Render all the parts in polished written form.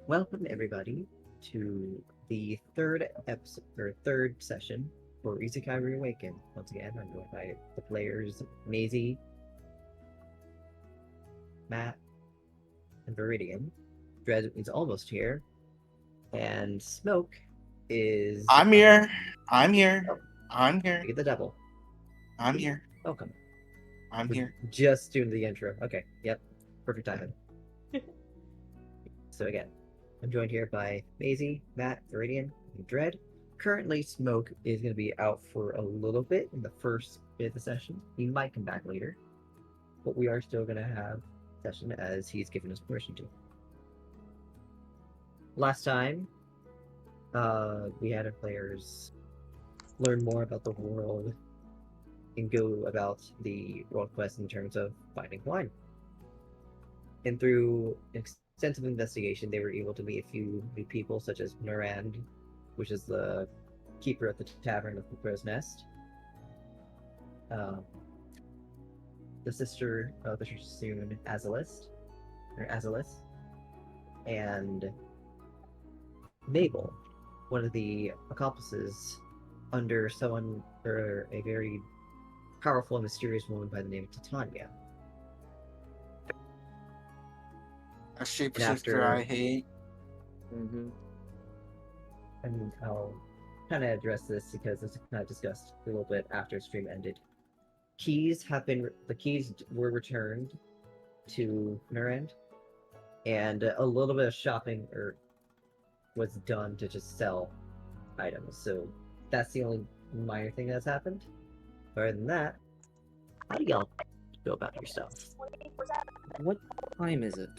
Welcome everybody to the third episode or third session for Isekai Reawaken. Once again, I'm joined by the players Maisie, Matt, and Viridian. Dread is almost here, and Smoke is I'm here. I'm here. oh, I'm here. get the double. I'm here. Welcome. I'm We're here. just doing the intro. Okay, yep, perfect timing. So again, I'm joined here by Maisie, Matt, Viridian, and Dread. Currently, Smoke is going to be out for a little bit in the first bit of the session. He might come back later, but we are still going to have session as he's given us permission to. Last time, we had our players learn more about the world and go about the world quest in terms of finding wine. And through extensive investigation, they were able to meet a few new people, such as Narand, which is the keeper at the tavern of the Crow's Nest, um, the sister of the Sassoon Azalis, and Mabel, one of the accomplices under someone or a very powerful and mysterious woman by the name of Titania. A shapeshifter after- I hate. And I'll kind of address this because it's kind of discussed a little bit after stream ended. The keys were returned to Nurend, and a little bit of shopping was done to just sell items. So that's the only minor thing that's happened. Other than that, how do y'all go about your stuff? What time is it?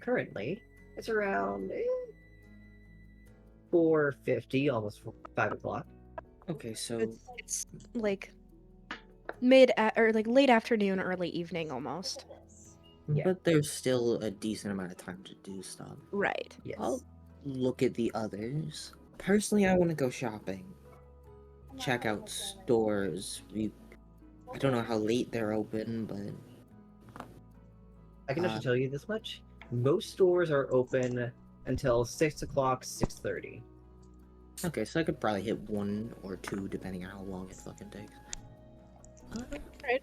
Currently it's around 4:50, almost 5 o'clock. Okay, so It's like or like late afternoon, early evening almost. Yeah. but there's still a decent amount of time to do stuff. Right. Yes. I'll look at the others. Personally, I want to go shopping. Check out stores. I don't know how late they're open, but I can actually tell you this much. Most stores are open until 6 o'clock, 6:30. okay, so I could probably hit one or two depending on how long it fucking takes. Right.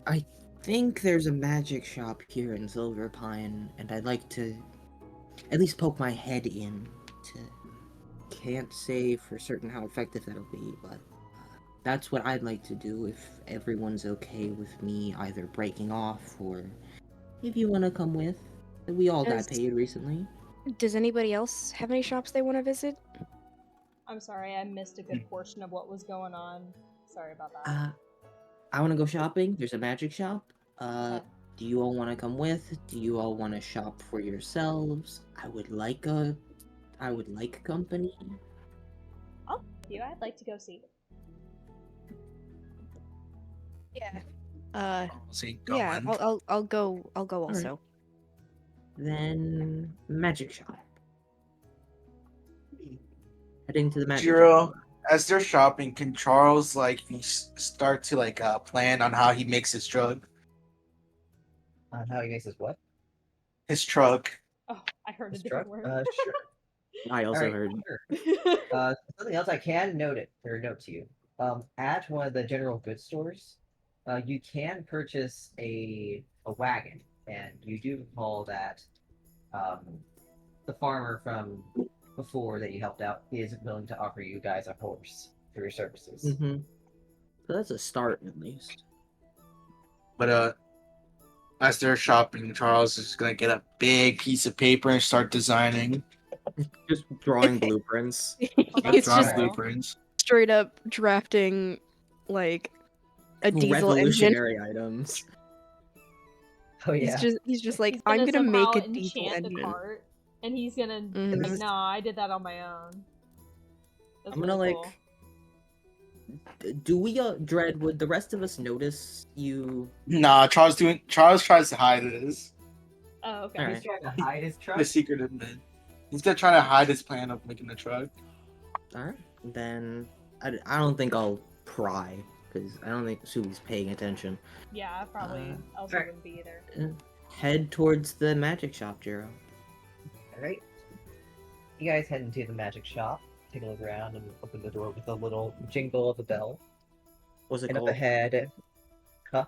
I think there's a magic shop here in Silver Pine, and I'd like to at least poke my head in. Can't say for certain how effective that'll be, but that's what I'd like to do if everyone's okay with me either breaking off or if you want to come with. We all got paid recently. Does anybody else have any shops they want to visit? I'm sorry, I missed a good portion of what was going on. Sorry about that. I want to go shopping. There's a magic shop. Do you all want to come with? Do you all want to shop for yourselves? I would like company. I'd like to go see. Yeah. See, Yeah. going. I'll go. I'll go also. Alright. Then magic shop. Heading to the magic Jiro, shop. as they're shopping, can Charles start to plan on how he makes his drug? On how he makes his what? His truck. Oh, I heard His a different truck? word. Sure. I also Alright, heard. sure. Something else I can note to you. At one of the general goods stores, you can purchase a wagon, and you do recall that the farmer from before that you helped out is willing to offer you guys a horse for your services. So that's a start at least. But as they're shopping, Charles is gonna get a big piece of paper and start designing. Just drawing blueprints. He's drawing just blueprints. straight up drafting like a diesel engine. Revolutionary items. Oh yeah. He's just like, He's I'm gonna somehow make a diesel enchant the engine. cart, and he's gonna be Mhm. like, "Nah, I did that on my own." That's I'm gonna really like. cool. Do we Dread? Would the rest of us notice you? Nah, Charles tries to hide this. Oh, okay. Alright. He's trying to hide his truck. The secret of it. He's gonna try to hide his plan of making the truck. All right, then I don't think I'll pry because I don't think Subi's paying attention. Yeah, I probably also Alright. wouldn't be either. head towards the magic shop, Jiro. All right. You guys head into the magic shop, take a look around, and open the door with a little jingle of a bell. What's it And up called? ahead, huh?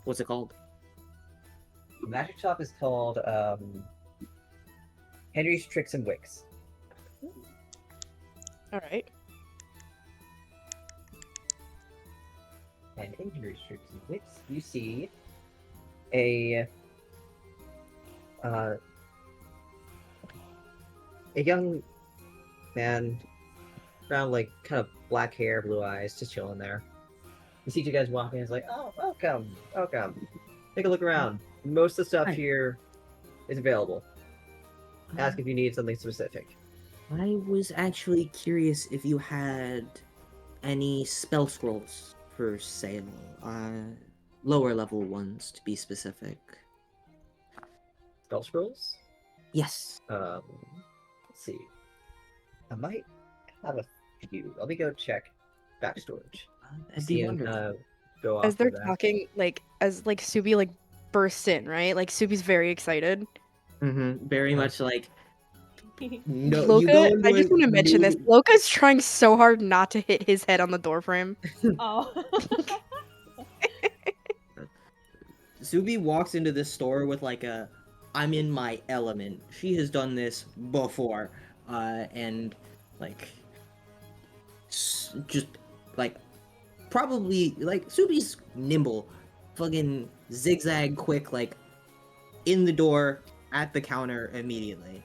What's it called? The magic shop is called Henry's Tricks and Wicks. All right. And in Henry's Tricks and Wicks, you see a young man, around like kind of black hair, blue eyes, just chilling there. He sees you guys walking, and is like, "Oh, welcome, welcome. Take a look around. Most of the stuff Hi. here is available. Ask if you need something specific." I was actually curious if you had any spell scrolls for sale. Lower level ones, to be specific. Spell scrolls. Yes. Let's see. I might have a few. Let me go check back storage. That'd See be and wonderful. go off As they're of that. talking, as Subi bursts in, right? Like Subi's very excited. Very much like no. Loka, You go into I just want to mention this. Loka's trying so hard not to hit his head on the doorframe. Oh. Subi walks into this store with like I'm in my element. She has done this before, and like just like probably like Subi's nimble, fucking zigzag quick, like in the door at the counter immediately,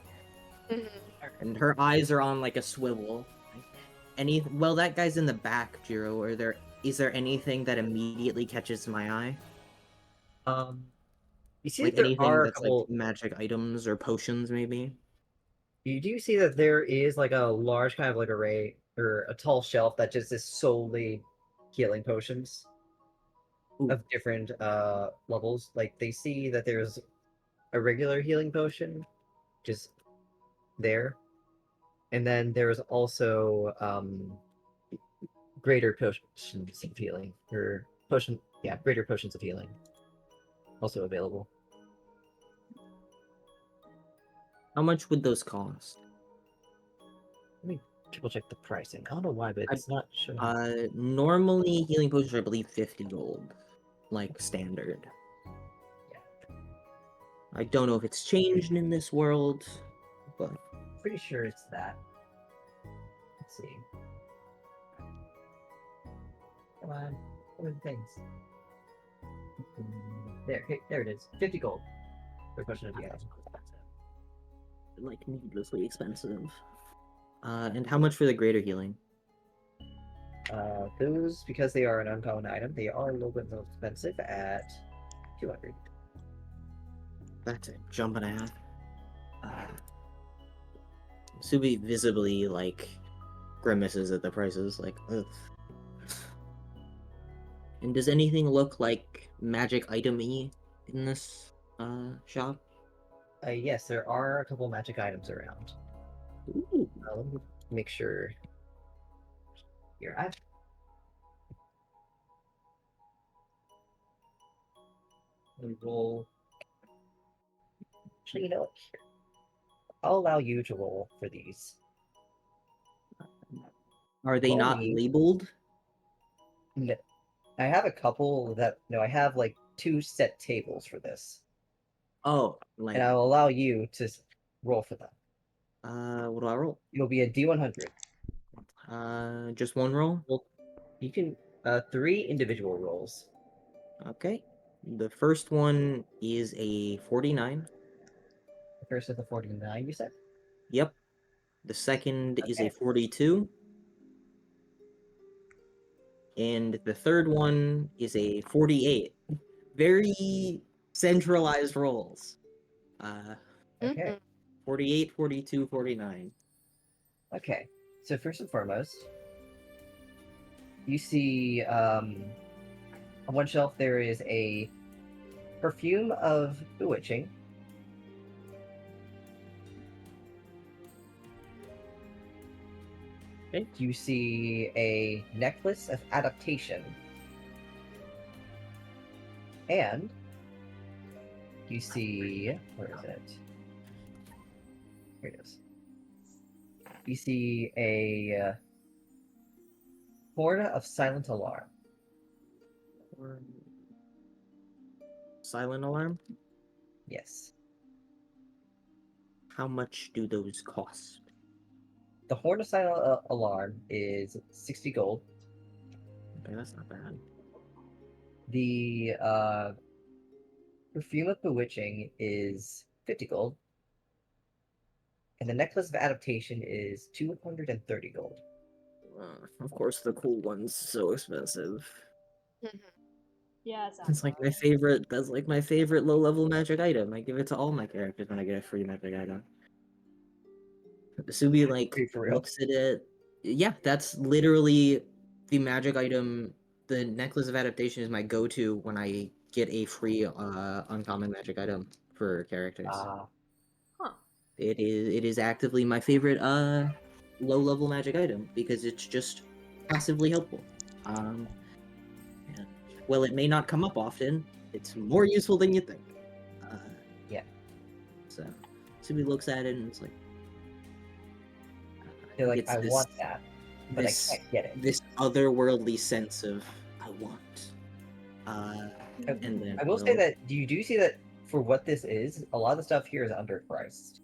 and her eyes are on like a swivel. Well, that guy's in the back, Jiro. Is there anything that immediately catches my eye? You see Like that there anything are a that's couple. like magic items or potions, maybe? You do see that there is like a large kind of like array or a tall shelf that just is solely healing potions Ooh. of different levels. Like they see that there's a regular healing potion just there. And then there's also greater potions of healing greater potions of healing also available. How much would those cost? Let me triple check the pricing. I don't know why, but it's not showing. Normally healing potions are, I believe, 50 gold, like standard. Yeah. I don't know if it's changed in this world, but Pretty sure it's that. Let's see. Come on, what are the things? There it is. 50 gold for potion of healing. like needlessly expensive. And how much for the greater healing? Those, because they are an uncommon item, they are a little bit more expensive at 200. That's a jump and a half. Subi visibly like grimaces at the prices, like ugh. And does anything look like magic item-y in this shop? Yes, there are a couple magic items around. Ooh. Let me make sure. Here, let me roll. Actually, you know what? Here. I'll allow you to roll for these. Are they not Only- labeled? No, I have a couple that no, I have like 2 set tables for this, Oh, like and I'll allow you to roll for them. what do I roll? It'll be a D100. Just one roll? Well, you can 3 individual rolls. Okay. The first one is a 49. The first is a 49. You said. Yep. The second is a Okay. 42. And the third one is a 48. Very centralized rolls. Okay. 48, 42, 49. Okay. So first and foremost, you see on one shelf there is a perfume of bewitching. Okay. You see a necklace of adaptation. And You see, where is it? Here it is. You see a horde of silent alarm. Or silent alarm? Yes. How much do those cost? The horde of silent alarm is 60 gold. Okay, that's not bad. The perfume of bewitching is 50 gold. And the necklace of adaptation is 230 gold. Of course, the cool one's so expensive. Yeah, it sounds It's like my about right. favorite. That's like my favorite low-level magic item. I give it to all my characters when I get a free magic item. Subi like Are you for real? looks at it. Yeah, that's literally the magic item. The necklace of adaptation is my go-to when I get a free uncommon magic item for characters. Huh. It is actively my favorite low-level magic item because it's just passively helpful. And while it may not come up often, it's more useful than you think. Yeah. So Subi looks at it and it's like, You're like, it's I this, want that, but this, I can't get it. this otherworldly sense of I want. And then I will say that you do see that for what this is, a lot of the stuff here is underpriced.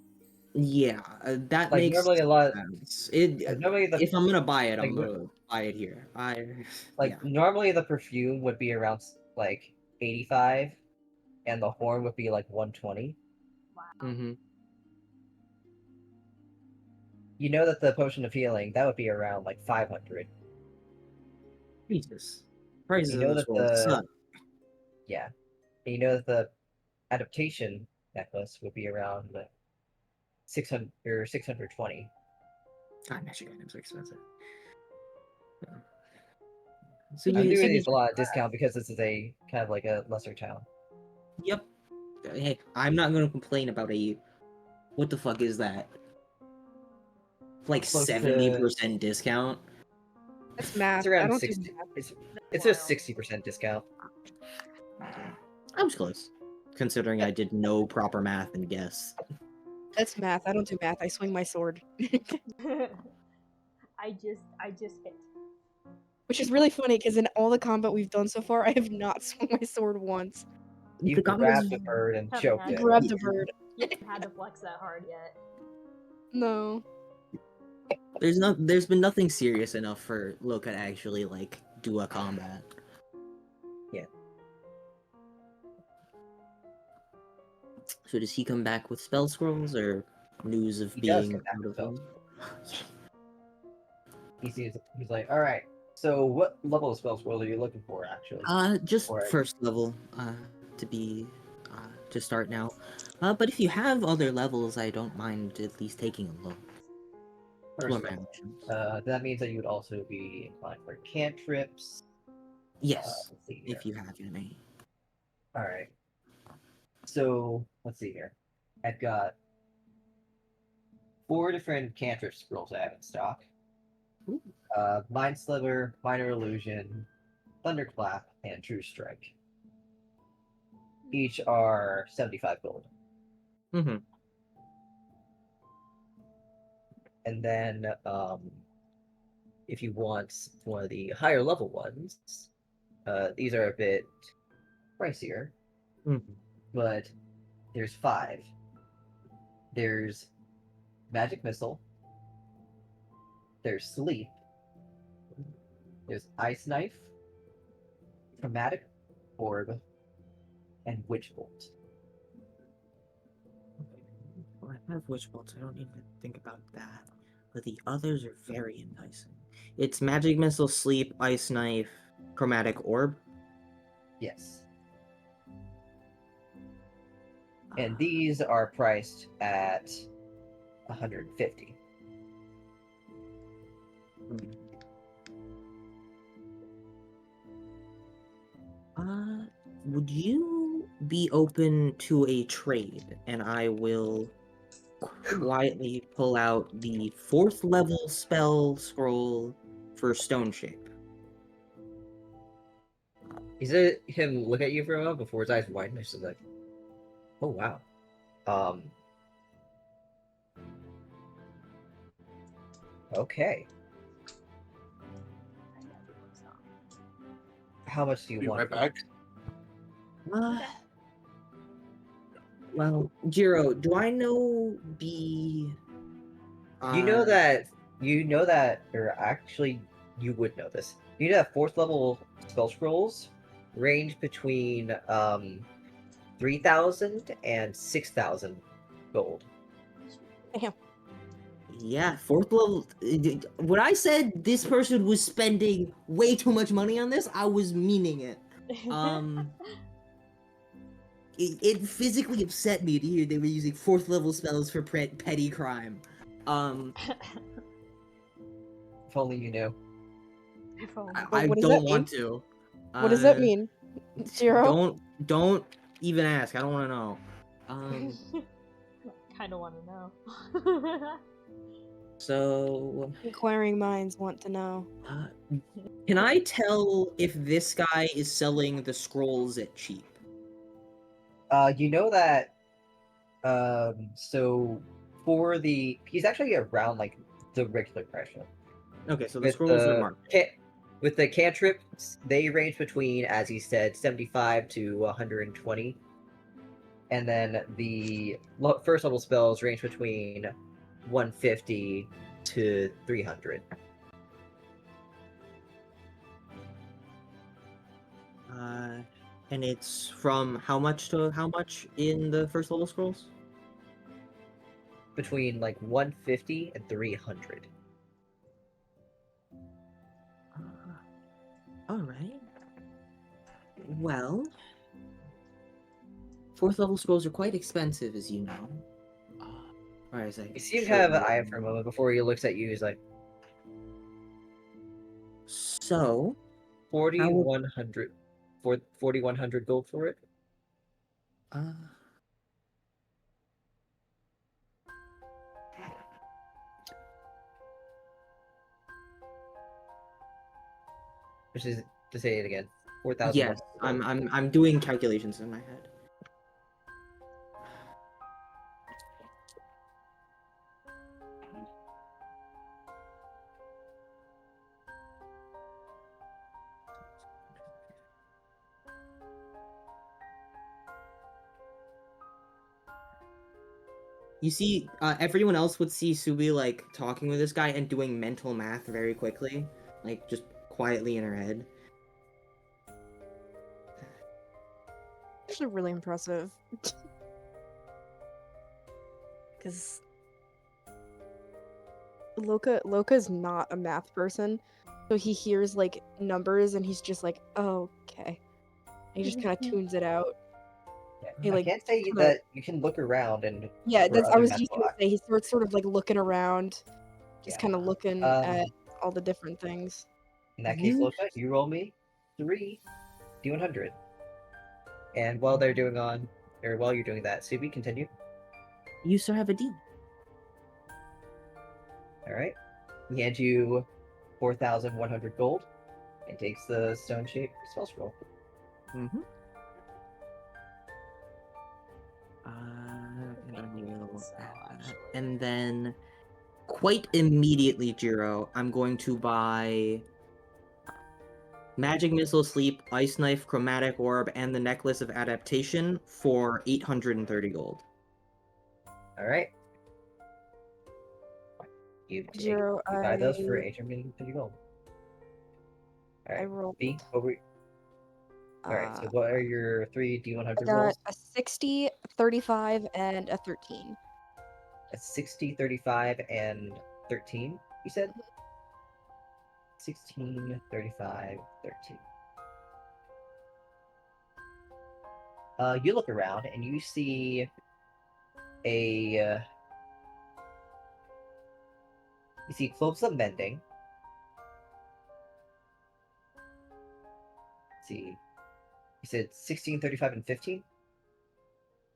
yeah, that Like makes normally a lot. sense. Like normally the If I'm gonna buy it, like, I'm gonna buy it here. Yeah. normally the perfume would be around like 85, and the horn would be like 120. Wow. Mm-hmm. You know that the potion of healing that would be around like 500. Jesus, prices You in know this that world suck. yeah, and you know that the adaptation necklace would be around 600 or 620. God, magic items are expensive. So I'm you, doing so these a lot of discount because this is a kind of like a lesser town. yep. Hey, I'm not gonna complain about a. What the fuck is that? Like Close to 70% discount. That's math. it's I around don't do 60. math. It's Wild. just 60% discount. I was close, considering I did no proper math and guess. That's math. I don't do math. I swing my sword. I just hit. Which is really funny because in all the combat we've done so far, I have not swung my sword once. You The combat grabbed is the bird and Haven't choked had I it. to. grabbed the bird. You haven't had to flex that hard yet. No. there's been nothing serious enough for Loka to actually like do a combat. Yeah. So does he come back with spell scrolls or news of He does being come back out with of spell them? He's like, all right. So what level of spell scroll are you looking for actually? Just Or- first level, to be, to start now. But if you have other levels, I don't mind at least taking a look. First Explore my level. options. That means that you would also be inclined for cantrips. Yes, Let's see here. if you have any. All right. So let's see here. I've got 4 different cantrip scrolls I have in stock. Ooh. Mind Sliver, Minor Illusion, Thunderclap, and True Strike. Each are 75 gold. Mm-hmm. And then if you want one of the higher level ones, these are a bit pricier, but there's 5. There's Magic Missile, there's Sleep, there's Ice Knife, Chromatic Orb, and Witch Bolt. Well, I have Witch Bolts, I don't need to think about that. But the others are very enticing. It's Magic Missile, Sleep, Ice Knife, Chromatic Orb. Yes. And these are priced at 150. Would you be open to a trade? And I will quietly pull out the 4th level spell scroll for Stone Shape. He said him look at you for a moment before his eyes widen. He's just like, Oh wow. Um. Okay. I know people song. How much do you Be want? right back. Uh, well, Jiro, do I know the? You know that. You know that, or actually, you would know this. You know that fourth level spell scrolls range between 3,000 and 6,000 gold. Damn. Yeah, fourth level. When I said this person was spending way too much money on this, I was meaning it. It physically upset me to hear they were using fourth level spells for petty crime. If only you knew. If only. I what does don't that want to. What does that mean? 0? Don't even ask. I don't want to know. Kind of want to know. So Inquiring minds want to know. can I tell if this guy is selling the scrolls at cheap? You know that. So for he's actually around like the regular price. Okay, so the With scrolls are the marked. with the cantrips, they range between, as he said, 75 to 120, and then the first level spells range between 150 to 300. And it's from how much to how much in the first level scrolls? Between like 150 and 300. All right. Well, fourth level scrolls are quite expensive, as you know. All right, You seem to have an eye for a moment before he looks at you. He's like, so 4,100 for 4,100 gold for it. Which is to say it again, 4,000. Yes, I'm doing calculations in my head. You see, everyone else would see Subi like talking with this guy and doing mental math very quickly, like just quietly in her head. Actually, really impressive. Because Loka's not a math person, so he hears like numbers and he's just like, oh, okay. And he just kind of tunes it out. He, I like, can't say kinda- that you can look around and Yeah, for I other was just medical gonna say he starts sort of like looking around, just Yeah. kind of looking at all the different things. In that case, Loka, you roll me 3 D100. And while they're doing while you're doing that, Subi, continue. You still have a D. All right. He hands you 4,100 gold and takes the stone shape spell scroll. Mm-hmm. And then, quite immediately, Jiro, I'm going to buy Magic Missile, Sleep, Ice Knife, Chromatic Orb, and the Necklace of Adaptation for 830 gold. All right. You buy those for 850 gold. All I right. rolled. B, over. All right. So what are your 3 D100 I got rolls? a 60, 35, and a 13. A 60, 35, and 13, you said? 16, 35, 13. You look around and you see you see clothes of mending. Let's see. You said 16, 35, and 15?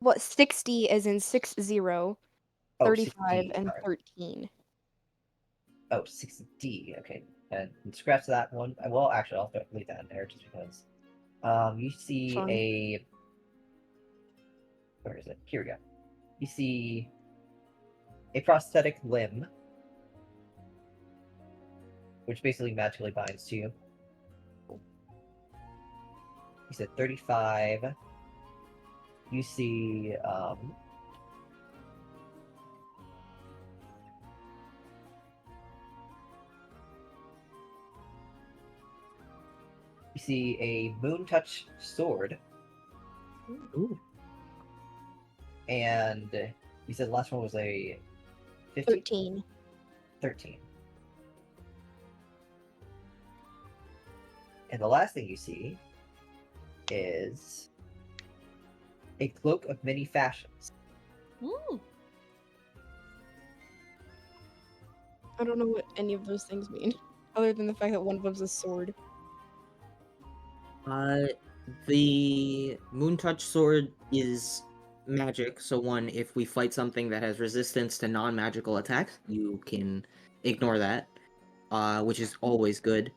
What, 60 as in 60, Oh, 35, 6D. and Sorry. 13. Oh, 6D. Okay. And scratch that one. Well, actually, I'll leave that in there just because. You see Fun. where is it? Here we go. You see a prosthetic limb, which basically magically binds to you. You said 35. You see you see a moon touch sword, Ooh. and you said the last one was a 15? 13. 13. And the last thing you see is a cloak of many fashions. Ooh. I don't know what any of those things mean, other than the fact that one of them's a sword. The Moon Touch Sword is magic, so one, if we fight something that has resistance to non-magical attacks, you can ignore that, which is always good.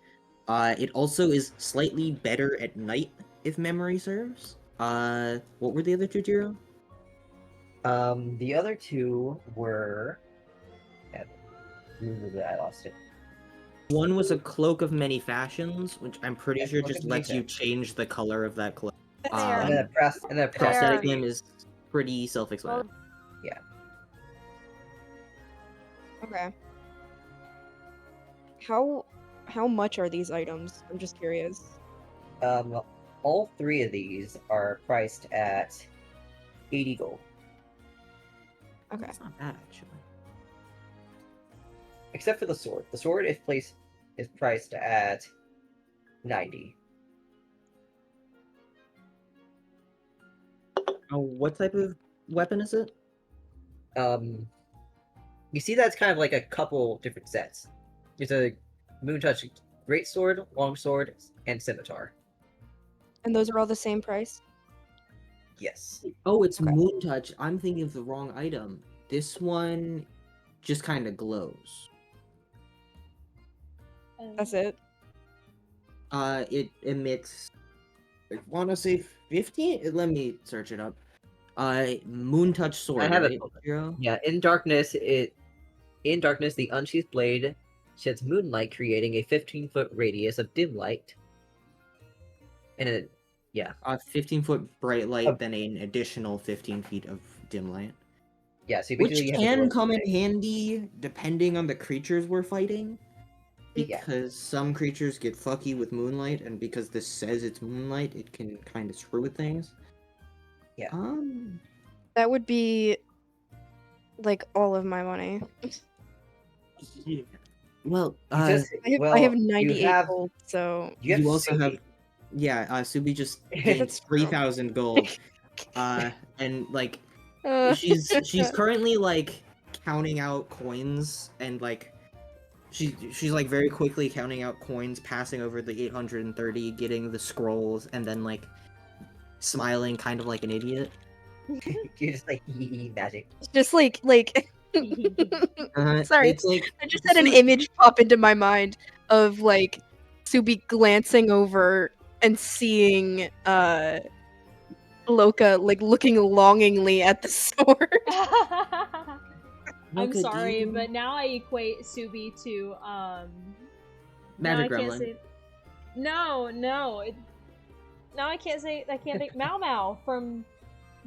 It also is slightly better at night, if memory serves. What were the other two, Jiro? The other two were. I lost it. One was a Cloak of Many Fashions, which I'm pretty Yeah, sure Cloak just of Many lets you Fashions. change the color of that cloak. Fair. And then a Prosthetic Fair. limb is pretty self-explanatory. Okay. How much are these items? I'm just curious. All three of these are priced at 80 gold, Okay. That's not bad, actually. except for the sword. The sword is priced at 90. Oh, what type of weapon is it? You see that's kind of like a couple different sets. There's a Moontouch greatsword, longsword, and scimitar. And those are all the same price? Yes. Oh, it's Okay. Moon Touch. I'm thinking of the wrong item. This one just kind of glows. That's it? It emits. I want to say 15. Let me search it up. Moon Touch sword. I have right, it. Jiro? Yeah, in darkness, the unsheathed blade sheds moonlight, creating a 15-foot radius of dim light. And it, yeah, 15-foot bright light, Oh. then an additional 15 feet of dim light. yeah. So Which basically, you have a can glow come in thing. handy depending on the creatures we're fighting. Yeah. Because some creatures get fucky with moonlight, and because this says it's moonlight, it can kind of screw with things. Yeah. That would be like all of my money. Yeah. Well, I have 98 gold, so You have you also Subi. have, yeah, Subi just gained That's true. 3,000 gold. And like Uh, she's currently like counting out coins, and like she's like very quickly counting out coins, passing over the 830, getting the scrolls, and then like smiling kind of like an idiot. You're just like magic. just like sorry, It's like I just had an image pop into my mind of like Subi glancing over and seeing Loka like looking longingly at the sword. I'm Loka, do sorry, you- but now I equate Subi to now Magic I can't Gremlin. say no. Now I can't think Mau Mau from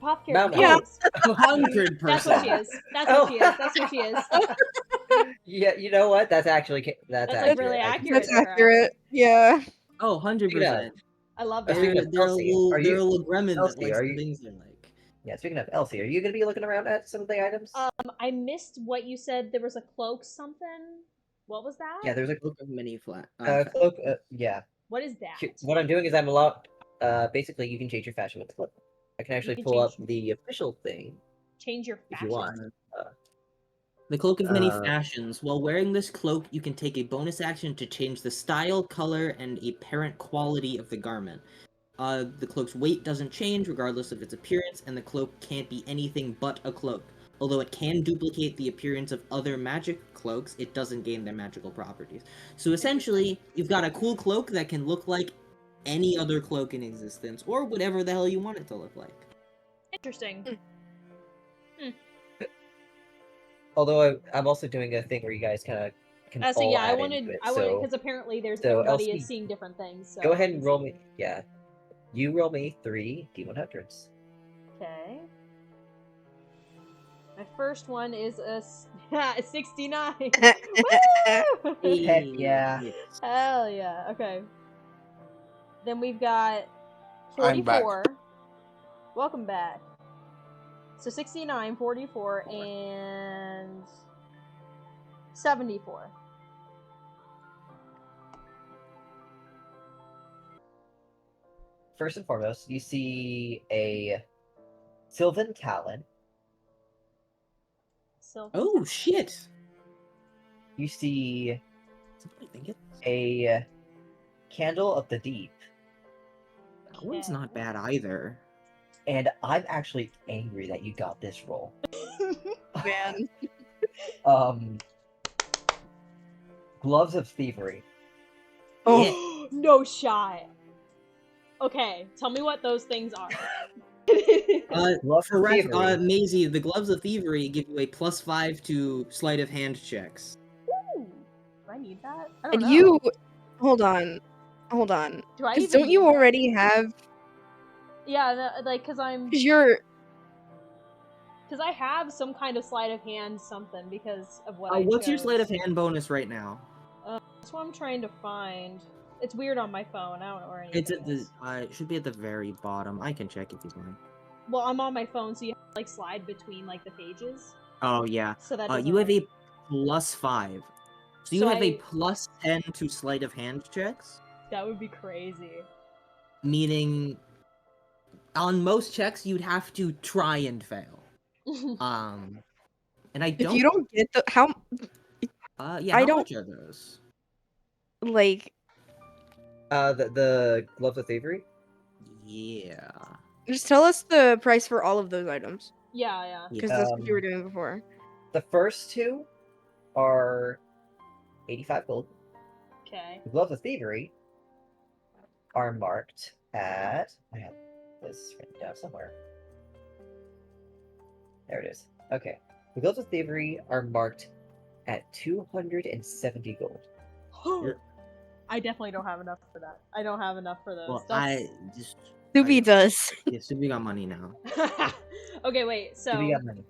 Pop Mau Carrot. Mau. Yes. 100%. That's what she is. That's what she is. That's what she is. Yeah, you know what? That's actually That's, like, accurate. really I can accurate. That's see that. accurate. Yeah. Oh, 100%. I love Speaking that. of They're a Elsie, little, are they're you- a little gremlin that Elsie, likes are the you- things they like. Yeah, speaking of Elsie, are you going to be looking around at some of the items? I missed what you said. There was a cloak something. What was that? Yeah, there's a Cloak of many flat. cloak. Yeah. What is that? What I'm doing is I'm allowed. Basically, you can change your fashion with the cloak. I can actually can pull up change- the official thing Change your if fashion. you want. The Cloak of Many Uh, Fashions. While wearing this cloak, you can take a bonus action to change the style, color, and apparent quality of the garment. The cloak's weight doesn't change regardless of its appearance, and the cloak can't be anything but a cloak. Although it can duplicate the appearance of other magic cloaks, it doesn't gain their magical properties. So essentially, you've got a cool cloak that can look like any other cloak in existence, or whatever the hell you want it to look like. Interesting. Although I'm also doing a thing where you guys kind of can So all yeah, I add wanted, into it. because apparently so everybody Elsie, is seeing different things. So go ahead I'm and roll me. seeing- Yeah, you roll me 3 D100s. Okay. My first one is a 69. Woo! Heck yeah. Hell yeah. Okay. Then we've got I'm back. 44. Welcome back. So 69, 44, and 74. First and foremost, you see a Sylvan Talon. So Oh shit! You see I think it's a Candle of the Deep. that one's not bad either. And I'm actually angry that you got this roll. Man. Gloves of Thievery. Oh, no shot. Okay, tell me what those things are. Gloves of Correct, Thievery. Maisie, the Gloves of Thievery give you a +5 to sleight of hand checks. Ooh, do I need that? I don't And know. you, hold on. Do I Because even don't you need that? already have? Yeah, because I'm. Because you're. Because I have some kind of sleight of hand something because of what I What's your chose. sleight of hand bonus right now? That's what I'm trying to find. It's weird on my phone. I don't know where anything It's at the is. it should be at the very bottom. I can check if you want. Well, I'm on my phone, so you have to, like, slide between, like, the pages. Oh yeah. So that doesn't, You have like- a +5. So you So have a I- +10 to sleight of hand checks, That would be crazy. meaning on most checks you'd have to try and fail. And I If don't. you don't get the how Yeah. I How don't- much are those? like The Gloves of Thievery. Yeah. just tell us the price for all of those items yeah. because that's what you were doing before. The first two are 85 gold. Okay. The Gloves of Thievery are marked at. I have this written down somewhere. There it is. Okay. The Gloves of Thievery are marked at 270 gold. I definitely don't have enough for that. I don't have enough for those. Well, That's- I just. Subi does. Yeah, Subi got money now. Okay, wait. So We got money.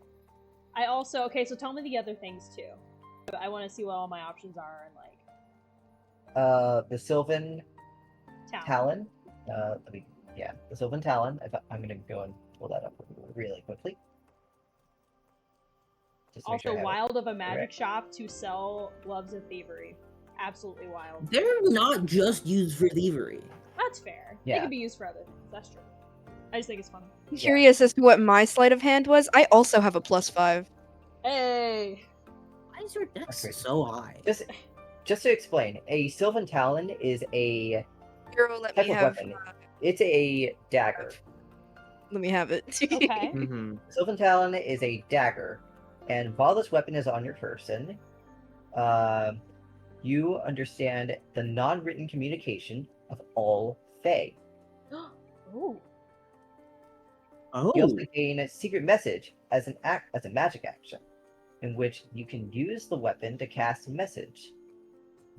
I also so tell me the other things too. I want to see what all my options are and like The Sylvan talent. Talon. The Sylvan Talon. I'm gonna go and pull that up really quickly. Just to make Also, sure I have it wild of a magic correct. shop to sell gloves of thievery. Absolutely wild. They're not just used for thievery. That's fair. They Yeah. could be used for other things. That's true. I just think it's fun. I'm curious as to what my sleight of hand was. I also have a +5. Hey. Why is your dex great. so high? Just to explain, a Sylvan Talon is a Hero, let type me of have. weapon. It's a dagger. Let me have it. Okay. Mm-hmm. Sylvan Talon is a dagger, and while this weapon is on your person, you understand the non-written communication of all Fae. Ooh. Oh. You also gain a secret message as a magic action, in which you can use the weapon to cast a message.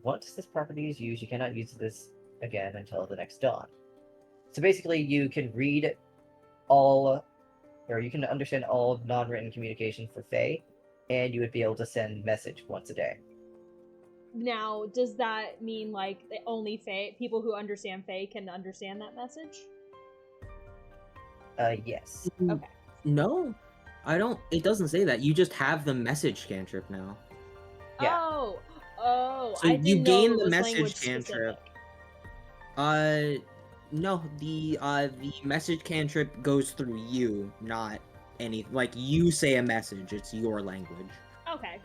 Once this property is used, you cannot use this again until the next dawn. So basically, you can read all, or you can understand all non-written communication for Fae, and you would be able to send message once a day. Now, does that mean like only Fae, people who understand Fae can understand that message? Yes. Okay. No, I don't. It doesn't say that. You just have the message cantrip now. Yeah. Oh, So I you didn't know gain it the was message language cantrip. specific. No, the message cantrip goes through you, not any. Like you say a message, it's your language. Okay.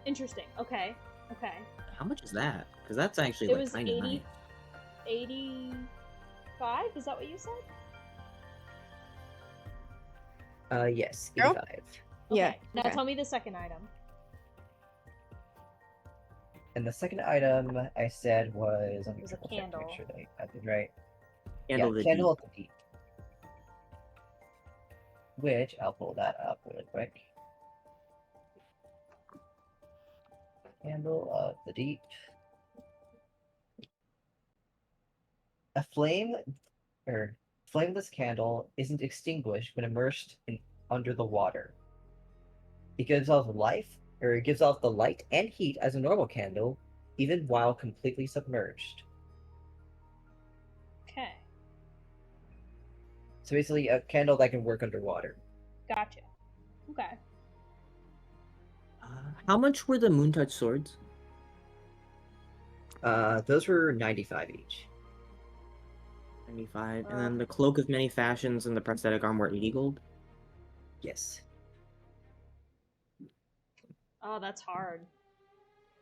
Interesting. Okay. How much is that? Because that's actually It like was kind of 80 nice. 85? Is that what you said? Yes, Girl? 85. Yeah. Okay. Now okay. tell me the second item. And the second item I said was, let me It was a triple check to candle. make sure that I did right. Candle Candle at the Deep. which I'll pull that up really quick. Candle of the Deep. A flame or flameless candle isn't extinguished when immersed under the water. It gives off it gives off the light and heat as a normal candle, even while completely submerged. Okay, So basically, a candle that can work underwater. gotcha. Okay. How much were the Moontouch swords? Those were 95 each. 95. And then the Cloak of Many Fashions and the prosthetic arm were 80 gold? Yes. Oh, that's hard.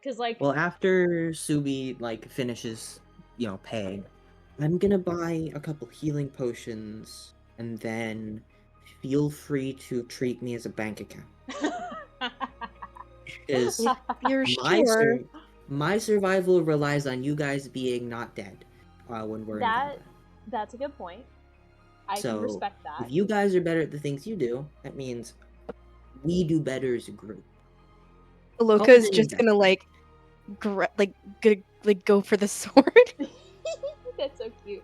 Cause like, Well, after Subi, like, finishes, paying, I'm gonna buy a couple healing potions, and then feel free to treat me as a bank account. Because You're my, sure. my survival relies on you guys being not dead when we're in combat. that's a good point. I So, can respect that. if you guys are better at the things you do, that means we do better as a group. Loka's in just that. gonna go for the sword. That's so cute.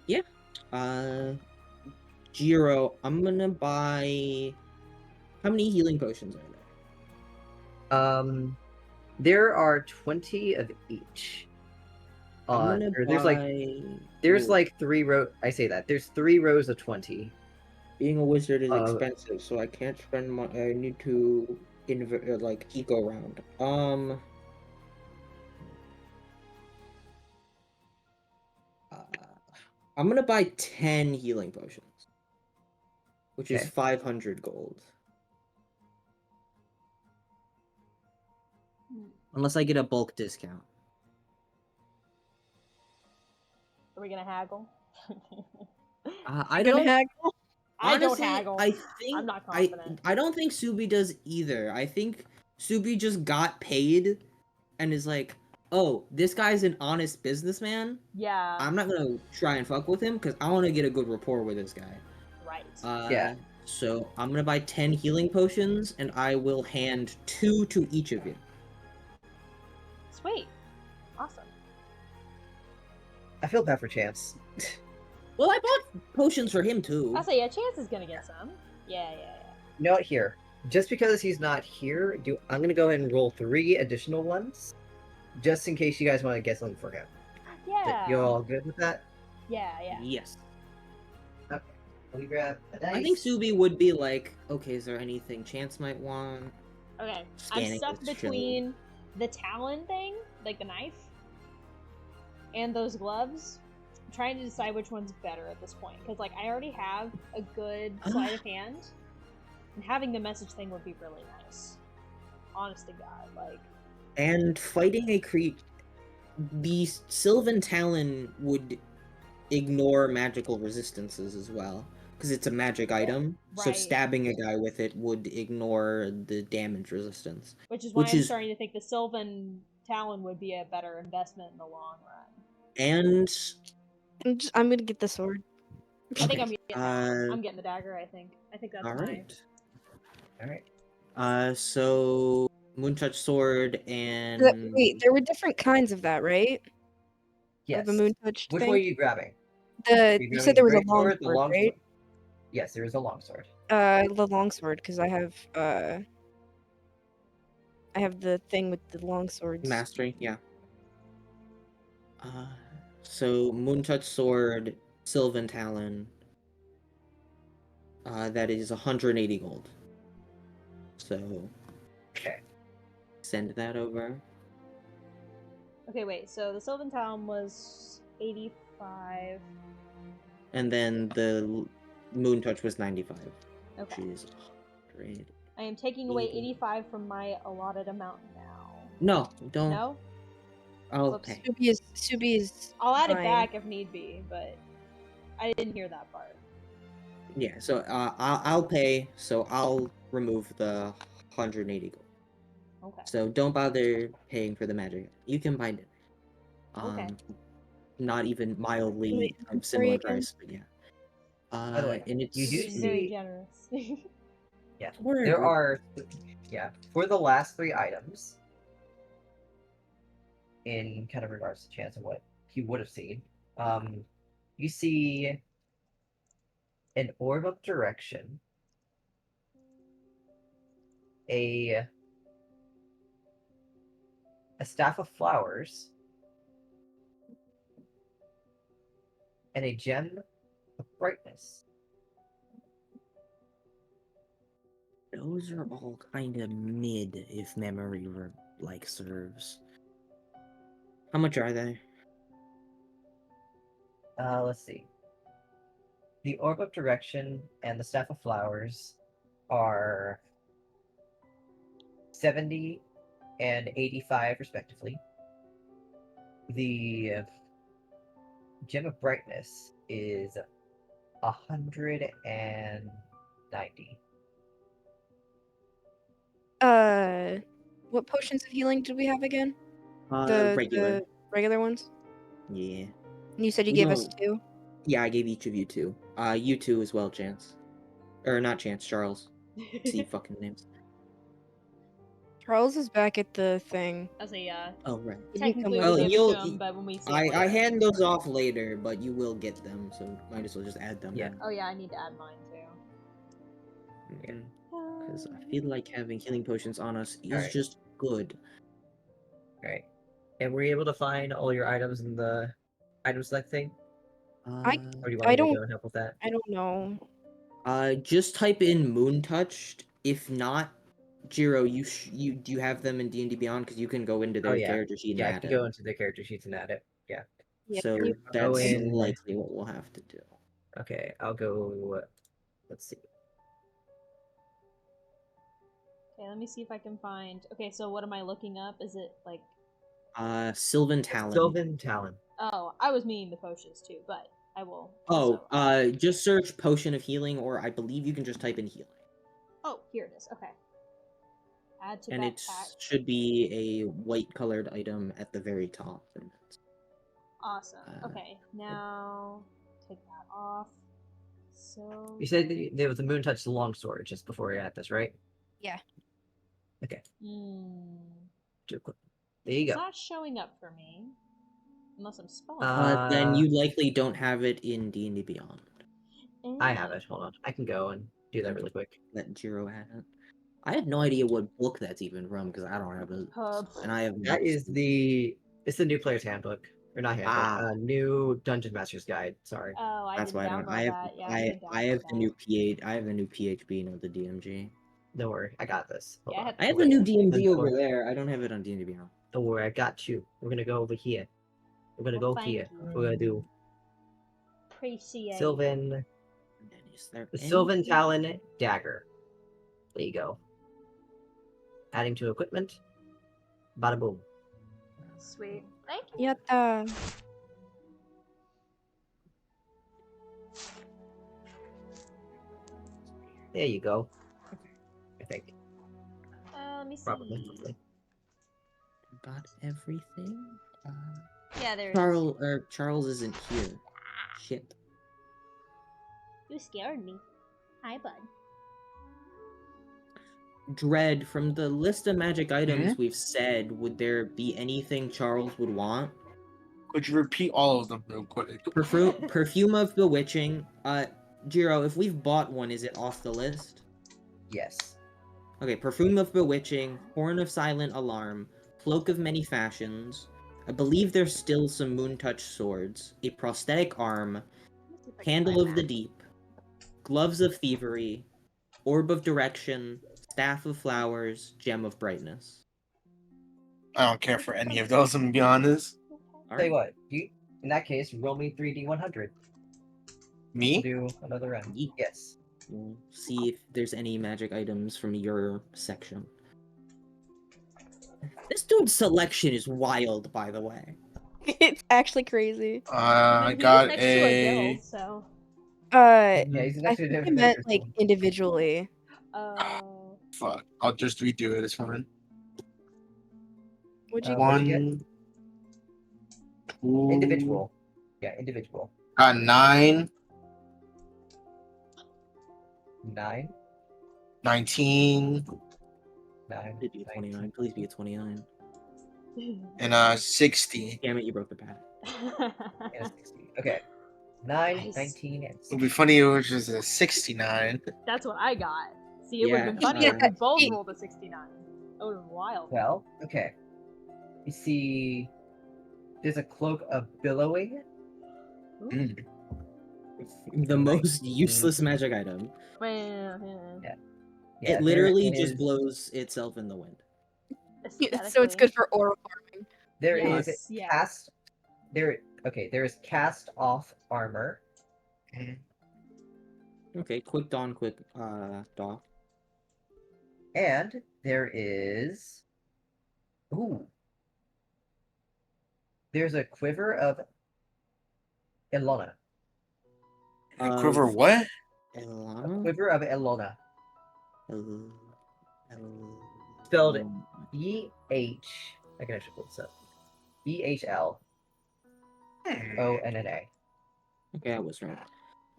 Yeah. Jiro, I'm gonna buy. How many healing potions are there? There are 20 of each. I'm gonna Or there's Ooh, like 3 rows. I say that there's 3 rows of 20. being a wizard is expensive, so I can't spend my. I need to eco round. I'm gonna buy 10 healing potions, which is Okay. 500 gold. Unless I get a bulk discount. Are we gonna haggle? I Gonna don't. haggle? I don't Honestly, haggle. I think I'm not confident. I don't think Subi does either. I think Subi just got paid and is like, oh, this guy's an honest businessman. Yeah. I'm not gonna try and fuck with him because I want to get a good rapport with this guy. Right. Yeah. So I'm gonna buy 10 healing potions and I will hand 2 to each of you. Sweet. Awesome. I feel bad for Chance. Well, I bought potions for him too. I say, yeah, Chance is gonna get some. Yeah. Not here. Just because he's not here, I'm gonna go ahead and roll 3 additional ones, just in case you guys want to get something for him. Yeah. You all good with that? Yeah. Yes. Okay. Let me grab a dice. I think Subi would be like, okay, is there anything Chance might want? Okay. Scanning I'm stuck his shield. between the talon thing, like the knife, and those gloves. I'm trying to decide which one's better at this point, because like I already have a good sleight of hand, and having the message thing would be really nice. Honest to God, like. And fighting a creature, the Sylvan Talon would ignore magical resistances as well, because it's a magic item. So Right. stabbing a guy with it would ignore the damage resistance. Which is why I'm starting to think the Sylvan Talon would be a better investment in the long run. And I'm gonna get the sword. I think I'm getting that. uh, I'm getting the dagger. I think that's all mine. right. So Moontouch sword and Wait, there were different kinds of that, right? Yes. Of the moon touched Which thing. one are you grabbing? You said there was a long the sword, right? Yes, there is a long sword. The long sword, because I have the thing with the long swords. mastery, yeah. So Moontouch sword, Sylvan Talon. That is 180 gold. So Okay. send that over. Okay, wait. So the Sylvan Talon was 85. And then the Moontouch was 95. Okay. Which is 100. I am taking away 85 from my allotted amount now. No, don't. No? I'll Whoops. pay. Subi is. I'll add it fine. back if need be, but I didn't hear that part. Yeah, so I'll pay, so I'll remove the 180 gold. Okay. So don't bother paying for the magic. You can bind it. Okay. Not even mildly Wait, of similar again? price, but yeah. By the way, And you it's do Being very see, generous. yeah, Where- there are, yeah, for the last 3 items, in kind of regards to chance of what he would have seen, you see an orb of direction, a staff of flowers, and a gem of brightness. Those are all kind of mid, if memory serves. How much are they? Let's see. The orb of direction and the staff of flowers are 70 and 85 respectively. The gem of brightness is 190. What potions of healing did we have again? Regular. The regular ones. Yeah. And you said you We gave us don't- 2. Yeah, I gave each of you 2. You 2 as well, Chance. Or not Chance, Charles. See fucking names. Charles is back at the thing. As a Oh, right. Did he technically come we Well, give you'll- it to him, but when we see him I later. hand those off later, but you will get them, so might as well just add them Yeah. in. Oh yeah, I need to add mine too. Because I feel like having healing potions on us is Alright. just good. Alright. And were you able to find all your items in the item select thing? Or do you want I me to don't- go and help with that? I don't know. Just type in Moon Touched. If not, Jiro, do you have them in D&D Beyond? Because you can go into their Oh, yeah. character sheet and Yeah, I add can it. go into the character sheets and add it. Yeah. Yeah, So can you- Go that's in- likely what we'll have to do. Okay, I'll go. Let's see. Okay, let me see if I can find. Okay, so what am I looking up? Is it like? Sylvan Talon. Sylvan Talon. Oh, I was meaning the potions too, but I will. Oh, also- just search Potion of Healing, or I believe you can just type in healing. Oh, here it is. Okay. Add to And it backpack. should be a white colored item at the very top. And that's- Awesome. Okay, now take that off. So. You said that there was a Moon Touch longsword just before you had this, right? Yeah. Okay. Hmm. There you It's go. not showing up for me. Unless I'm spelling then you likely don't have it in D&D Beyond. it. I have it. Hold on. I can go and do that really quick. Let Jiro add it. I have no idea what book that's even from because I don't have it. Pub. And I have That is it's the new player's handbook. Or not handbook. New Dungeon Master's Guide. Sorry. Oh, I That's didn't why I don't. download I have. that. Yeah, I didn't have download the new that. PH. I have the new PHB, not the DMG. Don't worry. I got this. Hold Yeah, I on. had I have the new DMG Don't over worry. there. I don't have it on D&D Beyond. Don't worry. I got you. We're gonna go over here. We're gonna Well, go thank here. you. We're gonna do Appreciate. Sylvan. And is there The any- Sylvan Talon Dagger. There you go. Adding to equipment. Bada boom. Sweet. Thank you. Yatta. There you go. I think. Let me see. Probably. Got everything. Yeah, there. Charles isn't here. Shit. You scared me. Hi, bud. Dread, from the list of magic items we've said, would there be anything Charles would want? Could you repeat all of them real quick? Perfume of Bewitching. Jiro, if we've bought one, is it off the list? Yes. Okay, Perfume of Bewitching, Horn of Silent Alarm, Cloak of Many Fashions. I believe there's still some Moon Touch swords, a prosthetic arm, Candle of the Deep, Gloves of Thievery, Orb of Direction, Staff of Flowers, Gem of Brightness. I don't care for any of those, I'm gonna be honest. Tell you what. In that case, roll me 3d100. We'll Me? do another round. Yeet. Yes. We'll see if there's any magic items from your section. This dude's selection is wild, by the way. It's actually crazy. I I mean, he got was next to a a. guild, so. Yeah, he's I actually think I meant like individually. Fuck. I'll just redo it. It's fine. Would you? What'd you get? 1, 2. Individual. Yeah, individual. Got 9. 9, 19, 9, Did be a 29. Please be a 29. and 60. Damn it, you broke the pad. and a 60. Okay. 9, Nice. 19, and It would 60. be funny if it was just a 69. That's what I got. See, it would have been Yeah, funny if uh, we both rolled a 69. That would have been wild. Well, okay. You see, there's a cloak of billowing. Ooh. Mm. The most useless magic item. Well, Yeah, It literally there just is- blows itself in the wind. So it's aesthetically. good for aura farming. There Yes, is yes. cast. There. Okay. There is cast off armor. Okay, quick dawn, quick dock. And there is. Ooh. There's a quiver of Elona. Quiver what? Elana? Quiver of Elona. El- Spelled El- E-H. I can actually pull this up. EHLONNA. Okay, I was right.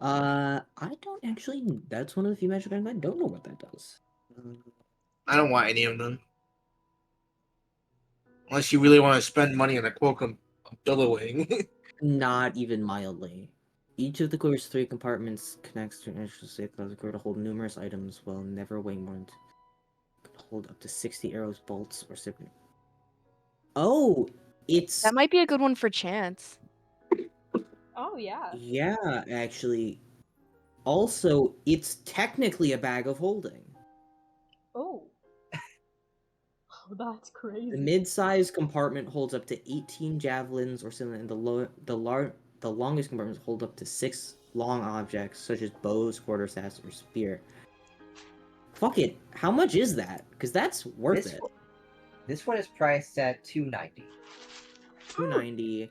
I don't actually. That's one of the few magic items I don't know what that does. I don't want any of them. Unless you really want to spend money on a cloak of billowing. Not even mildly. Each of the quiver's 3 compartments connects to an extra safe closet quiver to hold numerous items while never weighing more than could hold up to 60 arrows, bolts, or similar. Oh, it's That might be a good one for Chance. Oh, yeah. yeah, actually. Also, it's technically a bag of holding. Oh. Oh, that's crazy. The mid-sized compartment holds up to 18 javelins or similar, and the longest compartments hold up to 6 long objects, such as bows, quarterstaffs, or spear. Fuck it. How much is that? Because that's worth This it. This one is priced at $290. $290.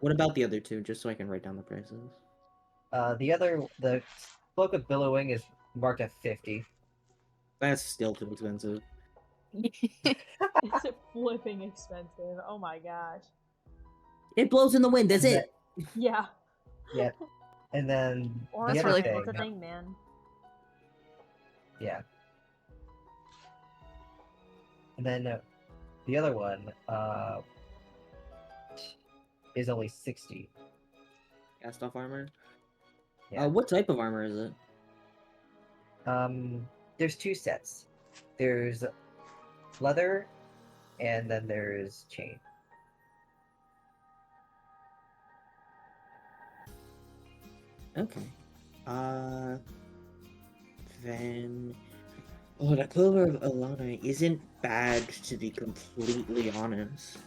What about the other two? Just so I can write down the prices. The cloak of billowing is marked at $50. That's still too expensive. It's flipping expensive. Oh my gosh. It blows in the wind. That's it. Yeah. Yep. And then Or the That's other really thing, What's the thing, man? yeah. And then the other one is only 60. Cast off armor. Yeah. What type of armor is it? There's 2 sets. There's leather, and then there's chain. Okay. Then. Oh, the Clover of Alana isn't bad, to be completely honest.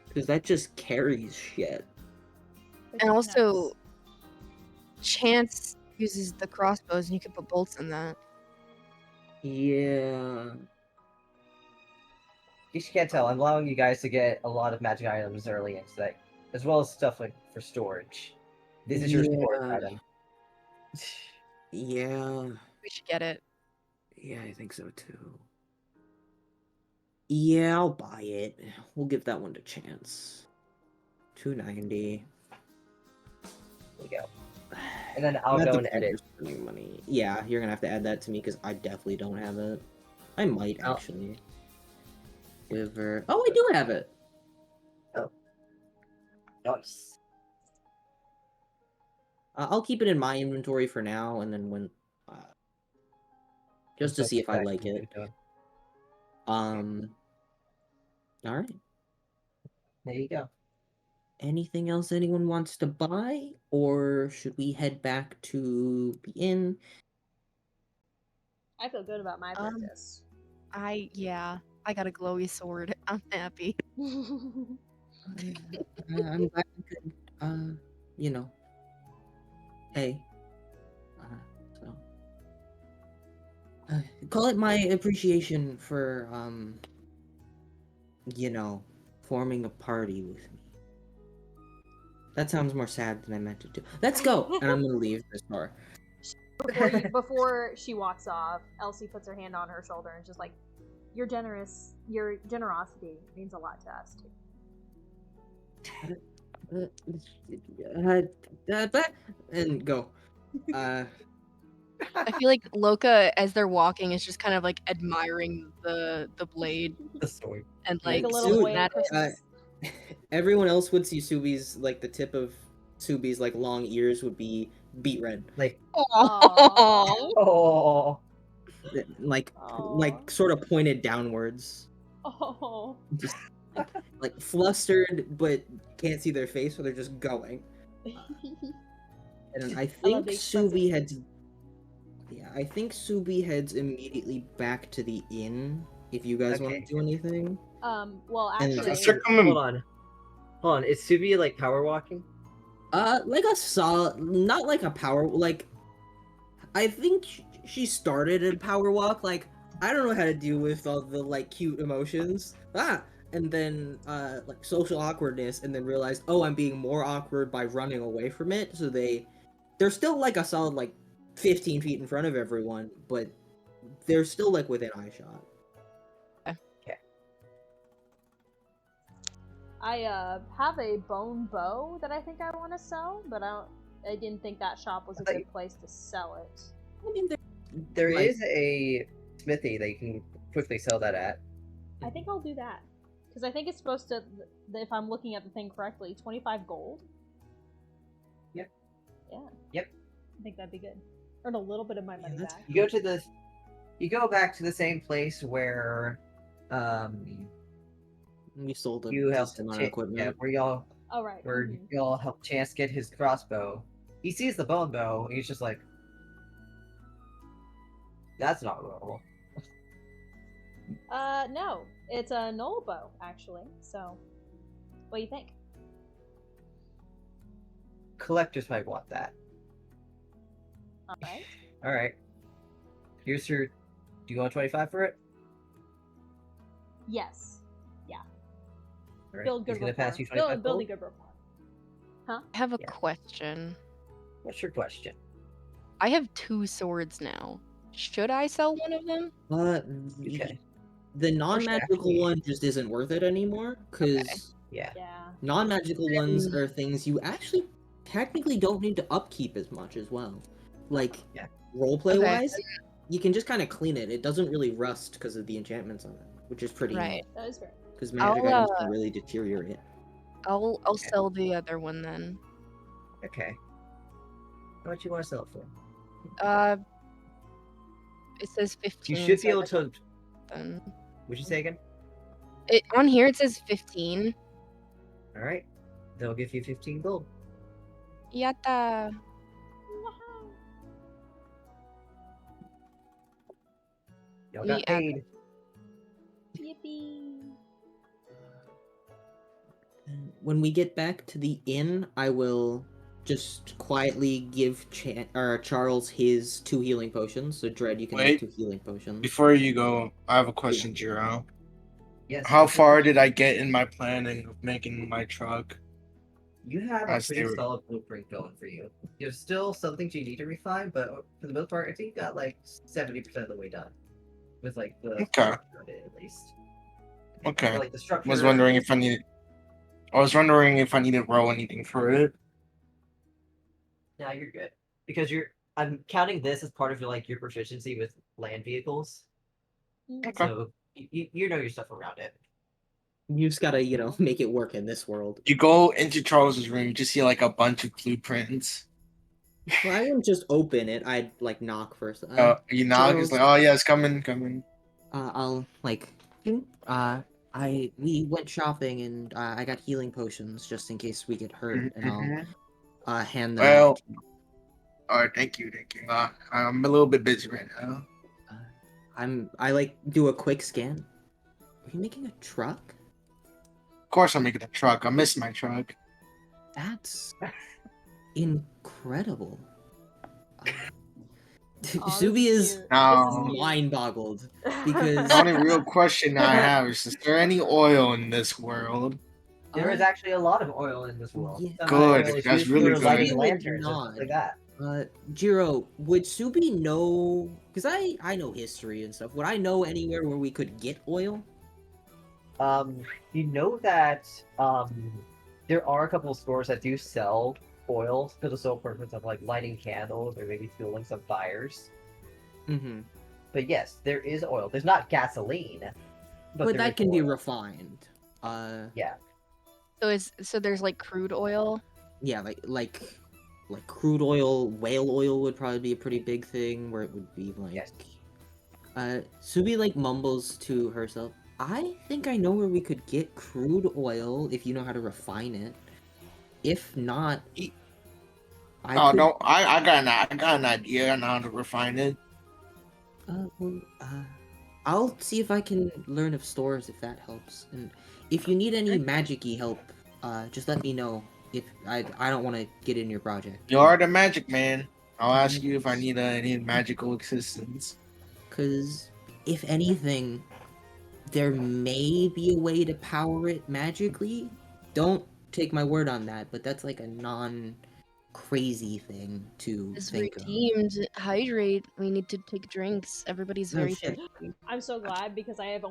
Because that just carries shit. And also, Chance uses the crossbows, and you can put bolts in that. Yeah. You can't tell. I'm allowing you guys to get a lot of magic items early in today, as well as stuff like for storage. This is your storage Yeah. item. Yeah. We should get it. Yeah, I think so too. Yeah, I'll buy it. We'll give that one to Chance. $290. There we go. And then I'll I'm at go the and point edit. where spending money. Yeah, you're gonna have to add that to me because I definitely don't have it. I might Oh. actually. Quiver. Oh, I do have it. Nice. I'll keep it in my inventory for now, and then when, just to see if I like it. All right. There you go. Anything else anyone wants to buy, or should we head back to the inn? I feel good about my purchase. I got a glowy sword. I'm happy. I'm glad you could, you know, hey, so, call it my appreciation for, you know, forming a party with me. That sounds more sad than I meant it to. Let's go, and I'm gonna leave this door. Before she walks off, Elsie puts her hand on her shoulder and is just like, "You're generous. Your generosity means a lot to us too." and go. I feel like Loka, as they're walking, is just kind of like admiring the blade The sword. and Like like a little Su- boy at looking at it. Christmas. everyone else would see Subi's like the tip of Subi's like long ears would be beet red, Like, Aw. oh, like Aw. sort of pointed downwards, Oh. just like flustered, but can't see their face, so they're just going. And I think the expressive Subi heads. face. Yeah, I think Subi heads immediately back to the inn. If you guys want Okay. to do anything. Well, And- actually, hold on. Hold on. Is Subi like power walking? Like a solid, not like a power, like, I think she started in power walk, like, I don't know how to deal with all the, like, cute emotions, and then, like, social awkwardness, and then realized, oh, I'm being more awkward by running away from it, so they're still, like, a solid, like, 15 feet in front of everyone, but they're still, like, within eyeshot. I have a bone bow that I think I want to sell, but I didn't think that shop was a Okay. good place to sell it. I mean, There Like- is a smithy that you can quickly sell that at. I think I'll do that because I think it's supposed to. If I'm looking at the thing correctly, 25 gold. Yep. Yeah. Yep. I think that'd be good. Earn a little bit of my money that's- back. You go back to the same place where, we sold a you helped. decent amount of equipment. Yeah, where y'all Oh right. where mhm. y'all helped Chance get his crossbow. He sees the bone bow, and he's just like, "That's not normal." No, it's a null bow actually. So, what do you think? Collectors might want that. All right. All right. Here's your. Do you want 25 for it? Yes. All right. Build good He's gonna rapport. pass you 25 Building gold. good rapport. I have a Yeah. question. What's your question? I have 2 swords now. Should I sell one of them? Okay. The non-magical actually- one just isn't worth it anymore, because Yeah. Yeah. non-magical ones are things you actually technically don't need to upkeep as much as well. Like, Yeah. roleplay Okay. wise, you can just kind of clean it. It doesn't really rust because of the enchantments on it, which is pretty Right. That is fair. because magic I'll, items can really deteriorate. I'll sell the other one then. Okay. How much you want to sell it for? It says 15. You should be so able that's to. then. Would you say again? On here it says 15. All right. They'll give you 15 gold. Yatta. Y'all got Yeah. paid. Yippee. When we get back to the inn, I will just quietly give Charles his 2 healing potions. So Dread, you can Wait. have 2 healing potions. Before you go, I have a question, Jiro. Yes. How far did I get in my planning of making my truck? You have I a pretty see. solid blueprint going for you. There's still some things you need to refine, but for the most part, I think you got like 70% of the way done. With like the Okay. structure of it, at least. Okay. Like the structure. I was wondering if I needed to roll anything for it. No, you're good because I'm counting this as part of your proficiency with land vehicles. Okay. So you know your stuff around it. You just gotta, make it work in this world. You go into Charles's room, you just see like a bunch of blueprints. Well, I wouldn't just open it. I'd like knock first. You knock, it's like, oh yeah, it's coming. I'll like, we went shopping and I got healing potions just in case we get hurt, and I'll hand them. Well, off. alright, thank you. I'm a little bit busy right now. I like do a quick scan. Are you making a truck? Of course I'm making a truck. I missed my truck. That's incredible. Oh, Subi is cute. No. This is mind boggled cute. because The only real question I have is there any oil in this world? There is actually a lot of oil in this world. Yeah. Some Good, oil is that's used really for good. lighting Really lanterns and stuff like that. Jiro, would Subi know? Because I know history and stuff. Would I know anywhere where we could get oil? You know that There are a couple of stores that do sell oils for the sole purpose of like lighting candles or maybe fueling some fires. Mm-hmm. But yes, there is oil. There's not gasoline, but But there that is can be oil. refined. Yeah. So there's like crude oil. Yeah, like crude oil, whale oil would probably be a pretty big thing where it would be like Yes. Subi like mumbles to herself, I think I know where we could get crude oil if you know how to refine it. If not, I Oh could no, I got an idea on how to refine it. well, I'll see if I can learn of stores if that helps. And if you need any magic-y help, just let me know. If I don't want to get in your project. You are the magic man. I'll ask you if I need any magical assistance. Because if anything, there may be a way to power it magically. Don't take my word on that, but that's like a non-crazy thing to As we're think of. teamed, hydrate. We need to take drinks. Everybody's Oh very shit. thirsty. I'm so glad because I have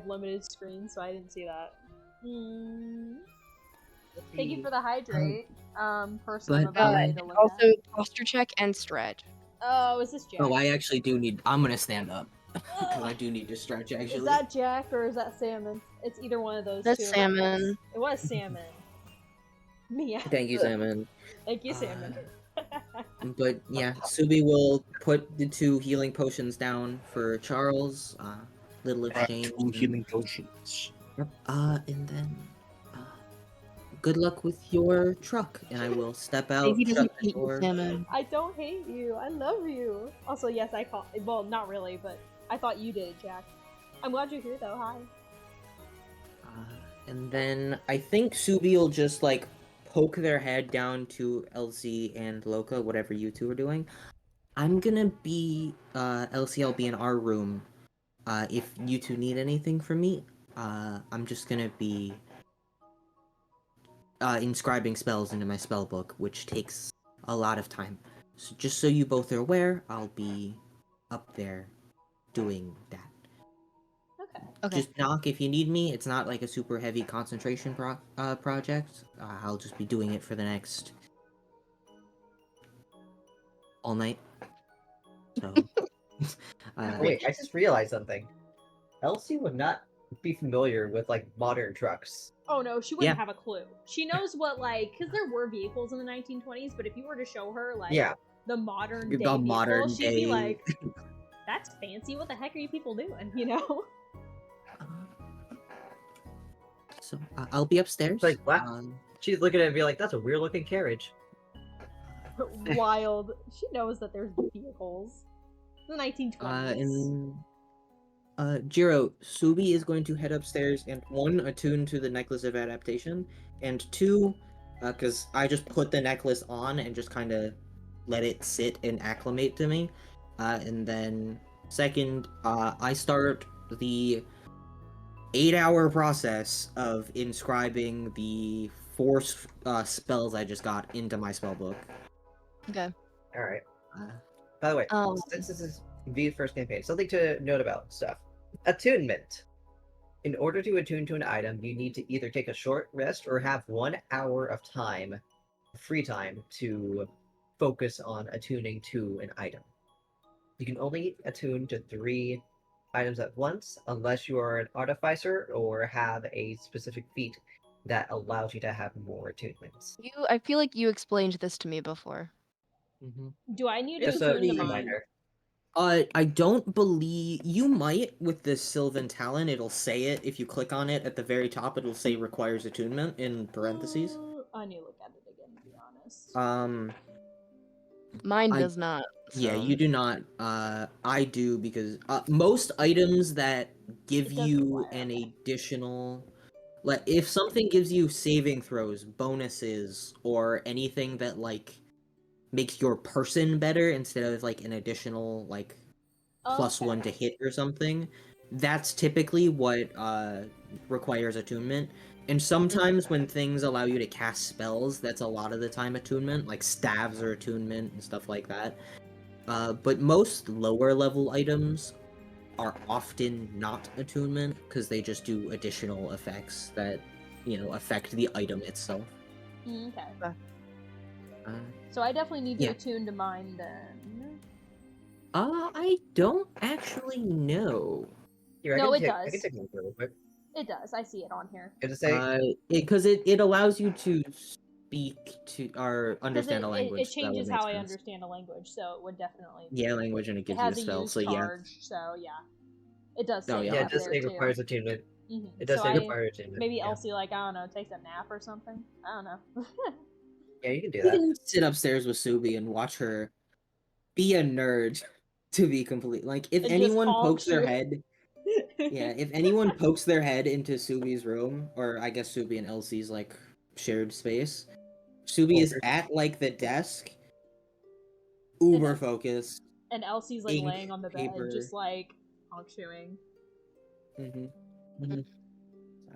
limited screen, so I didn't see that. Thank you for the hydrate. Person, I'm but, about ready to look Also, at. posture check and stretch. Oh, is this Jack? Oh, I actually do need. I'm gonna stand up because I Ugh. do need to stretch. Actually, Is that Jack or is that Salmon? It's either one of those That's two. Salmon. It was Salmon. Yeah. thank you, Salmon. Thank you, Salmon. But yeah, Subi will put the 2 healing potions down for Charles. Little exchange. 2 healing potions. And then, good luck with your truck, and I will step out. Daisy doesn't shut the hate you, door. Salmon. I don't hate you. I love you. Also, yes, I call. Well, not really, but I thought you did, Jack. I'm glad you're here, though. Hi. And then I think Subi will just like poke their head down to Elsie and Loka, whatever you 2 are doing. I'm gonna be Elsie. I'll be in our room. If you 2 need anything from me, I'm just gonna be inscribing spells into my spell book, which takes a lot of time. So just so you both are aware, I'll be up there doing that. Okay. Just knock if you need me. It's not like a super heavy concentration project. I'll just be doing it for the next all night. So, Wait, I just realized something. Elsie would not be familiar with like modern trucks. Oh no, she wouldn't Yeah. have a clue. She knows what because there were vehicles in the 1920s, but if you were to show her like Yeah. the modern The day vehicle, modern she'd be day- like, "That's fancy. What the heck are you people doing?" You know? so I'll be upstairs. Like, wow. She'd look at it and be like, "That's a weird looking carriage." Wild. She knows that there's vehicles. The 1920s. Jiro, Subi is going to head upstairs and 1, attune to the Necklace of Adaptation, and 2, because I just put the necklace on and just kind of let it sit and acclimate to me. And then second, I start the 8-hour process of inscribing the 4 spells I just got into my spell book. Okay. All right. By the way, Um, since this is V's first campaign, something to note about stuff. Attunement. In order to attune to an item, you need to either take a short rest or have 1 hour of time, free time, to focus on attuning to an item. You can only attune to 3 items at once, unless you are an artificer or have a specific feat that allows you to have more attunements. I feel like you explained this to me before. Do I need to Just a attune to mine? reminder. I don't believe you might with the Sylvan Talon. It'll say it if you click on it at the very top. It'll say requires attunement in parentheses. I need to look at it again, to be honest. Mine I- does not. Yeah, so- you do not. I do because most items that give It does you require, an okay. additional, like if something gives you saving throws, bonuses, or anything that like makes your person better instead of like an additional like +1 to hit or something, that's typically what requires attunement. And sometimes when things allow you to cast spells, that's a lot of the time attunement, like staves are attunement and stuff like that. But most lower level items are often not attunement because they just do additional effects that, affect the item itself. Okay. Uh, So I definitely need to yeah. attune to mine then. I don't actually know. Here, No, it I can does. take one real quick. It does. I see it on here. Good to say. Because it allows you to speak to or Because understand a language. it So that would changes make how I sense. understand a language, so it would definitely. Yeah, language, and it It gives you a has a spell. use So yeah. charge, so yeah. It does Oh say yeah. Yeah, it it up does there say it too. requires attunement. It does So say I requires attunement. maybe Yeah. Elsie like I don't know takes a nap or something. I don't know. Yeah, you can do You that. can sit upstairs with Subi and watch her be a nerd to be complete. Like if And just anyone honk pokes their you. head, yeah, if anyone pokes their head into Subi's room, or I guess Subi and Elsie's like shared space, Subi is Quarters. at like the desk, uber focused, And Elsie's like ink, laying on the bed, paper. just like honk chewing. Mm-hmm. Mm-hmm. So.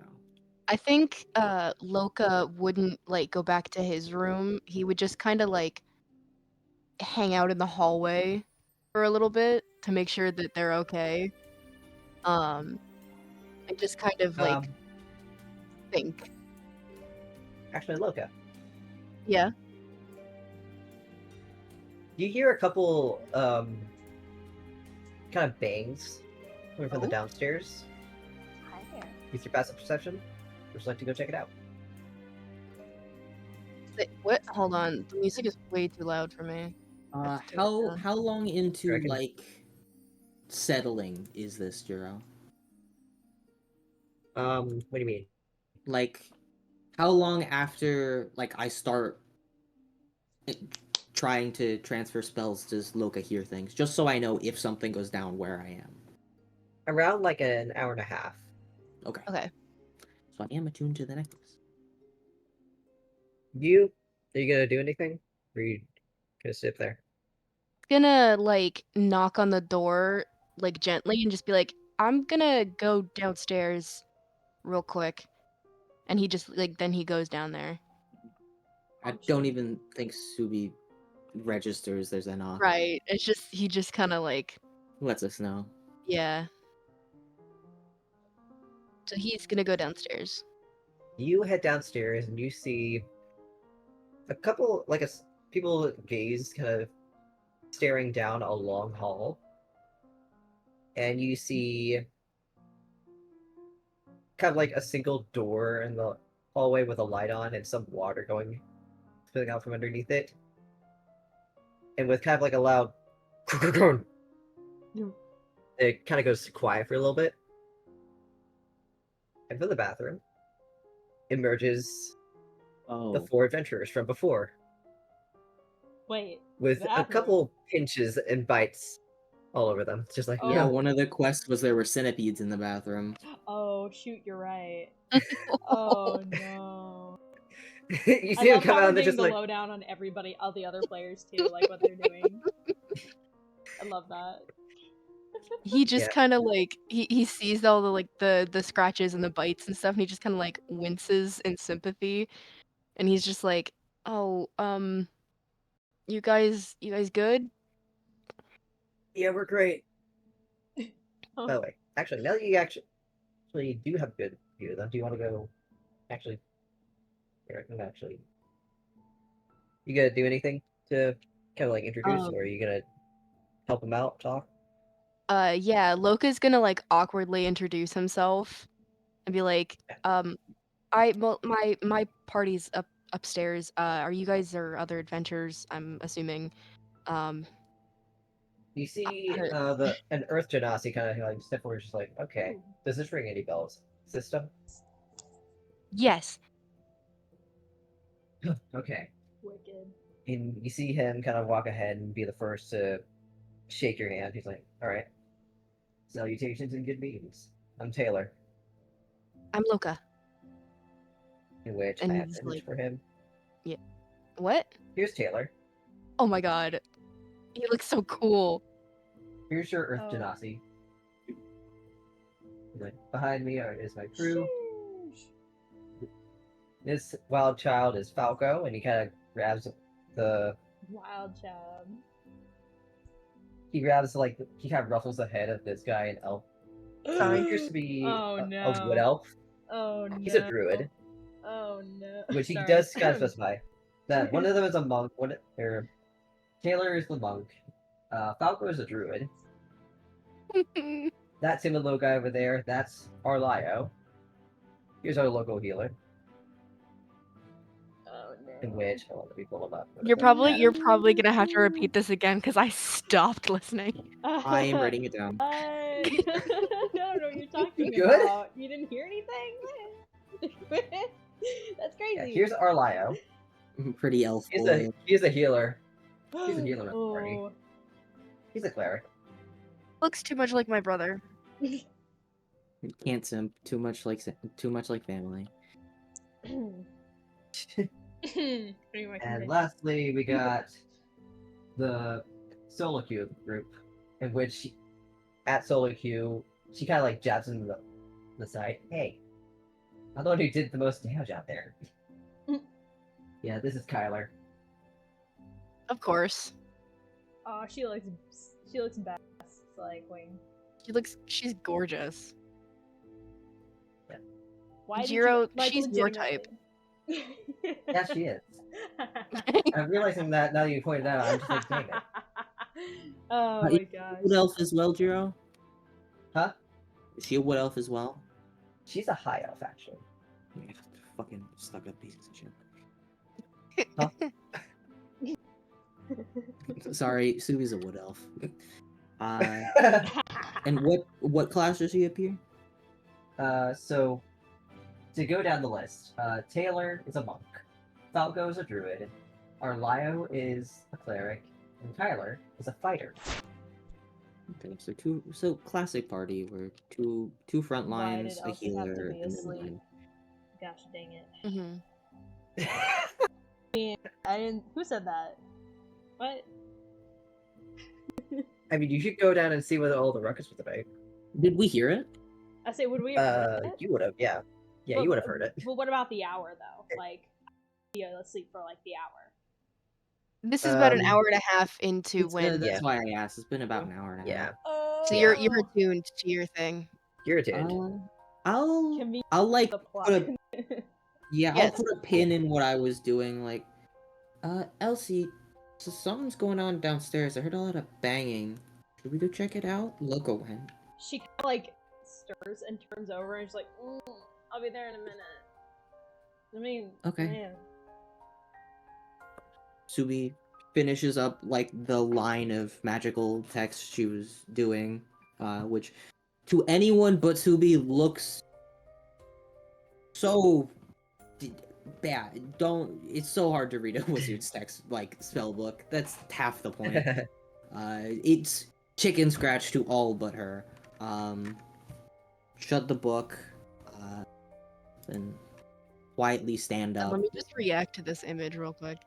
I think Loka wouldn't like go back to his room. He would just kind of like hang out in the hallway for a little bit to make sure that they're okay. And just kind of like think. Actually, Loka, Yeah. you hear a couple kind of bangs coming from the Oh. downstairs. Hi there. Use your passive perception. Would you like to go check it out? What? Hold on. The music is way too loud for me. Let's turn it down. How long into Reckon- like settling is this, Jiro? What do you mean? Like, how long after like I start trying to transfer spells does Loka hear things? Just so I know if something goes down where I am. Around like an hour and a half. Okay. Okay. So I am attuned to the necklace. Are you gonna do anything? Or are you gonna sit there? Gonna like knock on the door like gently and just be like, I'm gonna go downstairs real quick. And he just like then he goes down there. I don't even think Subi registers there's a knock. Right. It's just he just kind of like Lets us know. yeah. So he's gonna go downstairs. You head downstairs and you see a couple people gaze kind of staring down a long hall, and you see kind of like a single door in the hallway with a light on and some water spilling out from underneath it, and with kind of like a loud it kind of goes quiet for a little bit, and from the bathroom emerges the four adventurers from before, Wait. with a bathroom? couple pinches and bites all over them. It's just like, Yeah, Oh. one of the quests was there were centipedes in the bathroom. Oh shoot, you're right. Oh no. you I see them love come how out we're and they're getting just the like, lowdown on everybody, all the other players too, like what they're doing. I love that. He just Yeah. kind of like he sees all the like the scratches and the bites and stuff and he just kind of like winces in sympathy and he's just like, "Oh, you guys good?" yeah, we're great. Oh. By the way, actually, now that you actually do have good view of them, do you want to go actually? Here, I can actually. You gonna do anything to kind of like introduce, or are you gonna help him out, talk? Yeah, Loka's gonna like awkwardly introduce himself and be like, my party's upstairs. Are you guys or other adventures? I'm assuming. You see Uh, an Earth Genasi kind of like step forward, just like, okay, does this ring any bells? System? yes. Okay. Wicked. And you see him kind of walk ahead and be the first to shake your hand. He's like, all right. Salutations and good meetings. I'm Taylor. I'm Loka. In which And I have he's an image like, for him. yeah. What? Here's Taylor. Oh my god. He looks so cool. Here's your Earth Oh. Genasi. He's like, behind me is my crew. Sheesh. This wild child is Falco, and he kind of grabs the. Wild child. He grabs he kind of ruffles the head of this guy, an elf. He appears to be Oh a no. wood elf. Oh no. He's a druid. Oh no. which he Sorry. does kind of specify that one of them is a monk. Taylor is the monk. Falco is a druid. That's him, the little guy over there. That's Arlio. Here's our local healer. Oh no. In which, hold on, let me pull him up. You're probably gonna have to repeat this again because I stopped listening. I am writing it down. I don't know what you're talking Good? about. You didn't hear anything? That's crazy. Yeah, here's Arlio. Pretty elf He's boy. a healer. He's a healer in the party. Oh. He's a cleric. Looks too much like my brother. Can't simp. Too much like family. Anyway, And continue. lastly, we got the Solo Q group, in which at Solo Q, she kind of like jabs him in the side. Hey, I'm the one who did the most damage out there. Yeah, this is Kyler. Of course. Oh, she looks best. Like, wing. She's gorgeous. Why did Jiro, you, like, she's your type. Yeah, she is. I'm realizing that now that you pointed out. I'm just like, dang it. Oh my gosh. Wood elf as well, Jiro? Huh? Is she a wood elf as well? She's a high elf, actually. Yeah, fucking stuck up pieces of shit. Sorry, Subi's a wood elf. And what class does she appear? So to go down the list, Taylor is a monk, Falco is a druid, Arlio is a cleric, and Kyler is a fighter. Okay, so classic party where two front Why lines, did a Elsie have to healer, be and then asleep? one. Gosh dang it. Mm-hmm. I didn't. Who said that? What? I mean, you should go down and see what all the ruckus was about. Did we hear it? I say, would we have heard it? You would have, yeah. Yeah, But- you would have heard it. But what about the hour though? Like, yeah, let's sleep for like the hour. This is about an Um, hour and a half into when. That's Yeah. why I asked. It's been about an hour and a Yeah, half. So you're attuned to your thing. you're attuned. I'll like the put plot. a yeah, Yes. I'll put a pin in what I was doing. Like, Elsie, so something's going on downstairs. I heard a lot of banging. Should we go check it out? Loco went. She kind of like stirs and turns over and she's like, "I'll be there in a minute." I mean, Okay. man. Subi finishes up like the line of magical text she was doing, which to anyone but Subi looks so bad. It's so hard to read a wizard's text like spell book. That's half the point. It's chicken scratch to all but her. Shut the book, and quietly stand up. Let me just react to this image real quick.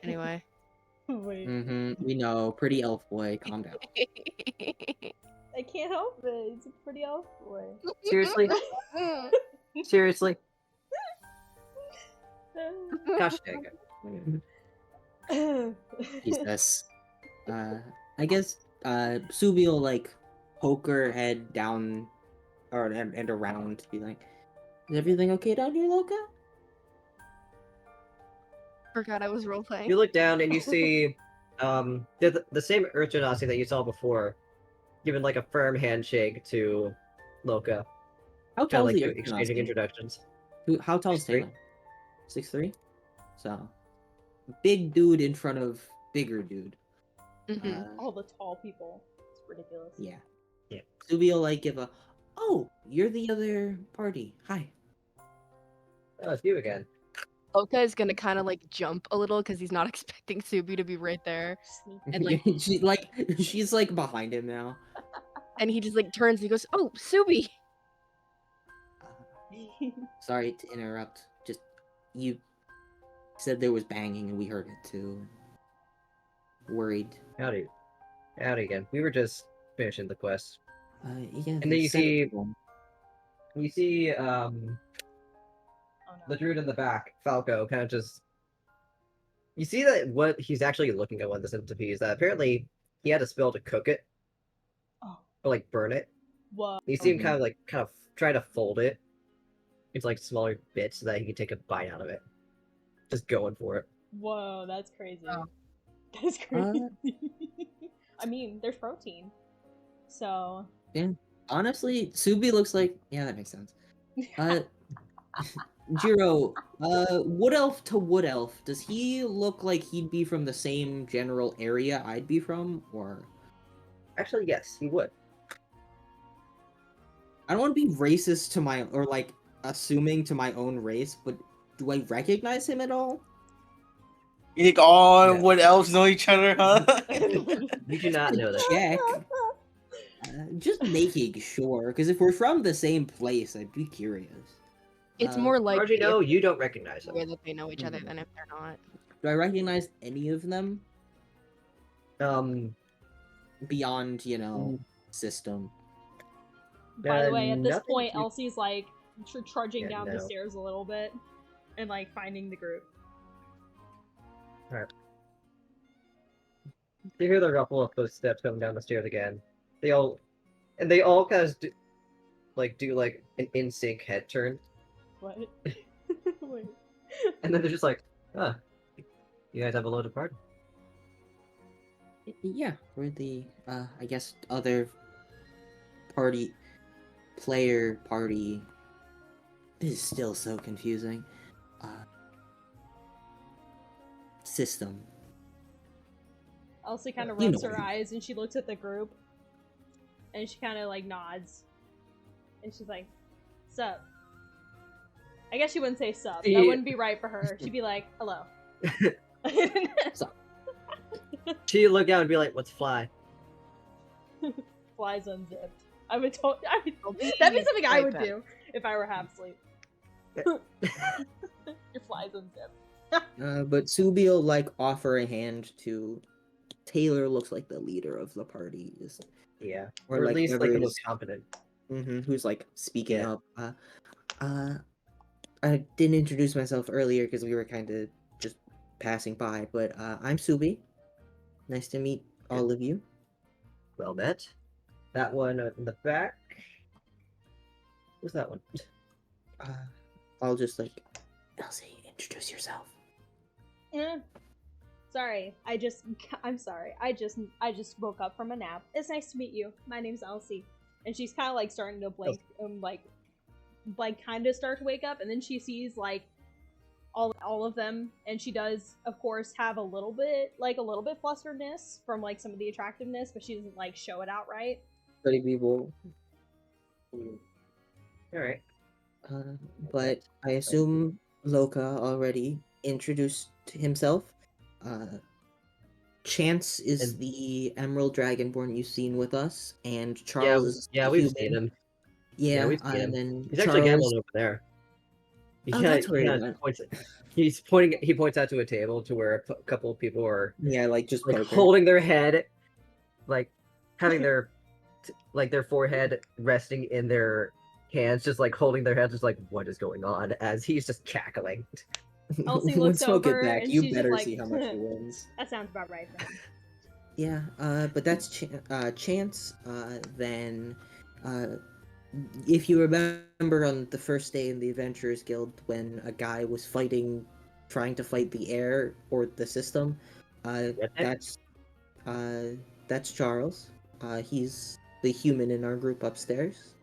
Anyway. Wait, We know, pretty elf boy, calm down. I can't help it. It's a pretty elf boy. Seriously? Seriously? Gosh dang it. Jesus. I guess Subi will like poke her head down and around to be like, is everything okay down here, Loca? Forgot I was role playing. You look down and you see the same Urchinasi that you saw before, giving like a firm handshake to Loka. How Kind of tall like is the exchanging Urchinasi? introductions. How tall is 6'3". Taylor? 6'3"? So, big dude in front of bigger dude. Mhm. All the tall people. It's ridiculous. Yeah. Yeah. Subi will like give a, oh, you're the other party. Hi. Oh, it's you again. Loka is gonna kind of like jump a little because he's not expecting Subi to be right there, Sneak. and like, she's like behind him now. and he just like turns and he goes, "Oh, Subi." Sorry to interrupt. Just you said there was banging and we heard it too. Worried. Howdy. Howdy again. We were just finishing the quest. Yeah. And then you see Oh, the no. druid in the back, Falco, kind of just. You see that what he's actually looking at one of the centipede is that apparently he had a spell to cook it, Oh, or like burn it. what? You see him Mhm. kind of try to fold it, into like smaller bits so that he can take a bite out of it. Just going for it. Whoa, that's crazy. Oh. That's crazy. I mean, there's protein. So. Yeah. Honestly, Subi looks like that makes sense. Jiro, wood elf to wood elf, does he look like he'd be from the same general area I'd be from, or? Actually, yes, he would. I don't want to be racist to my, or like assuming to my own race, but do I recognize him at all? You think all No. wood elves know each other, huh? You do not know that. Check. Just making sure, because if we're from the same place, I'd be curious. It's Uh, more As far as likely you know, you don't recognize him. that they know each other Mhm. than if they're not. Do I recognize any of them Um, beyond, system? By the way, at this nothing point, to- Elsie's like trudging Yeah, down the no. stairs a little bit and like finding the group. Alright. You hear the ruffle of footsteps coming down the stairs again. They all kind of do an in sync head turn, What? Wait. and then they're just like, you guys have a loaded party. Yeah, we're the, I guess, other party, player party. This is still so confusing. System. Elsie kind of You rubs know her what I mean. eyes and she looks at the group and she kind of like nods and she's like, "Sup?" I guess she wouldn't say sup. That Yeah. wouldn't be right for her. She'd be like, "Hello." She look out and be like, "What's fly?" Flies unzipped. That'd be something I right would back. do if I were half asleep. Your flies unzipped. But Subi will like offer a hand to Taylor. Looks like the leader of the party is, Yeah, or or at like least like whoever the is most competent. who's like speaking Yeah. up. I didn't introduce myself earlier because we were kind of just passing by, but I'm Subi. Nice to meet all of you. Well met. That one in the back. Who's that one? I'll just like, Elsie, introduce yourself. Sorry, I'm sorry. I just woke up from a nap. It's nice to meet you. My name's Elsie. And she's kind of like starting to blink, kind of start to wake up, and then she sees like all of them, and she does, of course, have a little bit flusteredness from like some of the attractiveness, but she doesn't like show it outright. Pretty people. All right. But I assume Loka already introduced himself. Chance is And- the Emerald Dragonborn you've seen with us, and Charles is Yeah, the we've human. seen him. Yeah, we've seen him. and then He's actually Charles. gambling over there. Oh, that's where he went. He points out to a table to where a couple of people are Yeah, like just like poker. holding their head, like having their their forehead resting in their hands, just like holding their heads, just like what is going on, as he's just cackling. Elsie When looks Smoke over it back, and you she's just better like, see how much he wins. That sounds about right for him. Yeah, but that's Chance. Then, if you remember on the first day in the Adventurers Guild when a guy was trying to fight the air or the system, that's Charles. He's the human in our group upstairs.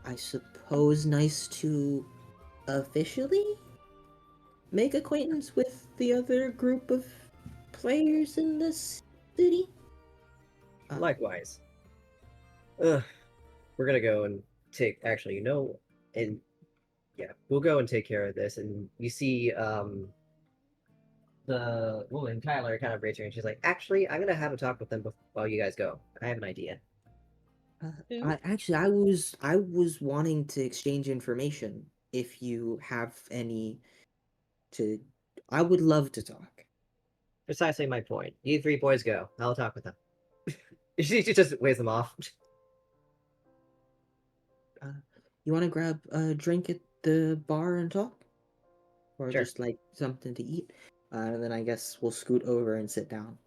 I suppose nice to officially make acquaintance with the other group of players in this city. Likewise. We're gonna go and we'll go and take care of this. And you see, the woman Tyler kind of raised her, and she's like, "Actually, I'm gonna have a talk with them while you guys go. I have an idea." Who? I was wanting to exchange information. If you have any, I would love to talk. Precisely my point. You three boys go. I'll talk with them. She just waves them off. You want to grab a drink at the bar and talk, or Sure. just like something to eat? And then I guess we'll scoot over and sit down.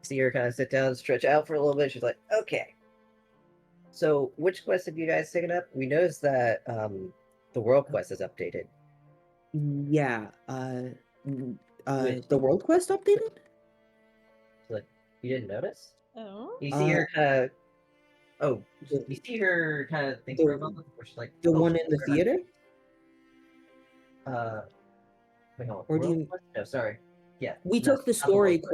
See her kind of sit down, stretch out for a little bit. She's like, "Okay." So, which quest have you guys taken up? We noticed that the world quest is updated. Yeah. Which The World Quest updated? like you didn't notice? Oh. You see her kind of. Oh, The, you see her kind of think the- for a moment, where she's like, the "Oh, one in the theater? wait, hold on. Or do World you? quest? No, sorry. Yeah, We no, took the not the world story quest.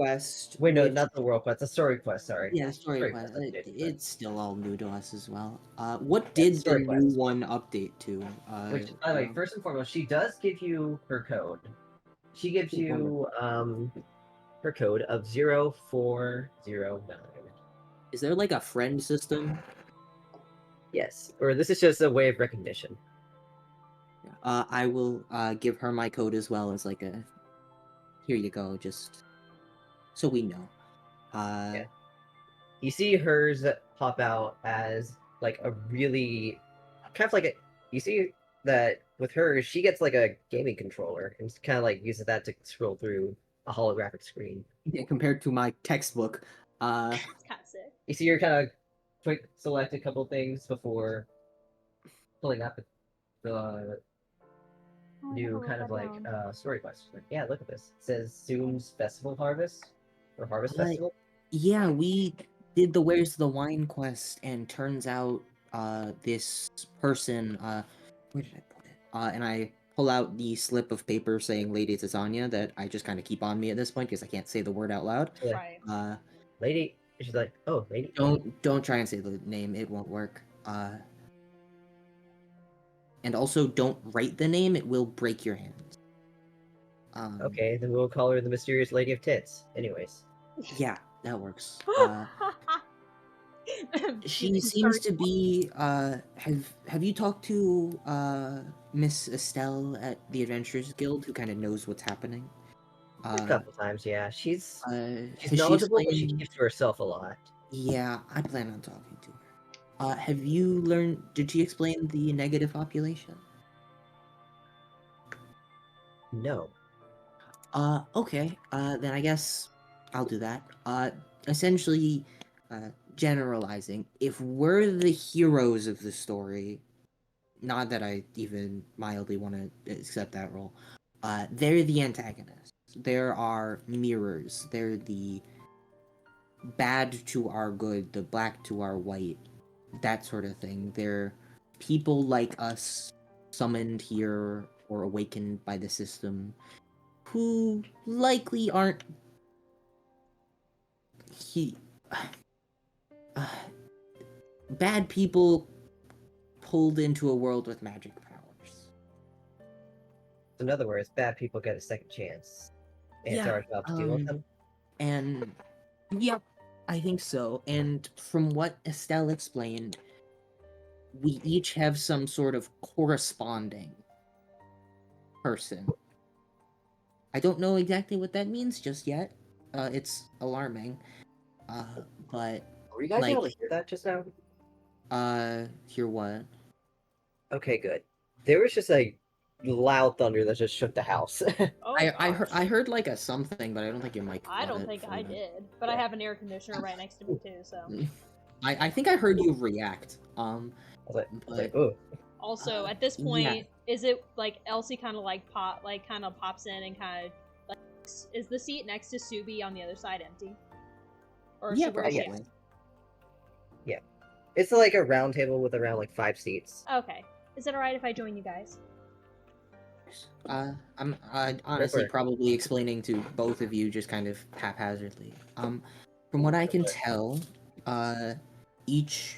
quest. Wait, no, which, not the world quest. The story quest. Sorry. yeah, story Story quest. quest updated, but- It's still all new to us as well. What Yeah, did the story new quest. one update to? Which, by the way, Joe? first and foremost, she does give you her code. She gives you her code of 0409. Is there like a friend system? Yes, or this is just a way of recognition. I will give her my code as well as like a. Here you go, just so we know. Yeah. You see hers pop out as like a really kind of like a. You see that with her, she gets like a gaming controller and kind of like uses that to scroll through a holographic screen. Yeah, compared to my textbook. It's kind of sick. You see her kind of quick select a couple things before pulling up the Oh, I new never kind wrote of that like down. story quest. Like, yeah, look at this. It says Zoom's Festival Harvest or Harvest Uh, Festival. Yeah, we did the Where's the Wine quest, and turns out this person where did I put it? And I pull out the slip of paper saying Lady Titania that I just kind of keep on me at this point because I can't say the word out loud. Like, Right. lady, she's like, oh, lady. Don't try and say the name; it won't work. And also don't write the name; it will break your hands. Okay, then we'll call her the mysterious lady of tits. Anyways, Yeah, that works. She You seems start- to be have you talked to Miss Estelle at the Adventurers Guild who kind of knows what's happening? a couple times, yeah. She's Has she knowledgeable, but she explained? keeps to herself a lot. Yeah, I plan on talking to her. Have you learned, did she explain the negative population? No. Okay, then I guess I'll do that. Essentially, generalizing, if we're the heroes of the story, not that I even mildly want to accept that role, they're the antagonists. There are mirrors. They're the bad to our good, the black to our white, that sort of thing. They're people like us summoned here or awakened by the system who likely aren't he bad people pulled into a world with magic powers. In other words, bad people get a second chance. And it's our job to deal with them. And yep, I think so. And from what Estelle explained, we each have some sort of corresponding person. I don't know exactly what that means just yet. It's alarming. But Were you guys able to like, hear that just now? hear what? Okay, good. There was just a loud thunder that just shook the house. Oh, I heard like a something, but I don't think your mic. I got don't it think from I the- did, but I have an air conditioner right next to me too. So I think I heard you react. I was like, But oh, also at this point, is it like Elsie kind of like pops in and kind of like is the seat next to Subi on the other side empty? Or yeah, where is she probably. at? it's like a round table with around like 5 seats. Okay. Is it alright if I join you guys? I'm honestly for it. probably explaining to both of you just kind of haphazardly. From what I can tell, each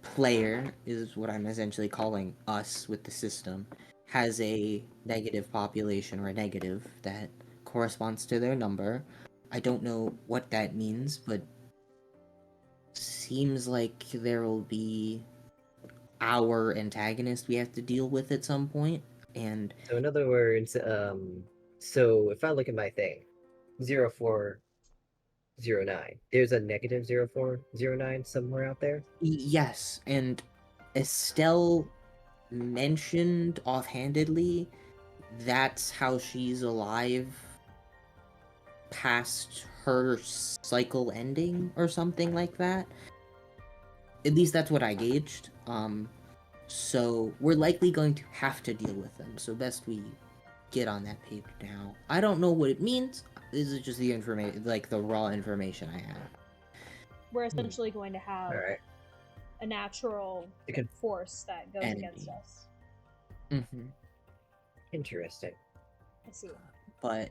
player is what I'm essentially calling us with the system has a negative population or a negative that corresponds to their number. I don't know what that means, but seems like there will be our antagonist we have to deal with at some point, and So in other words, so if I look at my thing, 0409, there's a negative 0409 somewhere out there. yes, and Estelle mentioned offhandedly that's how she's alive past her cycle ending or something like that. at least that's what I gauged. So we're likely going to have to deal with them. So best we get on that page now. I don't know what it means. This is just the information, like the raw information I have. We're essentially going to have All right. a natural You can- force that goes Enemy. against us. Mm-hmm. Interesting. I see. But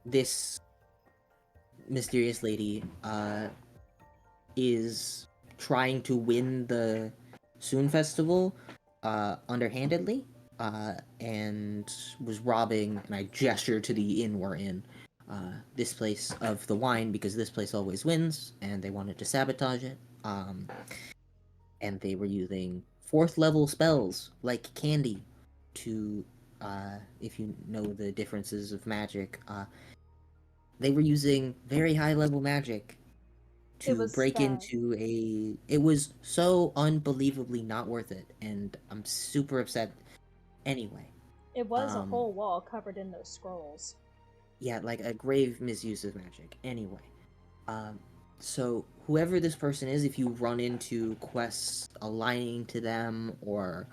this mysterious lady is trying to win the Soon Festival underhandedly and was robbing, and I gestured to the inn we're in, this place of the wine because this place always wins, and they wanted to sabotage it. And they were using 4th level spells like candy to, if you know the differences of magic, they were using very high level magic It to was break bad. into a. It was so unbelievably not worth it, and I'm super upset. Anyway, It was a whole wall covered in those scrolls. yeah, like a grave misuse of magic. Anyway, so whoever this person is, if you run into quests aligning to them or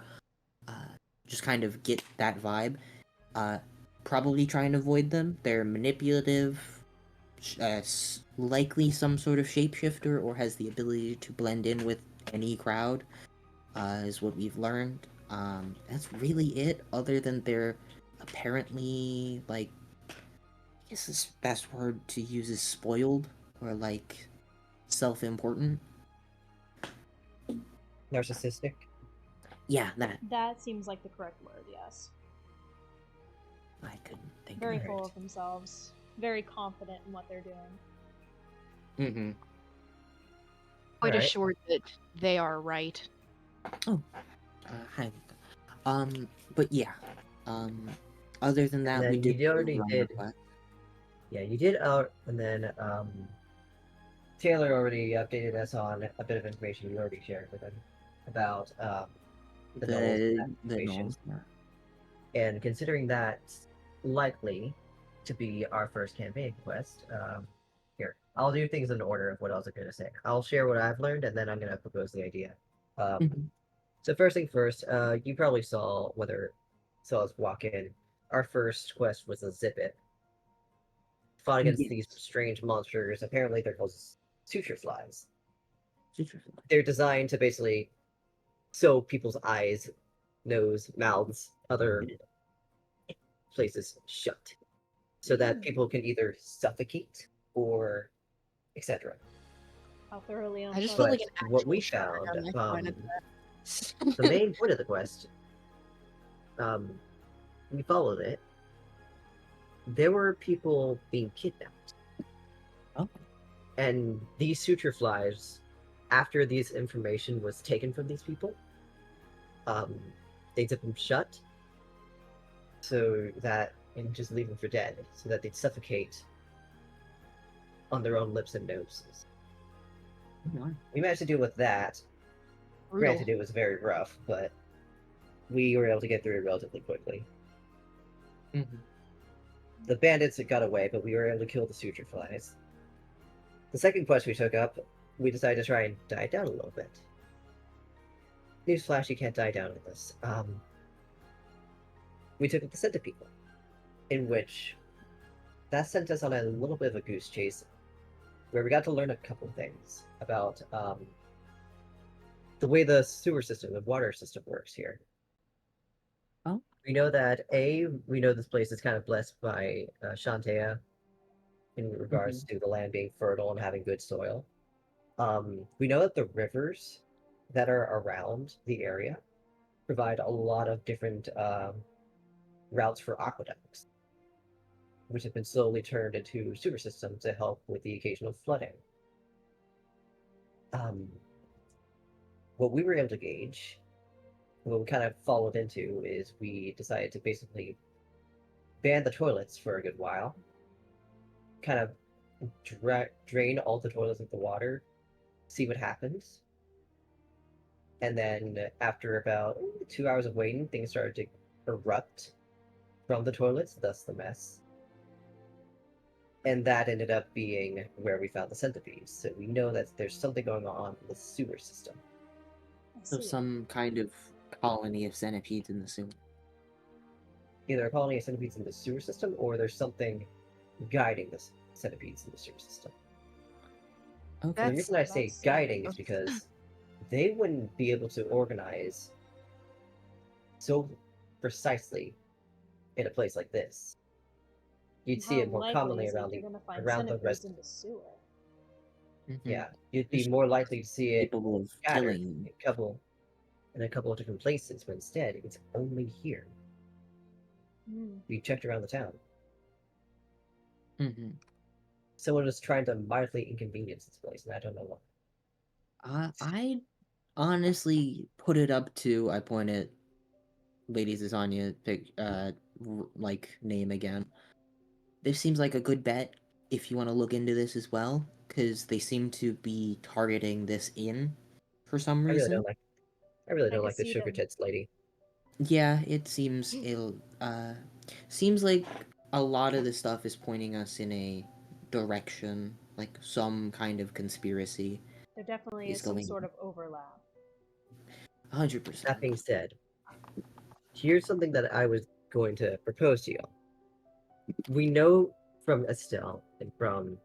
just kind of get that vibe, probably try and avoid them. They're manipulative, likely some sort of shapeshifter or has the ability to blend in with any crowd, is what we've learned. That's really it, other than they're apparently, like, I guess the best word to use is spoiled, or, like, self-important. Narcissistic. Yeah, that. That seems like the correct word, yes. I couldn't think Very of it. full of themselves. Very confident in what they're doing. Mm-hmm. Quite Alright. assured that they are right. Hi. But yeah. Other than that, And we then did you already run did. our quest. Yeah, you did out, and then Taylor already updated us on a bit of information you already shared with him about the Knolls The situation. Knolls, yeah. And considering that's likely to be our first campaign quest, here, I'll do things in order of what I was going to say. I'll share what I've learned, and then I'm going to propose the idea. Mhm. So first thing first, you probably saw us walk in. Our first quest was a zip it. Fought against these Yes. strange monsters. Apparently, they're called suture flies. Suture They're designed to basically sew people's eyes, nose, mouths, other places shut, so that people can either suffocate or etc. How thoroughly I just felt But like an what actual we shard found, on my spine at the main point of the quest, we followed it. There were people being kidnapped. Oh. And these suture flies, after this information was taken from these people, they zip them shut so that, and just leave them for dead, so that they'd suffocate on their own lips and noses. We managed to deal with that. Brutal. Granted, it was very rough, but we were able to get through it relatively quickly. Mm-hmm. The bandits had got away, but we were able to kill the suture flies. The second quest we took up, we decided to try and die down a little bit. Newsflash, you can't die down with this. We took up the centipede, in which that sent us on a little bit of a goose chase, where we got to learn a couple things about the way the sewer system, the water system works here. Oh. We know that we know this place is kind of blessed by Shantea in regards to the land being fertile and having good soil. We know that the rivers that are around the area provide a lot of different routes for aqueducts, which have been slowly turned into sewer systems to help with the occasional flooding. What we were able to gauge, what we kind of followed into, is we decided to basically ban the toilets for a good while, kind of drain all the toilets of the water, see what happens. And then after about 2 hours of waiting, things started to erupt from the toilets, thus the mess. And that ended up being where we found the centipedes. So we know that there's something going on in the sewer system. I So see. some kind of colony of centipedes in the sewer. Either a colony of centipedes in the sewer system, or there's something guiding the centipedes in the sewer system. Okay. And the reason I say That's guiding is because they wouldn't be able to organize so precisely in a place like this. You'd see How it more likely commonly is it around you're gonna find around the centipedes rest. in the sewer? Mhm. Yeah, you'd be Just more likely to see it capable of scattered killing. in a couple of different places, but instead it's only here. Hmm. We checked around the town. Mhm. Someone was trying to mildly inconvenience this place, and I don't know why. I honestly put it up to. I point at Lady Zazania, like name again. This seems like a good bet if you want to look into this as well, because they seem to be targeting this inn for some I really reason. don't like. I really I don't can like the see sugar them. tits lady. Yeah, it seems seems like a lot of the stuff is pointing us in a direction, like some kind of conspiracy There definitely is is some going sort of overlap. 100%. That being said, here's something that I was going to propose to y'all. We know from Estelle and from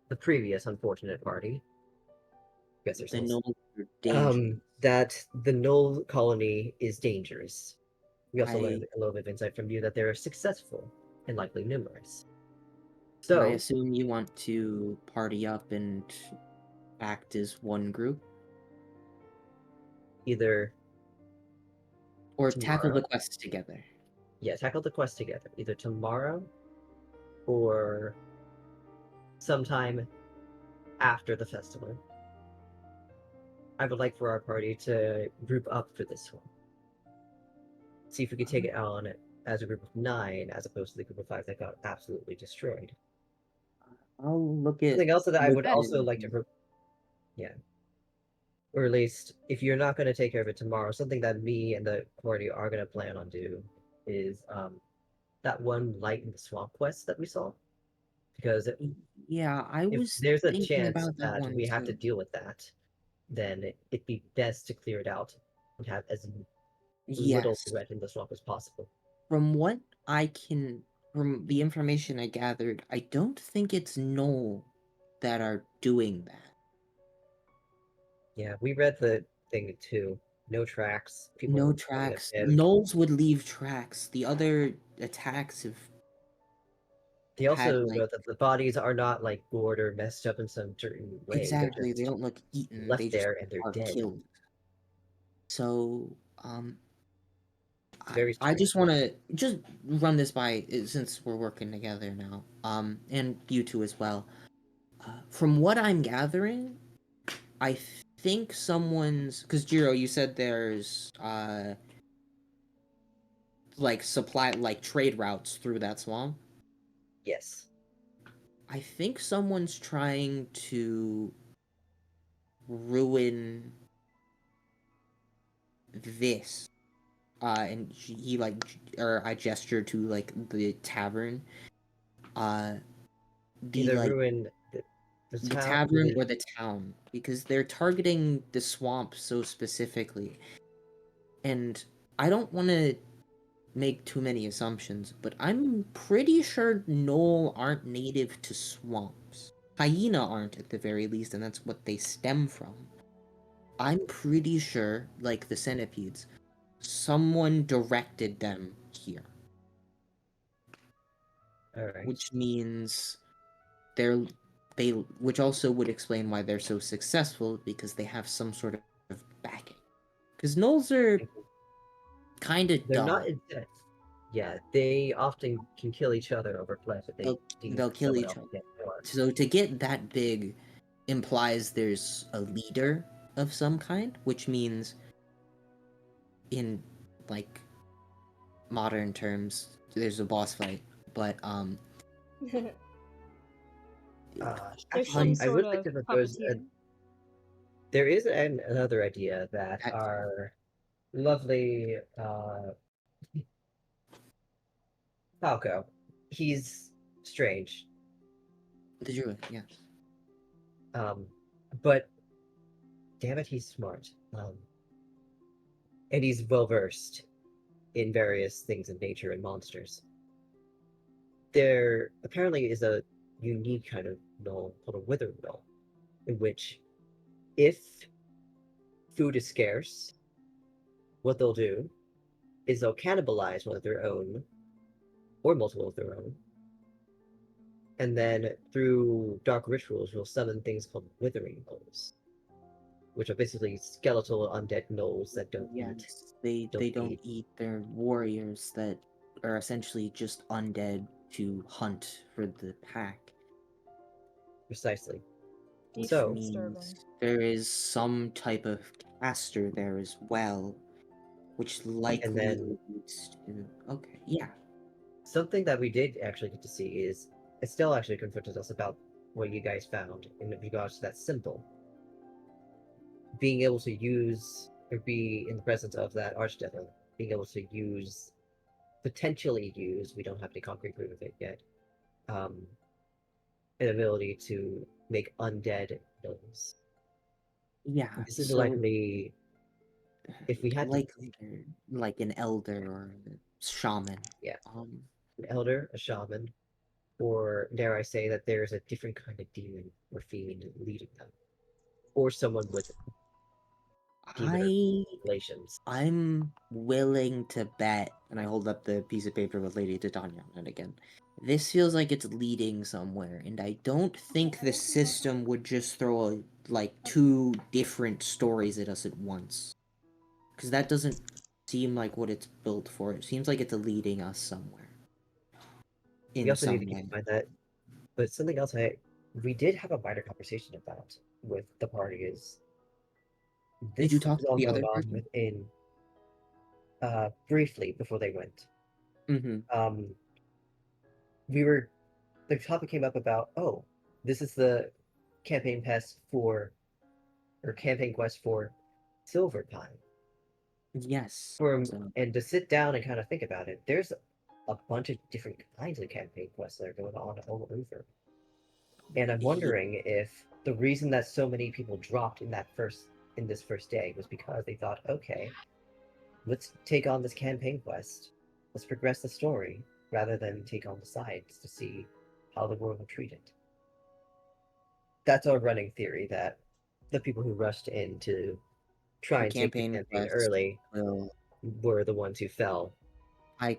the previous unfortunate party, I guess there's The still Knolls are dangerous. that the Knoll colony is dangerous. We also I learned a little bit of insight from you that they're successful and likely numerous. and I So, assume you want to party up and act as one group either or tackle the tomorrow, quest together. yeah, tackle the quest together, either tomorrow or sometime after the festival. I would like for our party to group up for this one. See if we could take it on as a group of 9 as opposed to the group of 5 that got absolutely destroyed. I'll look at Something else that I look would at also it. like to, yeah, or at least if you're not going to take care of it tomorrow, something that me and the party are going to plan on do is that one light in the swamp quest that we saw, because Yeah, I if was there's a thinking chance about that that one we have to too. deal with that, then it'd be best to clear it out and have as little Yes. threat in the swamp as possible. From what I can, from the information I gathered, I don't think it's Knoll that are doing that. Yeah, we read the thing too. No tracks. People No reporting tracks. them dead. Knolls would leave tracks. The other attacks have They had also like wrote that the bodies are not like gored or messed up in some certain way. They're exactly. They just don't look eaten. They left just there and they're are dead. killed. So, It's very I strange. just want to just run this by since we're working together now. And you two as well. From what I'm gathering, I think someone's because Jiro, you said there's like supply like trade routes through that swamp. Yes. I think someone's trying to ruin this. And he like, or I gestured to like the tavern. Uh, the Either like ruin the the town, tavern ruin or the town because they're targeting the swamp so specifically. And I don't want to make too many assumptions, but I'm pretty sure Knoll aren't native to swamps. Hyena aren't at the very least, and that's what they stem from. I'm pretty sure, like the centipedes, someone directed them here, Alright. which means they're they which also would explain why they're so successful because they have some sort of backing. Because gnolls are kind of They're not dumb. intense. Yeah, they often can kill each other over flesh if they need They'll kill someone each else other. to get more. So to get that big implies there's a leader of some kind, which means in like modern terms there's a boss fight. But There's some Actually, I sort would like of to propose puppeteer. there is another idea that that our lovely Falco, he's strange. The druid, yes. But damn it, he's smart. And he's well versed in various things in nature and monsters. There apparently is a unique kind of knoll called a wither knoll, in which if food is scarce, what they'll do is they'll cannibalize one of their own or multiple of their own, and then through dark rituals, you'll summon things called withering gnolls, which are basically skeletal undead gnolls that don't eat. Yes, they Don't don't eat. eat. They're warriors that are essentially just undead to hunt for the pack. Precisely. Which So, Disturbing. means there is some type of caster there as well, which likely then- leads to. Okay, yeah. something that we did actually get to see is Estelle actually confronted us about what you guys found in regards to that symbol. Being able to use or be in the presence of that archdevil, being able to use, potentially use, we don't have any concrete proof of it yet, an ability to make undead gnolls. Yeah, This is so likely, if we had to, likely they're like an elder or a shaman. Yeah. Um, an elder, a shaman, or dare I say that there's a different kind of demon or fiend leading them, or someone with demon I relations. I'm willing to bet, and I hold up the piece of paper with Lady Titania on it again. This feels like it's leading somewhere, and I don't think the system would just throw like two different stories at us at once. Because that doesn't seem like what it's built for. It seems like it's leading us somewhere. We In also need some to keep way. in mind that, but something else we did have a minor conversation about with the party is Did you this talk is to all the going other on person? within briefly before they went. Mm-hmm. We were the topic came up about, oh, this is the campaign quest for or campaign quest for Silver Pine. Yes. For So, and to sit down and kind of think about it, there's a bunch of different kinds of campaign quests that are going on all over. And I'm wondering if the reason that so many people dropped in this first day was because they thought, okay, let's take on this campaign quest. Let's progress the story rather than take on the sides to see how the world will treat it. That's our running theory that the people who rushed in to try the and take the campaign campaign quest early will were the ones who fell. I'd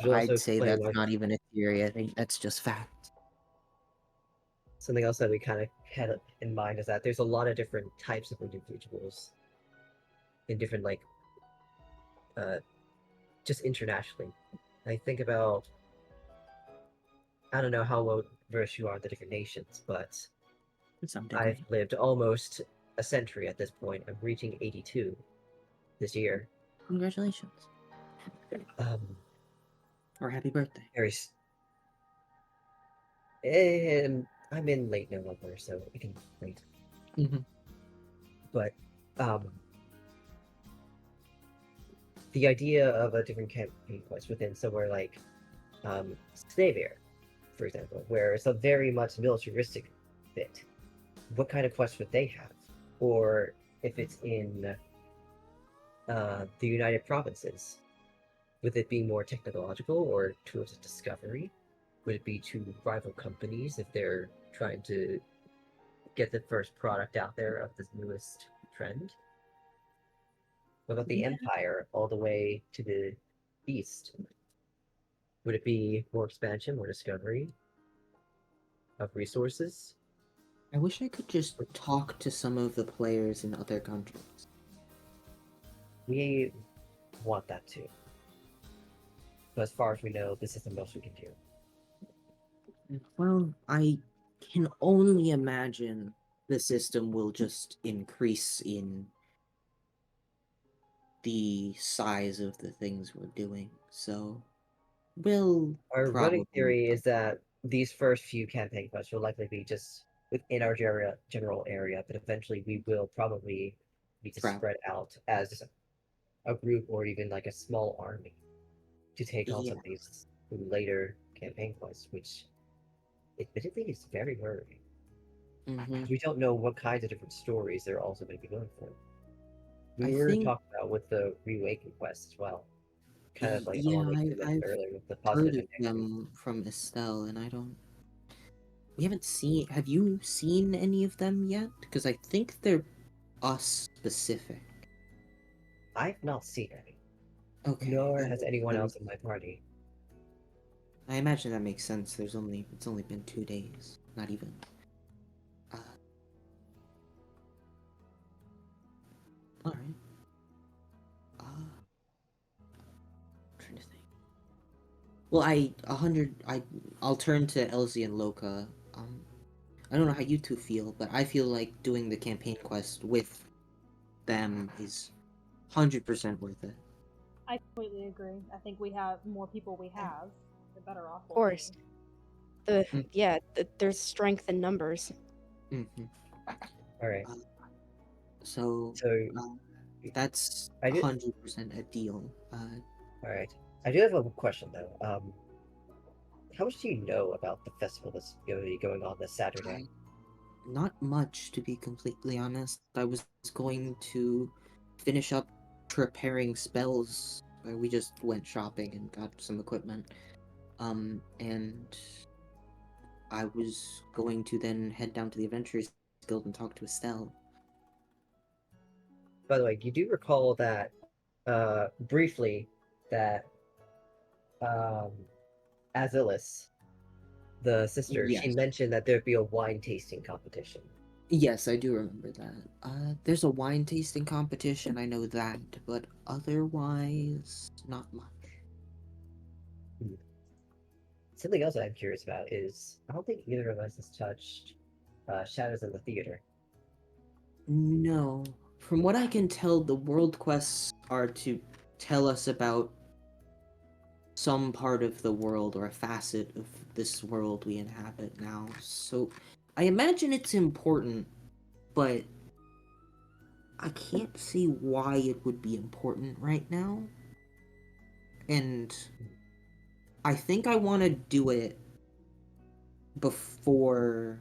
Also say explain that's why not even a theory. I think that's just fact. something else that we kind of had in mind is that there's a lot of different types of individuals in different uh just internationally. I think about, I don't know how well versed you are in the different nations, but To some I've degree. lived almost a century at this point. I'm reaching 82 this year. Congratulations. Um, Or happy birthday. very, and I'm in late November, so we can wait. Mm-hmm. But um, the idea of a different campaign quest within somewhere like Snavir, for example, where it's a very much militaristic bit. What kind of quest would they have? Or if it's in the United Provinces, would it be more technological or towards discovery? Would it be to rival companies if they're trying to get the first product out there of this newest trend? What about the Yeah. Empire all the way to the east? Would it be more expansion, more discovery of resources? I wish I could just talk to some of the players in other countries. We want that too. But as far as we know, this is the most we can do. Well, I can only imagine the system will just increase in the size of the things we're doing. So we'll Our running probably theory is that these first few campaign quests will likely be just within our general area, but eventually we will probably need to travel. spread out as a group or even like a small army to take on Yeah. some of these later campaign quests, which admittedly is very worrying. Hmm. We don't know what kinds of different stories they're also going to be going for. We I were think, talking about with the Reawaken quest as well, kind of like yeah, along what you mentioned I've earlier with the heard positive of and negative. them from Estelle, and I don't. We haven't seen. Have you seen any of them yet? Because I think they're us specific. I've not seen any, Okay, nor has anyone then else in my party. I imagine that makes sense. It's only been 2 days, not even. Uh, all right. Trying to think. Well, I'll turn to Elsie and Loka. I don't know how you two feel, but I feel like doing the campaign quest with them is 100% worth it. I completely agree. I think we have more people we have, the better off Of we'll course. be. There's strength in numbers. Mm-hmm. All right, Uh, so so uh, that's I do. 100% a deal. All right, I do have a question though. How much do you know about the festival that's going to be going on this Saturday? I, not much, to be completely honest. I was going to finish up preparing spells. We just went shopping and got some equipment. And I was going to then head down to the Adventurers Guild and talk to Estelle. By the way, you do recall that briefly that um, Azilis, the sister, she Yes. mentioned that there'd be a wine tasting competition. Yes, I do remember that. There's a wine tasting competition, I know that, but otherwise, not much. Hmm. Something else I'm curious about is I don't think either of us has touched Shadows in the Theater. No. From what I can tell, the world quests are to tell us about some part of the world or a facet of this world we inhabit now. So I imagine it's important, but I can't see why it would be important right now. And I think I want to do it before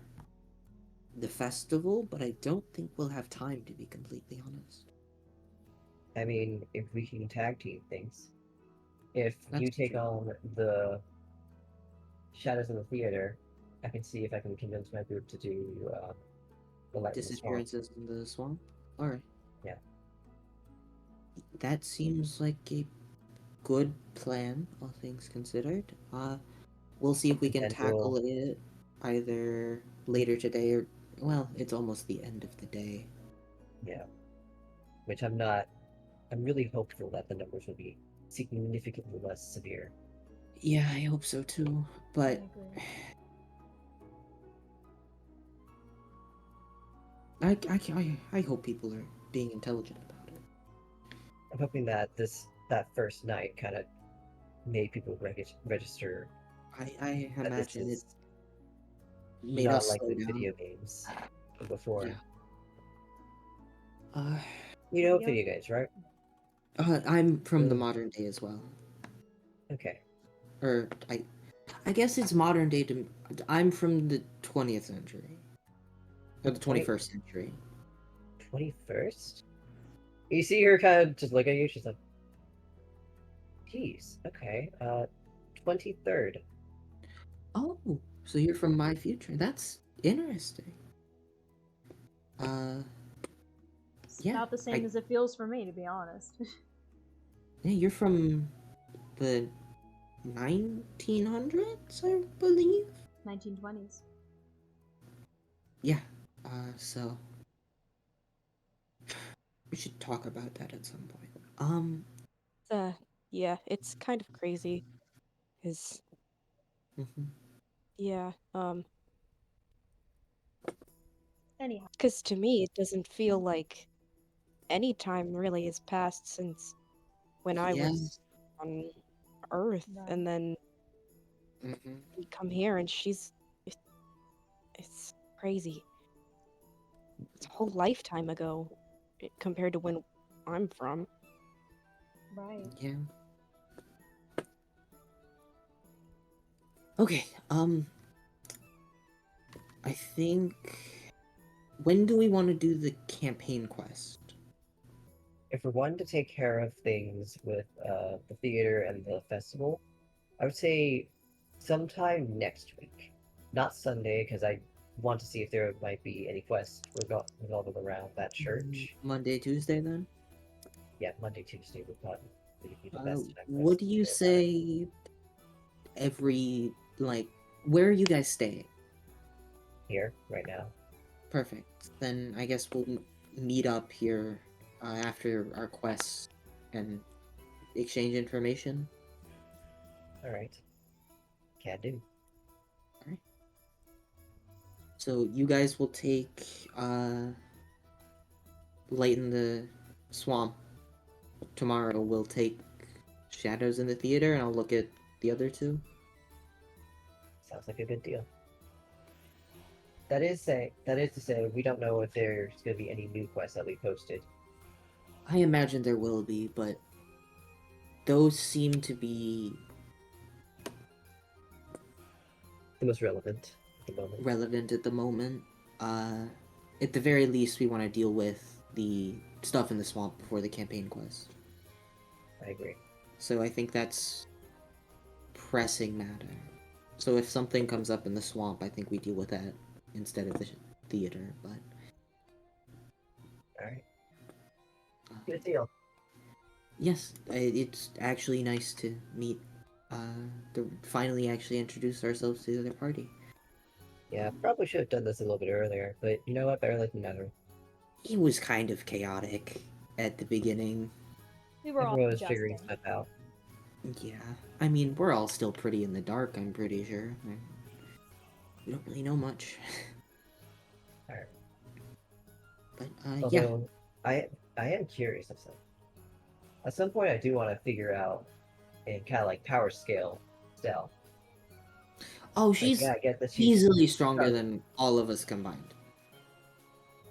the festival, but I don't think we'll have time, to be completely honest. I mean, if we can tag team things, if you That's take true. on the Shadows in the Theater, I can see if I can convince my group to do the Light in the Swamp. Disappearances in the swamp? Alright. Yeah. That seems like a good plan, all things considered. We'll see if we And can then tackle we'll, it either later today or, well, it's almost the end of the day. yeah, which I'm not, I'm really hopeful that the numbers will be significantly less severe. Yeah, I hope so too. I But agree. I hope people are being intelligent about it. I'm hoping that that first night kind of made people register I that this imagine it is made not us like slow the down. video games before. Yeah. Uh, You know Yep. video games, right? I'm from the Really? modern day as well. Okay. Or I guess it's modern day to. I'm from the 20th century or the 20, 21st century. 21st? You see her kind of just look at you, she's like, geez, okay. 23rd. Oh, so you're from my future. That's interesting. Uh, It's yeah, about the same as it feels for me, to be honest. yeah, you're from the 1900s, I believe. 1920s. Yeah. So we should talk about that at some point. Uh, yeah, it's kind of crazy. Cause Mhm. yeah, Anyhow, cause to me it doesn't feel like any time really has passed since when I Yeah. was on Earth, right. and then Mhm. we come here and it, it's crazy. It's a whole lifetime ago compared to when I'm from. Right. Yeah. Okay. I think. When do we want to do the campaign quest? If we're wanting to take care of things with the theater and the festival, I would say sometime next week. Not Sunday, because I want to see if there might be any quests revolving around that church. Monday, Tuesday then? Yeah, Monday, Tuesday would probably be the best time. for us What to do you go about it. say where are you guys staying? Here, right now. Perfect. Then I guess we'll meet up here after our quests and exchange information. Alright. Can do. So you guys will take Light in the Swamp. Tomorrow we'll take Shadows in the Theater, and I'll look at the other two. Sounds like a good deal. That is to say, we don't know if there's going to be any new quests that we posted. I imagine there will be, but those seem to be The most relevant at the moment. relevant at the moment. At the very least, we want to deal with the stuff in the swamp before the campaign quest. I agree. So I think that's pressing matter. So if something comes up in the swamp, I think we deal with that instead of the theater. But Alright. Good deal. yes, it's actually nice to meet. To finally actually introduce ourselves to the other party. Yeah, probably should have done this a little bit earlier, but you know what? Better late than never. It was kind of chaotic at the beginning. We were all Everyone was adjusting. figuring stuff out. Yeah, I mean, we're all still pretty in the dark, I'm pretty sure. We don't really know much. Alright. But, yeah. Although, I am curious of something. At some point, I do want to figure out in kind of like power scale Stell. Oh, Like, she's yeah, I get that she's easily stronger strong. than all of us combined.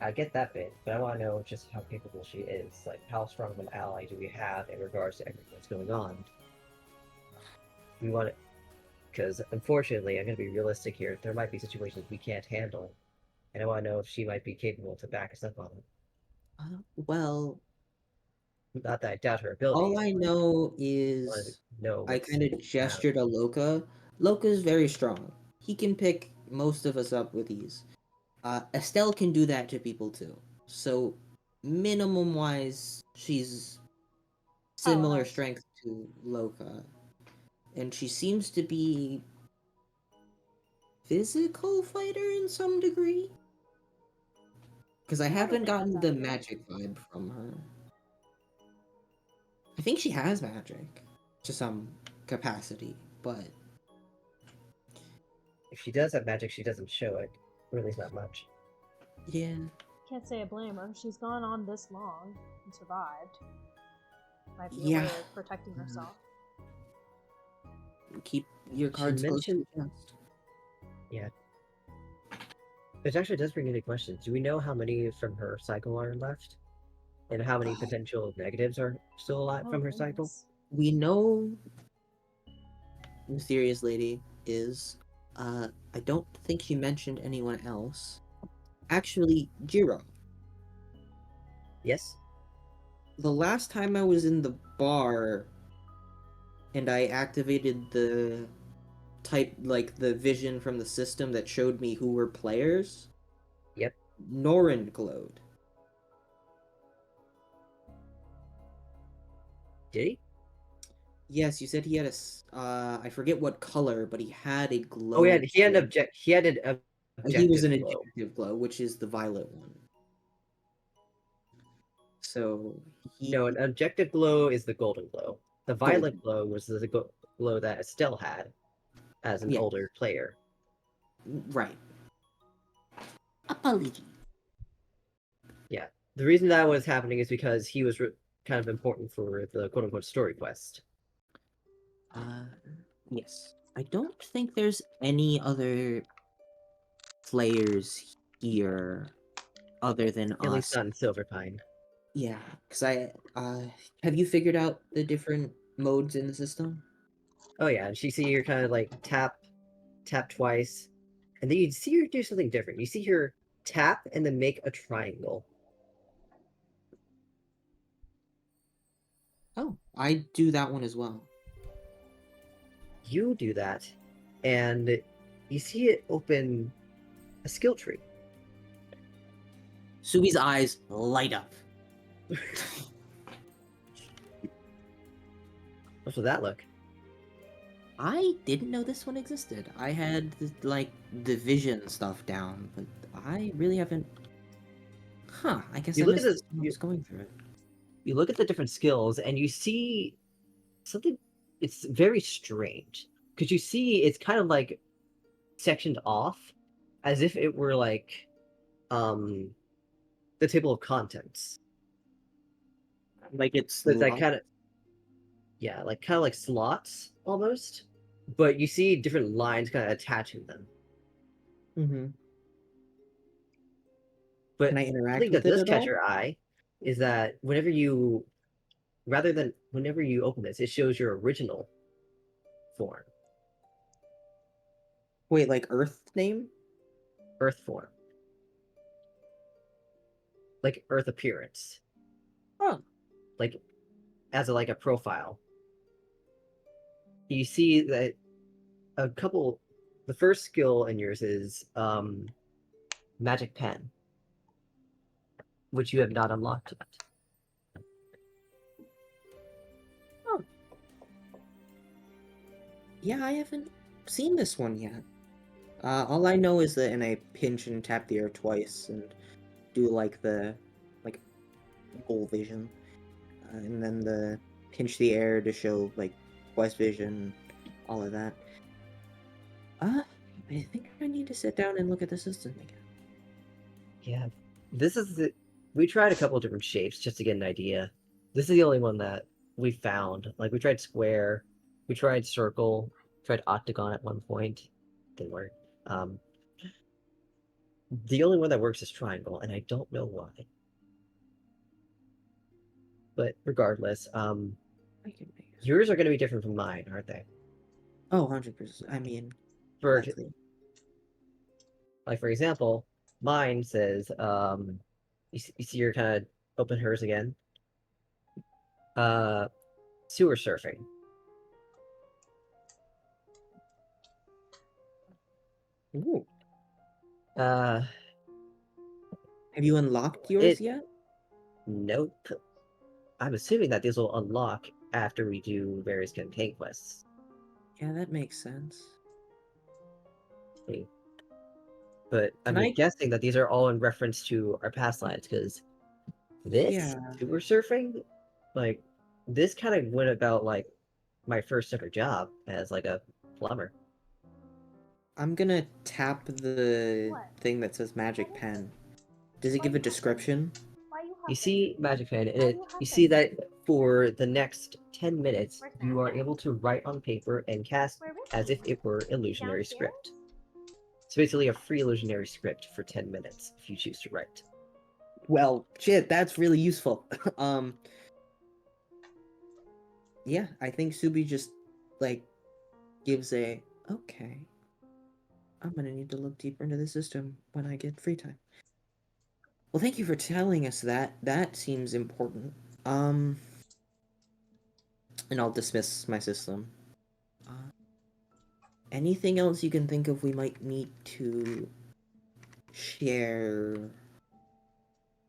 I get that bit, but I want to know just how capable she is. Like, how strong of an ally do we have in regards to everything that's going on? We want it, because unfortunately, I'm going to be realistic here. There might be situations we can't handle, and I want to know if she might be capable to back us up on it. Well, Not that I doubt her abilities. all I know I want to is know I what's kind of gestured to Loka. Loka's very strong. He can pick most of us up with ease. Estelle can do that to people too. So, minimum wise, she's similar Powerhouse. strength to Loka. And she seems to be physical fighter in some degree. Because I haven't think gotten that's the accurate. magic vibe from her. I think she has magic to some capacity, but If she does have magic, she doesn't show it. Or at least not much. yeah. Can't say I blame her. She's gone on this long and survived. Might be Yeah. a way of protecting herself. Keep your cards close to mentioned- your chest. Yeah. Which actually does bring into question. Do we know how many from her cycle are left? And how many potential negatives are still alive from her cycle? goodness. We know Mysterious Lady is. I don't think she mentioned anyone else. Actually, Jiro. Yes? The last time I was in the bar and I activated the the vision from the system that showed me who were players. Yep. Norin glowed. Did he? Yes, you said he had I forget what color, but he had a glow. Oh, he had an to him. he had an He was an objective glow. objective glow, which is the violet one. So No, an objective glow is the golden glow. The violet glow was the glow that Estelle had as an Yeah. older player. Right. Apology. Yeah. The reason that was happening is because he was kind of important for the quote-unquote story quest. Yes. I don't think there's any other players here other than At least us. not in Silverpine. Yeah, because have you figured out the different modes in the system? Oh yeah, and she see her kind of like tap twice, And then you see her do something different. You see her tap and then make a triangle. Oh, I do that one as well. You do that, and you see it open a skill tree. Subi's eyes light up. How's that look? I didn't know this one existed. I had like the vision stuff down, but I really haven't. Huh? I guess You I look at missed the this when I was going through it. you look at the different skills, and you see something. It's very strange because you see it's kind of like sectioned off, as if it were like um the table of contents. Like it's But that locked. kind of like kind of like slots almost. But you see different lines kind of attaching them. Mm-hmm. But Can I interact something that with it does at catch all? your eye is that whenever you open this, it shows your original form, Wait, like Earth name? Earth form, like Earth appearance, Oh, like as a like a profile. You see that a couple. The first skill in yours is magic pen, which you have not unlocked yet. yeah, I haven't seen this one yet. All I know is that, and I pinch and tap the air twice and do like the like goal vision, and then the pinch the air to show like quest vision, all of that. I think I need to sit down and look at the system again. Yeah, this is the. We tried a couple of different shapes just to get an idea. This is the only one that we found. Like we tried square, we tried circle, tried octagon at one point. Didn't work. Um, the only one that works is triangle, and I don't know why. But regardless, I can make it. yours are going to be different from mine, aren't they? Oh, 100%. I mean, For likely. like for example, mine says you see your kind of open hers again. Uh, sewer surfing. Ooh. Uh, Have you unlocked yours it yet? nope. I'm assuming that these will unlock after we do various campaign quests. Yeah, that makes sense. Okay. But Can I'm I? guessing that these are all in reference to our past lives because this Yeah. sewer surfing, like this kind of went about like my first ever job as like a plumber. I'm gonna tap the What? thing that says magic pen. Does it Why give a you huffing? description? Why you You huffing? see Magic Pen, and Why it, you you see huffing? that for the next 10 minutes, Where's you are Matt? able to write on paper and cast Where is as he? if it were illusionary Downstairs? script. It's basically a free illusionary script for 10 minutes if you choose to write. Well, shit, that's really useful. um, yeah, I think Subi just like gives a okay. I'm gonna need to look deeper into the system when I get free time. Well, thank you for telling us that. That seems important. Um, and I'll dismiss my system. Uh, anything else you can think of we might need to share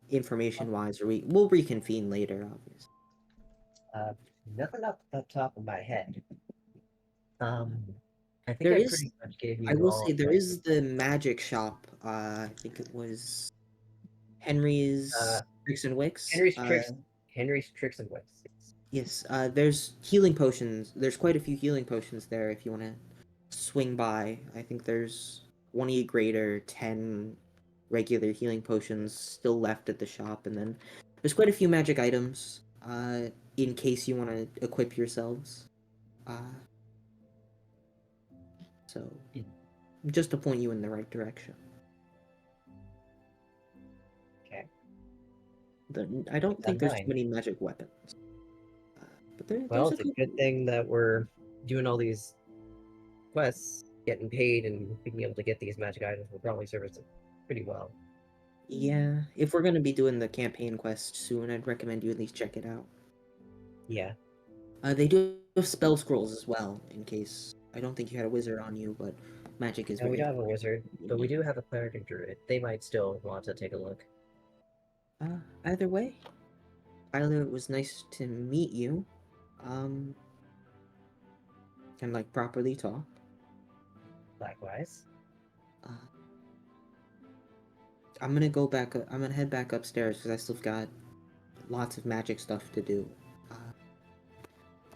information wise, or we'll reconvene later, obviously. Uh, Nothing off the top of my head. I think There I is, pretty much gave I you will all say, there like is the magic shop. I think it was Henry's uh, Tricks and Wicks. Henry's tricks and wits. Yes, there's healing potions. There's quite a few healing potions there if you want to swing by. I think there's 20 greater, 10 regular healing potions still left at the shop, and then there's quite a few magic items in case you want to equip yourselves. Uh, so, just to point you in the right direction. Okay. I don't Keep that think in there's too mind. many magic weapons. But Well, there's a it's a couple. good thing that we're doing all these quests getting paid and being able to get these magic items will probably serve us pretty well. Yeah, if we're gonna be doing the campaign quest soon, I'd recommend you at least check it out. Yeah. They do have spell scrolls as well, in case. I don't think you had a wizard on you, but magic is No, we very. don't have a wizard, but we do have a cleric and druid. They might still want to take a look. Either way, Tyler, it was nice to meet you. And like properly talk. Likewise. Uh, I'm gonna go back. I'm gonna head back upstairs because I still got lots of magic stuff to do.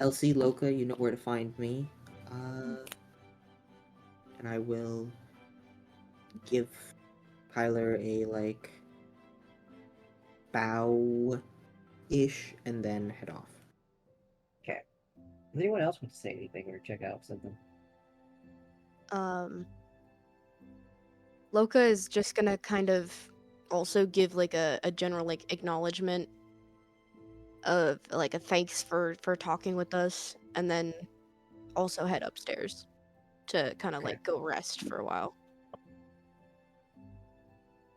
LC Loca, you know where to find me. And I will give Tyler a like bow ish and then head off. Okay. Does anyone else want to say anything or check out something? Loka is just gonna kind of also give like a general like acknowledgement of like a thanks for talking with us, and then also head upstairs to kind of Okay. like go rest for a while.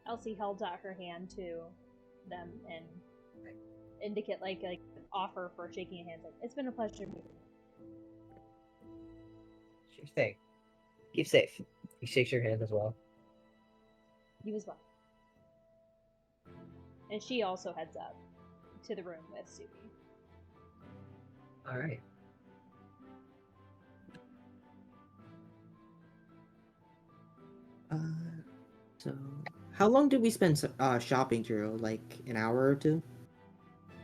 Elsie held out her hand to them and indicate like offer for shaking hands. Like, it's been a pleasure meeting you. Sure thing. Keep safe. He shakes your hand as well. You as well. And she also heads up to the room with Subi. Alright. So how long did we spend shopping, Jiro? Like an hour or two?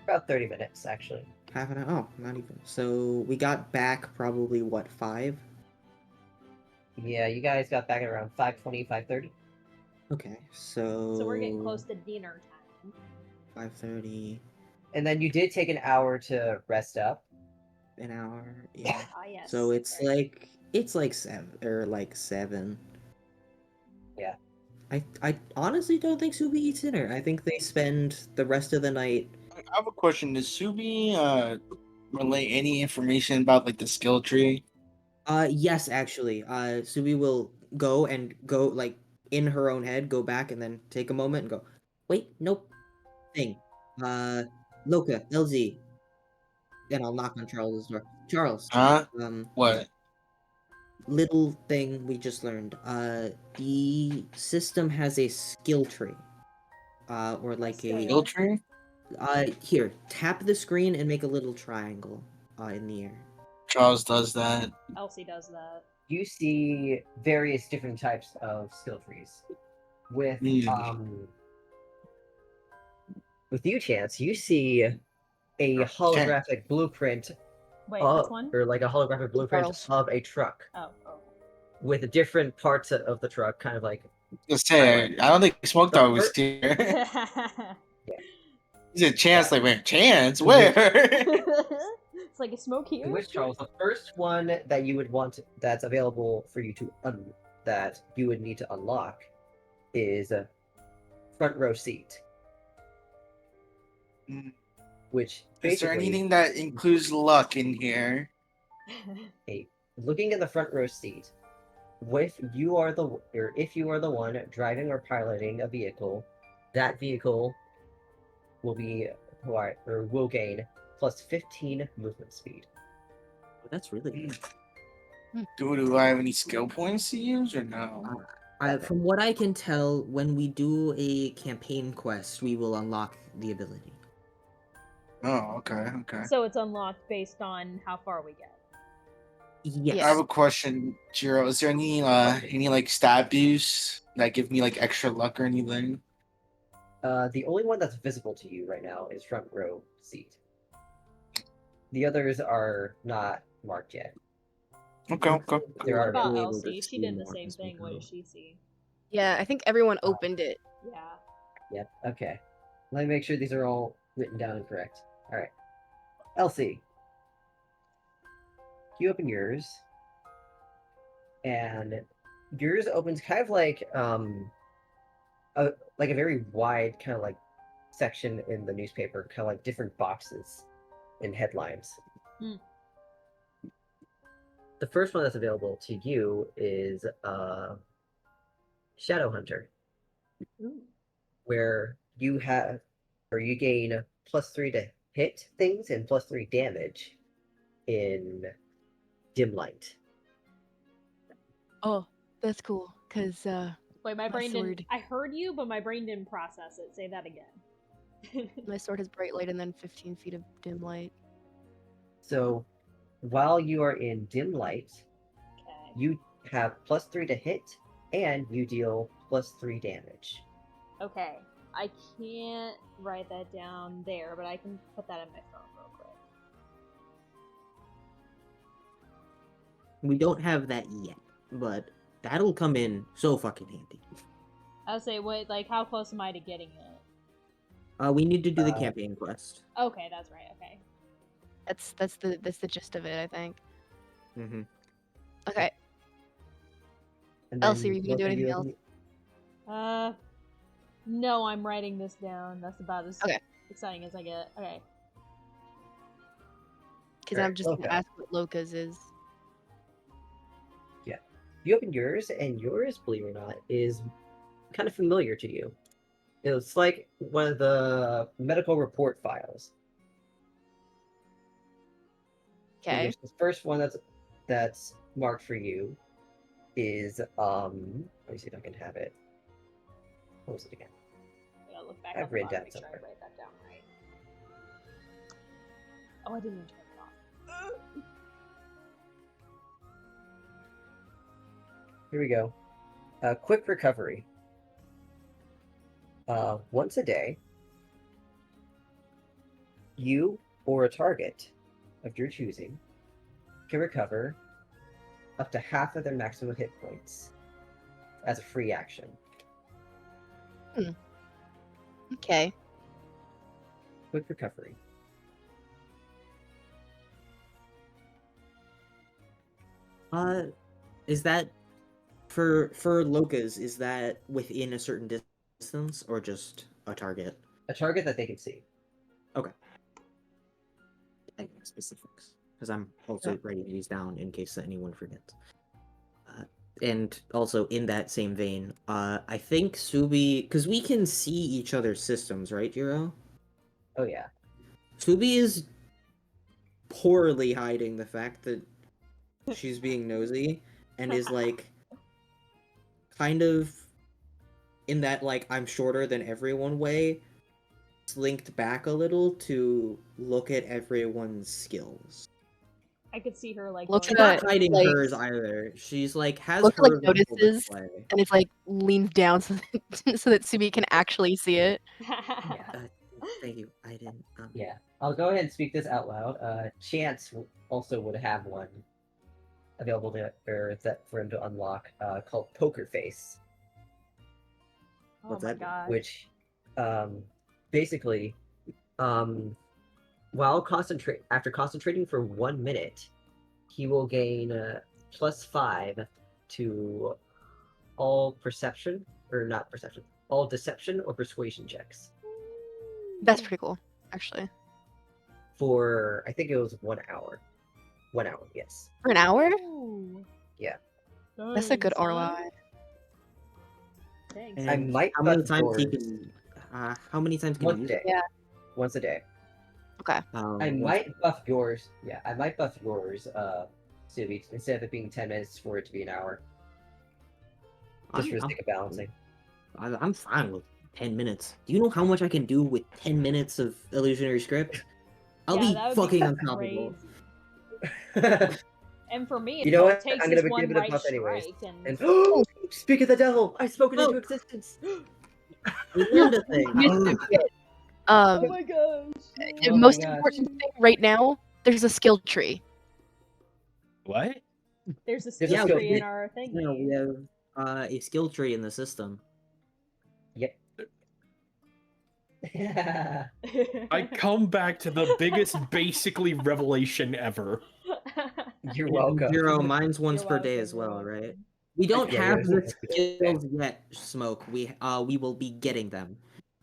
About 30 minutes, actually. Half an hour? Oh, not even. So we got back probably what, 5? Yeah, you guys got back at around 5:20, 5:30. Okay, so. So we're getting close to dinner time. 5:30. And then you did take an hour to rest up. An hour, yeah. Ah, yes. So it's like 7. Yeah. I honestly don't think Subi eats dinner. I think they spend the rest of the night. I have a question. Does Subi relay any information about like the skill tree? Yes, actually. Subi will go like in her own head, go back and then take a moment and go, wait, nope. Thing. Loka, LZ. Then I'll knock on Charles's door. Charles. Huh? What? Little thing we just learned. The system has a skill tree. Or like a Skill tree? here, tap the screen and make a little triangle in the air. Charles does that. Elsie does that. You see various different types of skill trees. With you, Chance, you see a holographic blueprint. Wait, which one? Or like a holographic blueprint Charles. of a truck. Oh. With different parts of the truck, kind of like. Just say, I don't think Smoke Dog was here. Yeah. He's a Chance, like, wait, Chance? Where? It's like a smoke here. In which, Charles, the first one that you would want that's available for you to that you would need to unlock is a front row seat. Which basically, Is there anything that includes luck in here? Hey, looking at the front row seat, if you are the one driving or piloting a vehicle, that vehicle will gain plus 15 movement speed. That's really good. Do I have any skill points to use or no? From what I can tell, when we do a campaign quest, we will unlock the ability. Oh, okay. So it's unlocked based on how far we get. Yes. I have a question, Jiro. Is there any like stat boosts that give me like extra luck or anything? The only one that's visible to you right now is front row seat. The others are not marked yet. Okay. There What are about able to Elsie? She see did the more same as thing. What well. does she see? Yeah, I think everyone opened it. Yeah. Yep. Okay. Let me make sure these are all written down and correct. All right. Elsie, you open yours, and yours opens kind of like a very wide kind of like section in the newspaper, kind of like different boxes and headlines. the first one that's available to you is Shadow Hunter, Ooh. where you have or you gain +3 to hit things and +3 damage in dim light. Oh, that's cool. Cause Wait, my My brain sword. didn't. I heard you, but my brain didn't process it. Say that again. my sword has bright light and then 15 feet of dim light. So while you are in dim light, Okay. you have +3 to hit and you deal +3 damage. Okay. I can't write that down there, but I can put that in my phone real quick. We don't have that yet, but that'll come in so fucking handy. I'll say, wait, like, how close am I to getting it? We need to do the campaign quest. Okay, that's right. Okay. That's the gist of it, I think. Mm-hmm. Okay. And Elsie, then are you gonna do both of anything you- else? No, I'm writing this down. That's about as Okay. exciting as I get. Okay. Because Alright, I'm just gonna Loka. ask what Loka's is. You open yours, and yours, believe it or not, is kind of familiar to you. It's like one of the medical report files. Okay. Which the first one that's marked for you is let me see if I can have it. What was it again? I gotta look back I've on the written bottom, down make sure I somewhere. write that down right. Oh, I didn't even turn it off. Here we go. Quick recovery. Once a day, you or a target of your choosing can recover up to half of their maximum hit points as a free action. Okay. Quick recovery. Is that for Lokas? Is that within a certain distance or just a target? A target that they can see. Okay. I need specifics because I'm also writing these down in case anyone forgets. And also in that same vein, I think Subi, because we can see each other's systems, right, Jiro? Oh yeah. Subi is poorly hiding the fact that she's being nosy and is like kind of in that like I'm shorter than everyone way, slinked back a little to look at everyone's skills. I could see her like. Look going She's not at, hiding like- hers either. She's like has Loka, her like, visible notices display. and it's like leans down so that, so that Subi can actually see it. Thank you. I didn't. Yeah. I'll go ahead and speak this out loud. Chance also would have one available to or that for him to unlock called Poker Face, Oh What's my that? god. which basically while after concentrating for 1 minute, he will gain +5 to all perception or not perception, all deception or persuasion checks That's pretty cool, actually. for I think it was 1 hour. 1 hour, yes. For an hour? Ooh. Yeah. That's a good Dang, ROI. son. Thanks. I And might how many buff times he yours can? How many times can once he a use day. it? Yeah. Once a day. Okay. I might buff yours. Yeah, I might buff yours. Subi, instead of it being 10 minutes for it to be an hour, just for the sake of balancing. I'm fine with 10 minutes. Do you know how much I can do with 10 minutes of illusionary script? I'll Yeah, be that would fucking be unstoppable. crazy. And for me, You know all what? it takes I'm gonna is one give it a right buff anyways. strike, And Oh. speak of the devil, I've spoken Oh. into existence. We learned a thing. Here's the bit. oh my gosh. The Oh my most gosh. important thing right now, there's a skill tree. What? There's a There's a skill skill tree tree. in our thing. No, we have a skill tree in the system. Yep. I come back to the biggest basically revelation ever. You're And welcome. Zero, mine's once You're per day welcome, as you're well, welcome. right? We don't Yeah, have yours the is once per day. skills yet, Smoke. We will be getting them.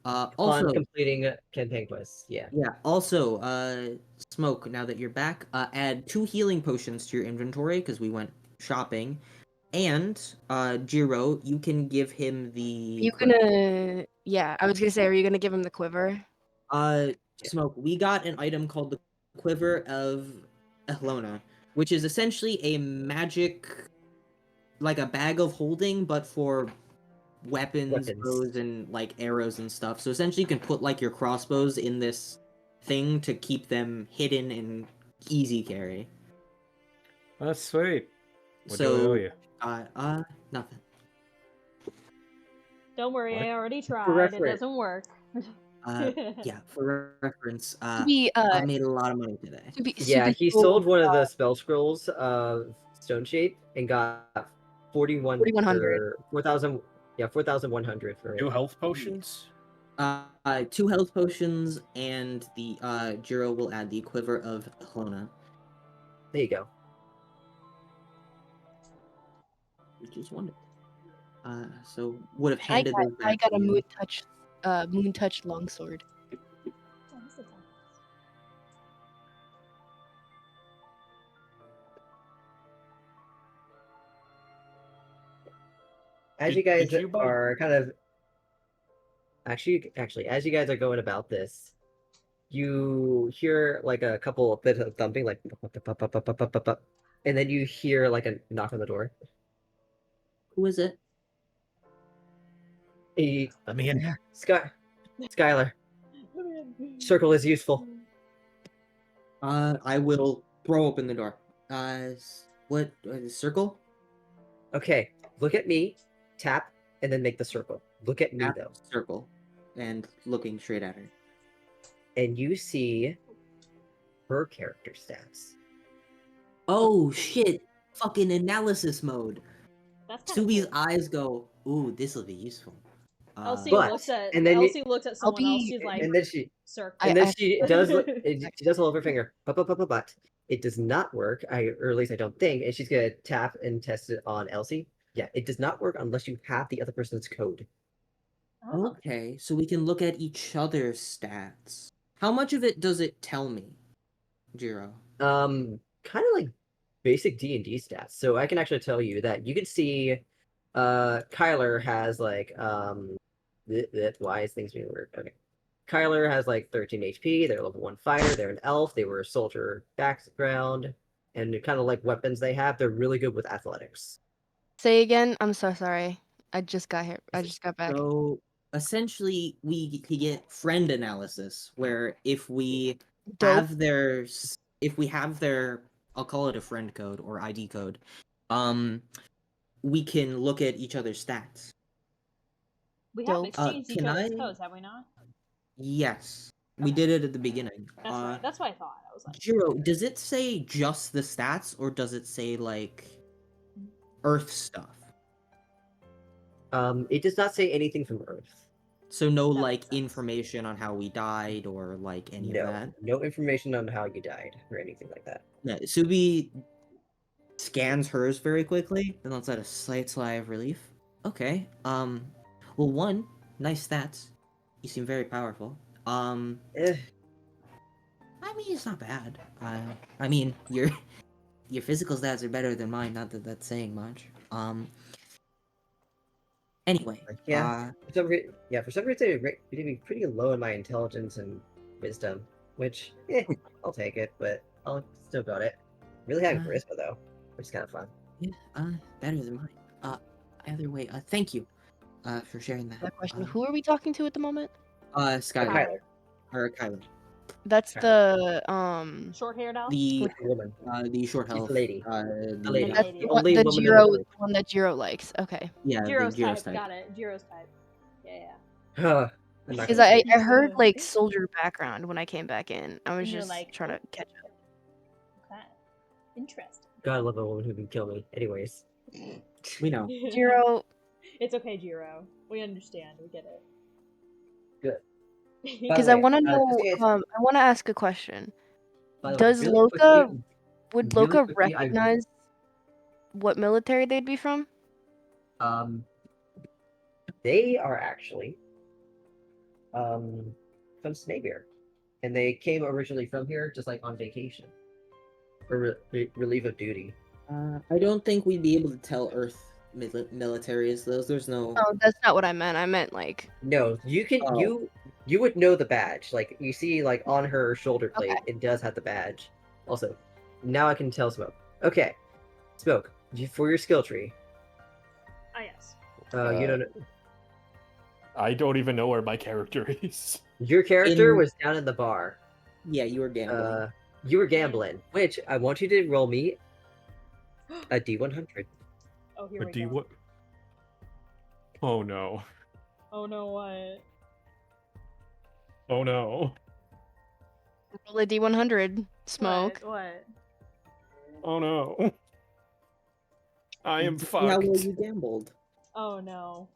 Fun Also, completing campaign quests. Yeah. yeah. Also, Smoke. Now that you're back, add 2 healing potions to your inventory because we went shopping. And Jiro, you can give him the. You quiver. gonna? Yeah, I was gonna say, are you gonna give him the quiver? Smoke. We got an item called the Quiver of Ehlona, which is essentially a magic, like a bag of holding, but for weapons, bows, and like arrows and stuff. So essentially, you can put like your crossbows in this thing to keep them hidden and easy carry. That's sweet. What do I owe So, you? nothing. Don't worry, What? I already For tried. It reference. doesn't work. Yeah. For reference, To be I made a lot of money today. Yeah, he sold one of the spell scrolls of Stone Shape and got 4,100. 4,000. Yeah, 4,100 for it. 2 health potions? 2 health potions, and the Jiro will add the Quiver of Ehlona, There you go. which is wonderful. So would have I handed got, those I back got to a you. moon touch longsword. As you guys Did you buy? are kind of actually, as you guys are going about this, you hear like a couple bit of thumping, like, and then you hear like a knock on the door. Who is it? Let me in here. Skylar, circle is useful. I will throw open the door. What? Circle? Okay, look at me, tap, and then make the circle. Look at me Tap, though, circle, and looking straight at her. and you see her character stats. Oh shit! Fucking analysis mode. That's kind of Subi's cool. eyes go. Ooh, this will be useful. Elsie But- looks at and then Elsie looks at someone else. be- She's like, And then she circle. and then I- she does she does all over her finger. But it does not work. Or at least I don't think. And she's gonna tap and test it on Elsie. Yeah, it does not work unless you have the other person's code. Oh. Okay, so we can look at each other's stats. How much of it does it tell me, Jiro? Kind of like basic D&D stats. So I can actually tell you that you can see Kyler has like why is things being weird? Okay. Kyler has like 13 HP, they're level 1 fighter, they're an elf, they were a soldier background, and kind of like weapons they have, they're really good with athletics. Say again. I'm so sorry. I just got here. I just got back. So essentially, we get friend analysis, where if we Dope. have their, I'll call it a friend code or ID code, we can look at each other's stats. We have Dope. exchanged each Can other's I- codes, have we not? Yes, we did it at the beginning. That's right. That's what I thought. I was like, Jiro, does it say just the stats, or does it say like Earth stuff? It does not say anything from Earth. So no That like makes sense. information on how we died or like any of that. No information on how you died or anything like that. Yeah, Subi scans hers very quickly and lets out a slight sigh of relief. Okay. Well, one, nice stats. You seem very powerful. Eh, I mean, it's not bad. I mean, your physical stats are better than mine. Not that that's saying much. Anyway. yeah. For some reason, you're be pretty low in my intelligence and wisdom, which I'll take it, but I'll still got it. Really having charisma though, which is kind of fun. Yeah. Better than mine. Either way. Thank you. For sharing that. That question. Who are we talking to at the moment? Skylar. Kyler, Or Kyler. That's Kyler. the short-haired elf. The woman, the short She's health. the lady. The lady. That's lady. the one, Only the woman in the Jiro, group. one that Jiro likes. Okay. Yeah, Jiro's the Jiro's type. type. Got it. Jiro's type. Yeah. I'm not Because gonna I say heard like soldier background when I came back in. I was And you're just like, trying to catch up. Okay. Interesting. God, I love a woman who can kill me. Anyways, We know. Jiro, It's okay, Jiro. We understand. We get it. Good. because the I way, want to just know. in case- I want to ask a question. by the way, Does really Loka quickly- would really Loka quickly, recognize what military they'd be from? They are actually from Snapebeard, and they came originally from here, just like on vacation or relief of duty. I don't think we'd be able to tell Earth military is those. There's no. Oh, that's not what I meant. I meant like. No, you can Oh. you would know the badge. Like you see, like on her shoulder plate, Okay. it does have the badge. Also, now I can tell Smoke. Okay, Smoke, for your skill tree. Ah, yes. You don't. I don't even know where my character is. Your character In- was down in the bar. Yeah, you were gambling. You were gambling, which I want you to roll me a D100. Oh, here A we D go. what? Oh no. Oh no, what? Oh no. Roll a D100. Smoke. What? Oh no. I am See how well fucked. you gambled. Oh no.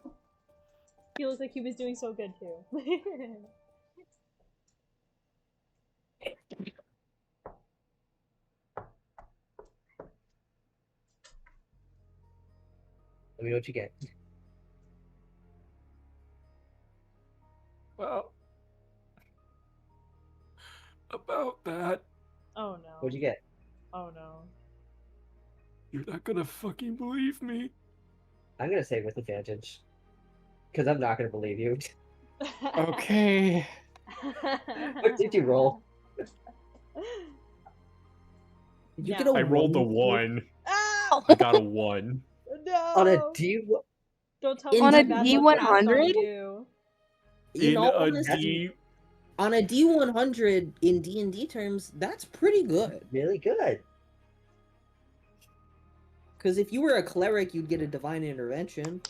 He looked like he was doing so good too. Let me know what you get. Well, about that, Oh no. What'd you get? Oh no. you're not gonna fucking believe me. I'm gonna say with advantage, because I'm not gonna believe you. Okay. What did you roll? Did you No. get a I rolled a 1. I got a 1. No. On a D. Don't tell In me On my a bad luck passed on D100? to you. In In all a honesty, D. on a D100 in D&D terms, that's pretty good. Really good. Because if you were a cleric, you'd get a divine intervention.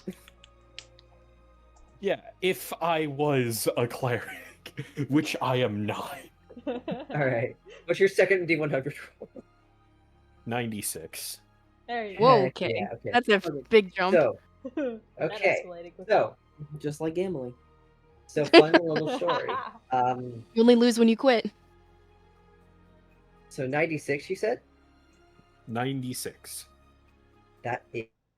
Yeah, if I was a cleric, which I am not. All right. What's your second D100 roll? 96. There you Whoa, go. okay. Yeah, okay. That's a big jump. So, That okay. escalated quickly. So, Just like gambling. fun little story. You only lose when you quit. So 96, you said? 96. That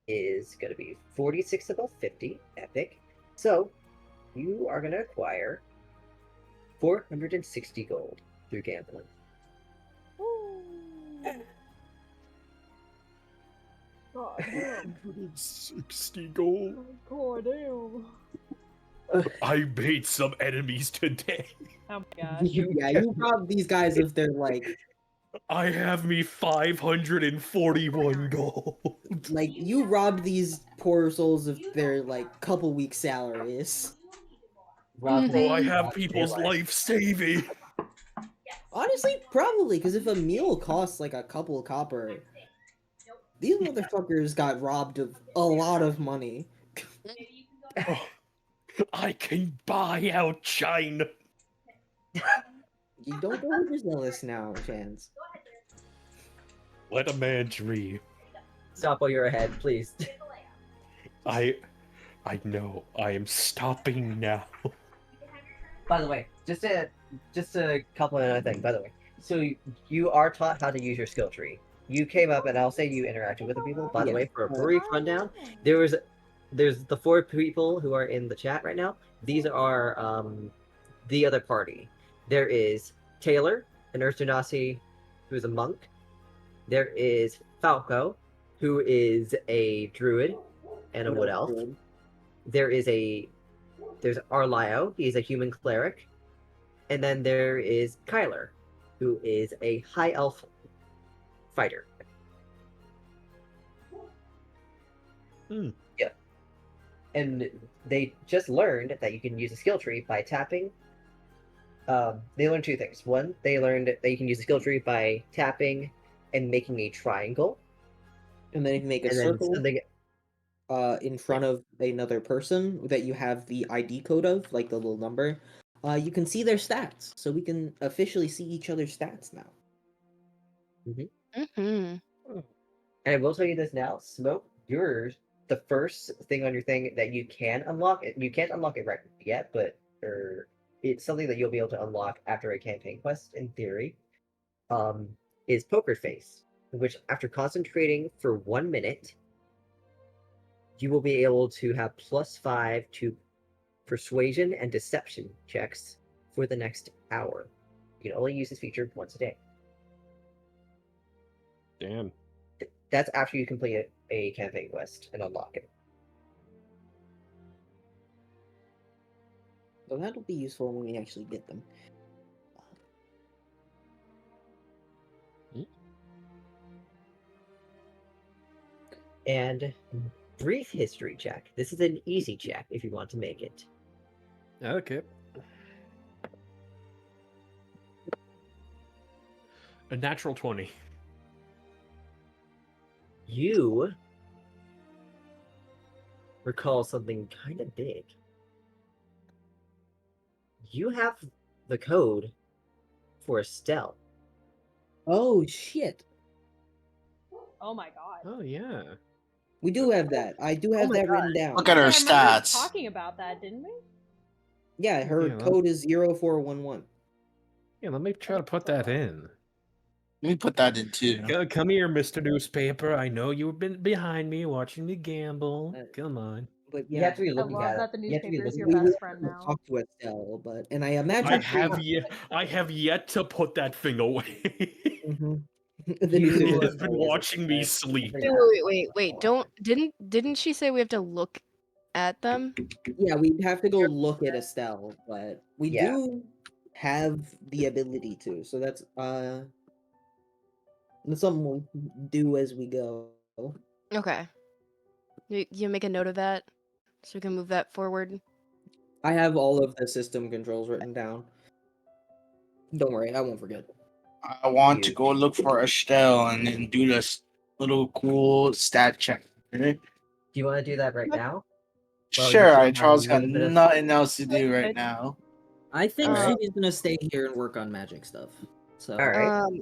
is going to be 46 above 50. Epic. So, you are going to acquire 460 gold through gambling. God damn. 160 gold. God damn. I made some enemies today. Oh my gosh. Yeah, you rob these guys of their, like, I have me 541 gold. you robbed these poor souls of their, like, couple weeks salaries. Rob Bro, I them, have rob people's their life saving. Honestly, probably, because if a meal costs, like, a couple copper, these motherfuckers got robbed of a lot of money. Oh, I can buy out China. You don't go overzealous now, Chance. Let a man dream. Stop while you're ahead, please. I know. I am stopping now. By the way, just a couple of other things. By the way, so you are taught how to use your skill tree. You came up, and I'll say you interacted with the people. By the Yeah. way, for a brief rundown, there's the 4 people who are in the chat right now. These are the other party. There is Taylor, an Ursunasi, who is a monk. There is Falco, who is a druid and a wood elf. There's Arlio, he's a human cleric. And then there is Kyler, who is a high elf fighter. Yeah. And they just learned that you can use a skill tree by tapping. They learned 2 things. One, they learned that you can use a skill tree by tapping and making a triangle. And then if you make a And then circle something in front of another person that you have the ID code of, like the little number, you can see their stats. So we can officially see each other's stats now. Mm-hmm. And I will tell you this now, Smoke, yours, the first thing on your thing that you can unlock, you can't unlock it right yet, but it's something that you'll be able to unlock after a campaign quest, in theory, is Poker Face, which after concentrating for 1 minute, you will be able to have +5 to persuasion and deception checks for the next hour. You can only use this feature once a day. Damn. That's after you complete a campaign quest and unlock it. So that'll be useful when we actually get them. And brief history check. This is an easy check if you want to make it. Okay. A natural 20. You recall something kind of big. You have the code for Estelle. Oh shit! Oh my god. Oh yeah. We do have that. I do have that written down. Look at Yeah, her I remember stats. talking about that, didn't we? Yeah, her Yeah, code is 0411. Yeah, let me try to put that in. Let me put that in too. Come here, Mr. Newspaper. I know you've been behind me watching me gamble. Come on. But You yeah, have to be I looking love at that it. the You have to be newspaper is your looking we at will best friend now. talk to Estelle, but and I imagine I have yet to put that thing away. Mhm. You- The newspaper It has is been always watching me upset. sleep. Wait. Didn't she say we have to look at them? Yeah, we'd have to go look at Estelle, but we Yeah. do have the ability to. So that's something we'll do as we go. Okay. You make a note of that so we can move that forward. I have all of the system controls written down. Don't worry, I won't forget. I want to go look for Estelle and then do this little cool stat check. Okay? Do you want to do that right now? Well, Sure, you still I have Charles a got little bit of- nothing else to do right Good. now. I think Alright. Sugi's gonna stay here and work on magic stuff. So All right.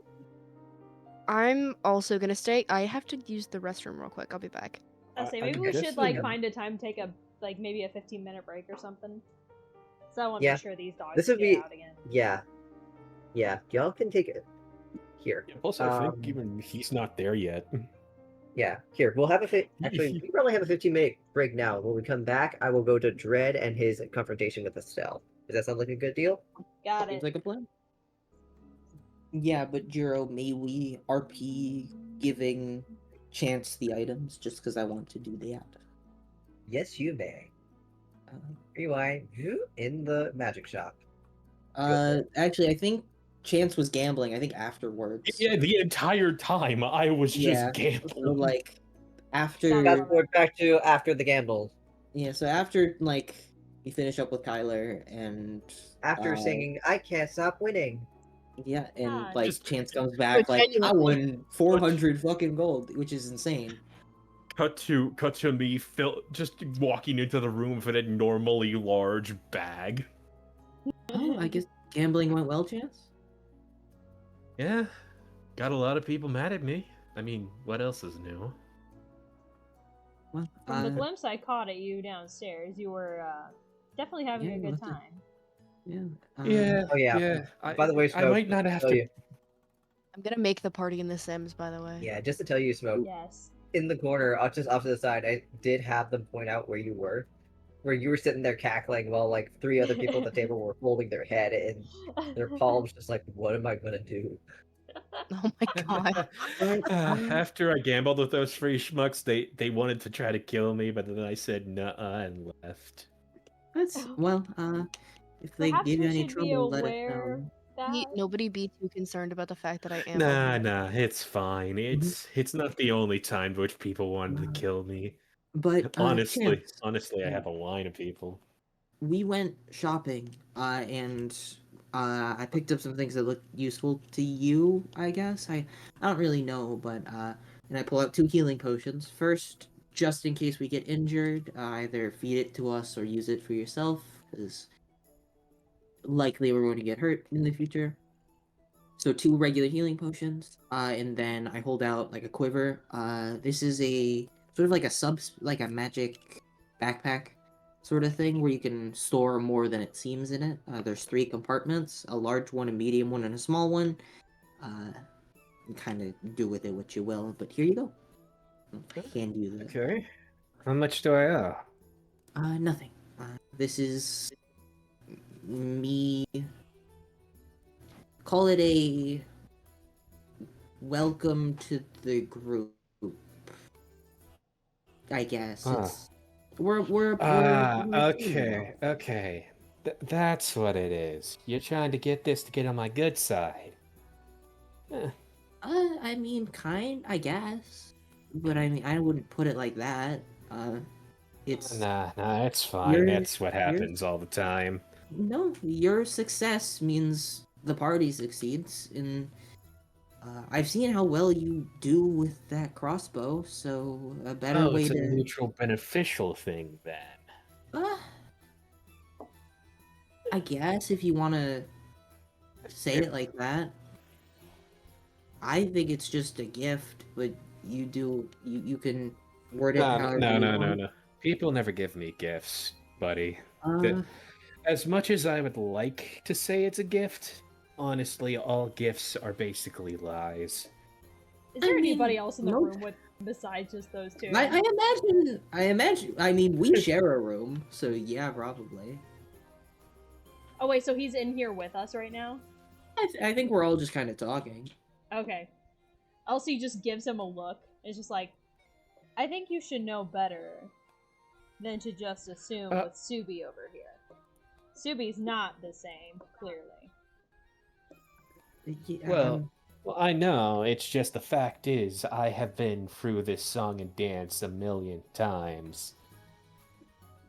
I'm also gonna stay. I have to use the restroom real quick. I'll be back. I say I maybe we guess should so, like yeah. find a time to take a maybe a 15-minute break or something. So I want to Yeah. make sure these dogs This would get be- out again. Yeah. Yeah. Y'all can take it. Here. Yeah, plus, I think even he's not there yet. Yeah. Here. We'll have actually, we probably have a 15-minute break now. When we come back, I will go to Dredd and his confrontation with Estelle. Does that sound like a good deal? Got seems it. like a plan. Yeah, but Jiro, may we RP giving Chance the items just because I want to do that? Yes, you may. Uh, Rewind. In the magic shop. Actually, I think Chance was gambling. I think afterwards. Yeah, the entire time I was just So gambling. like after Sounds Fast forward back to after the gamble. yeah, so after like you finish up with Kyler and After singing, I can't stop winning. yeah, and Ah, like Just- Chance comes back like I genuinely. won 400 fucking gold, which is insane. Cut to me, just walking into the room with a normally large bag. Oh, I guess gambling went well, Chance. Yeah, got a lot of people mad at me. I mean, what else is new? Well, From the glimpse I caught at you downstairs, you were definitely having Yeah, a good nothing. time. yeah. Oh, yeah. By the way, I Smoke, might not have tell to. you- I'm gonna make the party in The Sims, by the way. Yeah, just to tell you, Smoke, Yes. in the corner, just off to the side, I did have them point out where you were sitting there cackling while like 3 other people at the table were holding their head and their palms just like, what am I gonna do? Oh my god. After I gambled with those free schmucks, they wanted to try to kill me, but then I said nuh-uh and left. That's well, if they Perhaps give you we any should be trouble, let us aware know. that. Nobody be too concerned about the fact that I am. Nah, it's fine. It's not the only time which people wanted to kill me. But Honestly, Chance, I have a line of people. we went shopping, and I picked up some things that look useful to you. I guess I don't really know, but and I pull out 2 healing potions. First, just in case we get injured, either feed it to us or use it for yourself, because likely we're going to get hurt in the future. So 2 regular healing potions, and then I hold out like a quiver. This is a sort of like like a magic backpack sort of thing where you can store more than it seems in it. There's 3 compartments: a large one, a medium one, and a small one. Kind of do with it what you will, but here you go. I'll hand you this. Okay. How much do I owe? Nothing. this is me. Call it a welcome to the group. I guess Huh. it's we're a team now. Okay. That's what it is. You're trying to get this to get on my good side. Eh, I mean, I guess, but I mean, I wouldn't put it like that. It's nah, it's fine. your That's what your happens all the time. no, your success means the party succeeds, and I've seen how well you do with that crossbow. So a better Oh, way it's a to, mutual beneficial thing then. uh, I guess, if you want to say it like that. I think it's just a gift, but you can word it however you want. No. People never give me gifts, buddy. Uh, That as much as I would like to say it's a gift, honestly, all gifts are basically lies. Is there I mean, anybody else in the no- room with besides just those two? I imagine. I mean, we share a room, so yeah, probably. Oh wait, so he's in here with us right now? I think we're all just kind of talking. Okay. Elsie just gives him a look. It's just like, I think you should know better than to just assume with Subi over here. Subi's not the same, clearly. Yeah, Well, I know. It's just the fact is, I have been through this song and dance a million times.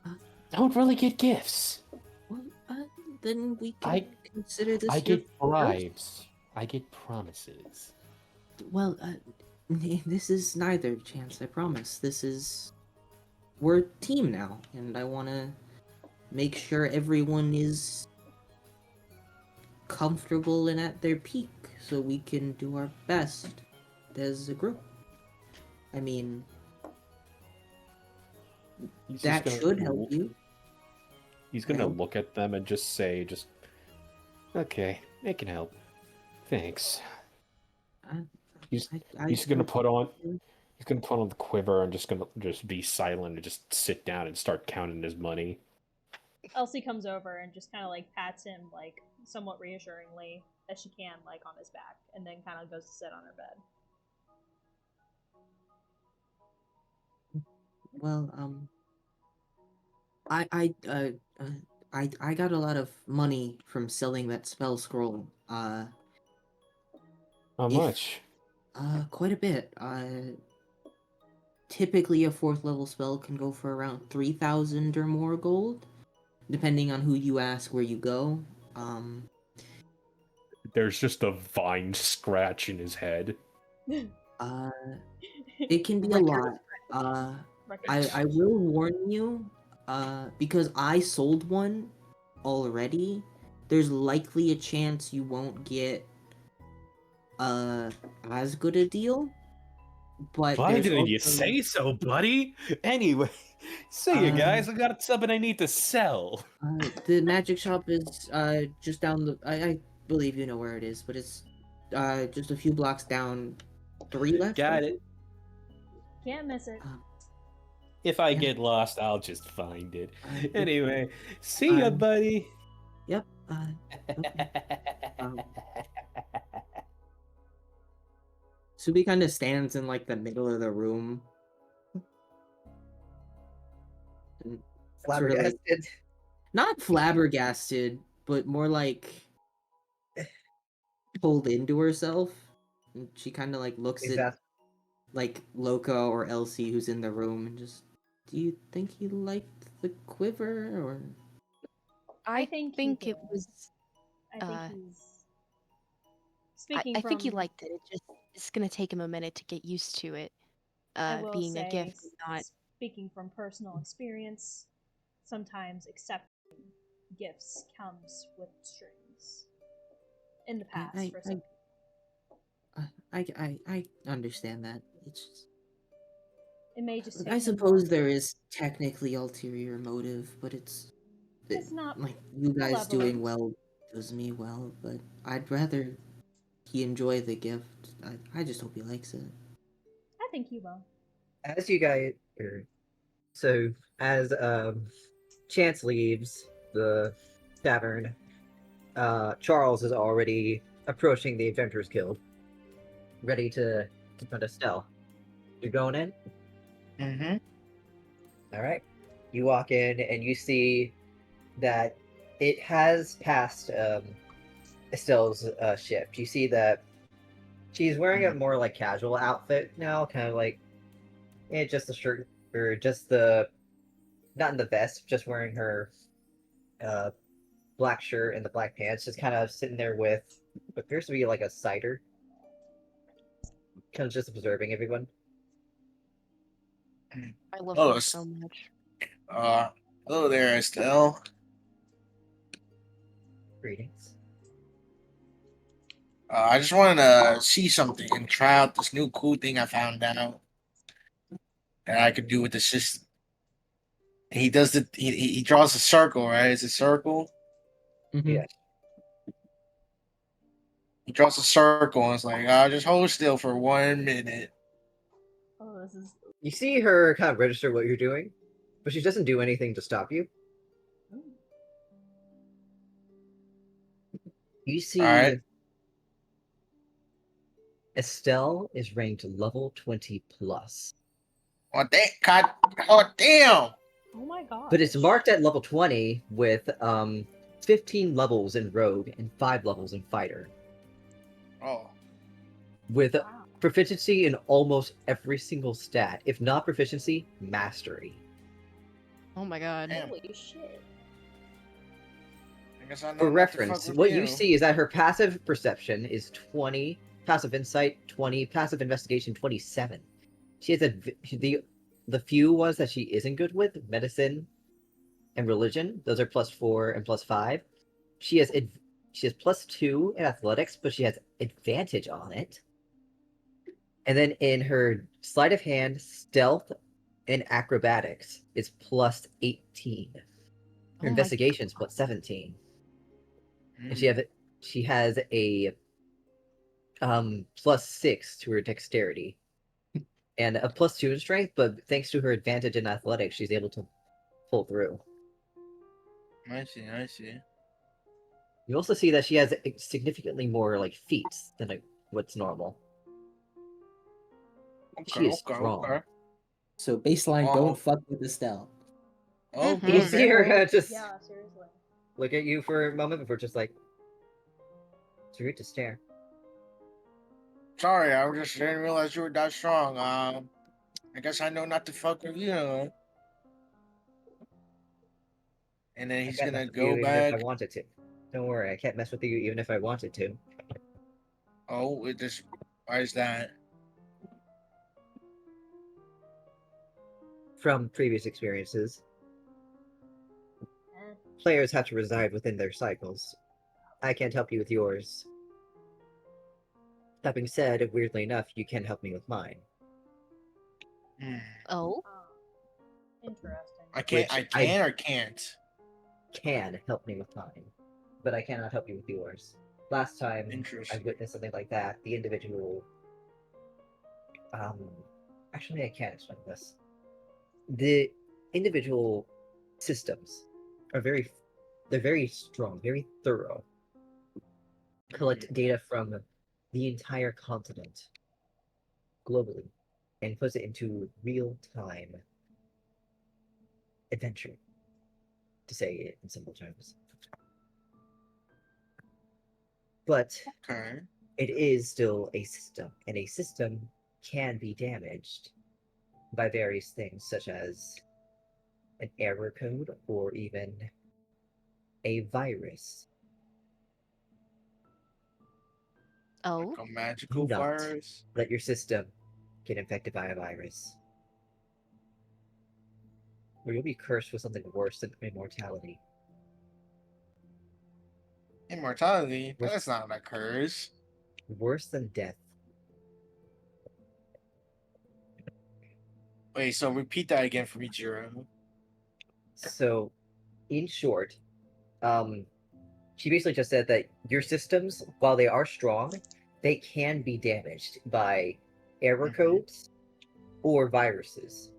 Uh, I don't really get gifts. well, then we can I- consider this. I your get first- bribes. I get promises. Well, this is neither, Chance. I promise. We're a team now, and I want to make sure everyone is comfortable and at their peak, so we can do our best as a group. I mean, He's that just should help you. He's gonna Help. look at them and just say, okay, it can help. Thanks. He's gonna put on. He's gonna put on the quiver and just be silent and just sit down and start counting his money. Elsie comes over and just kind of like pats him like somewhat reassuringly as she can, like on his back, and then kind of goes to sit on her bed. Well, I got a lot of money from selling that spell scroll. How If- much? Quite a bit. Typically a 4th level spell can go for around 3,000 or more gold, depending on who you ask where you go. There's just a vine scratch in his head. It can be a lot. I will warn you, because I sold one already, there's likely a chance you won't get as good a deal. But Why there's didn't you also- say so, buddy? Anyway, see you guys. I got something I need to sell. The magic shop is just down the. I believe you know where it is, but it's just a few blocks down. 3 left. Got it. Can't miss it. If I Yeah. get lost, I'll just find it. Uh, Anyway, see ya, um, buddy. Yep. Okay. Subi kind of stands in like the middle of the room. And sort of, like, Flabbergasted. not flabbergasted, but more like pulled into herself. And she kind of like looks Is at that like Loka or Elsie who's in the room and just, do you think he liked the quiver or? I think think he it did. was. I think uh, he's speaking. I think he from- liked it. It's gonna take him a minute to get used to it. I will Being a say, gift, not. speaking from personal experience, sometimes accepting gifts comes with strings. In the past, I- for some people. I understand that. It's just, It may just take I him suppose longer. there is technically ulterior motive, but It's it- not like you guys doing malevolent. well does me well, but I'd rather he enjoy the gift. I just hope he likes it. I think he will. as you guys so as Chance leaves the tavern. Charles is already approaching the Adventurers Guild, ready to confront Estelle. You're going in? Mm-hmm. All right. You walk in and you see that it has passed Estelle's shift. You see that she's wearing a more like casual outfit now, kind of like just the shirt or just the not in the vest, just wearing her uh, black shirt and the black pants, just kind of sitting there with what appears to be like a cider, kind of just observing everyone. I love Oh, her so much. hello there, Estelle. Greetings. I just wanted to see something and try out this new cool thing I found out that I could do with the system. And he does he draws a circle, right? It's a circle. Mhm. Yeah. He draws a circle and it's like, just hold still for 1 minute. Oh, this is. You see her kind of register what you're doing, but she doesn't do anything to stop you. You see Alright. Estelle is ranked level 20 plus. Oh damn! Oh my god. But it's marked at level 20 with 15 levels in Rogue and 5 levels in Fighter. Oh. With Wow. proficiency in almost every single stat. If not proficiency, mastery. Oh my god. Damn. Holy shit. I guess I know For not to reference, fuck with what you see is that her passive perception is 20, passive insight 20, passive investigation 27. She has the few ones that she isn't good with, medicine and religion. Those are +4 and +5. She has +2 in athletics, but she has advantage on it. And then in her sleight of hand, stealth, and acrobatics, it's +18. Her Oh my investigation's +17. And she has a +6 to her dexterity. And a +2 in strength, but thanks to her advantage in athletics, she's able to pull through. I see. You also see that she has significantly more like feats than what's normal. She is strong. So baseline, Oh. don't fuck with Estelle. Oh, You Mhm. see her just Yeah, seriously. look at you for a moment before just like, it's rude to stare. Sorry, I just didn't realize you were that strong. I guess I know not to fuck with you. And then I he's can't mess gonna with you go even if I back. wanted to. Don't worry, I can't mess with you even if I wanted to. Oh, why is that? From previous experiences, Eh. players have to reside within their cycles. I can't help you with yours. That being said, weirdly enough, you can help me with mine. Oh. Interesting. I can't. Which I can or can't. Can help me with mine, but I cannot help you with yours. Last time I Interesting. witnessed something like that, the individual. Actually, I can't explain this. The individual systems are they're very strong, very thorough. Collect data from the entire continent globally and puts it into real-time adventure, to say it in simple terms. But Okay. it is still a system, and a system can be damaged by various things, such as an error code or even a virus. Oh. A Do magical not virus. let your system get infected by a virus, or you'll be cursed with something worse than immortality. Immortality. Worse, That's not a curse. worse than death. Wait. So repeat that again for me, Jiro. So, in short, she basically just said that your systems, while they are strong, they can be damaged by error Mhm. codes or viruses.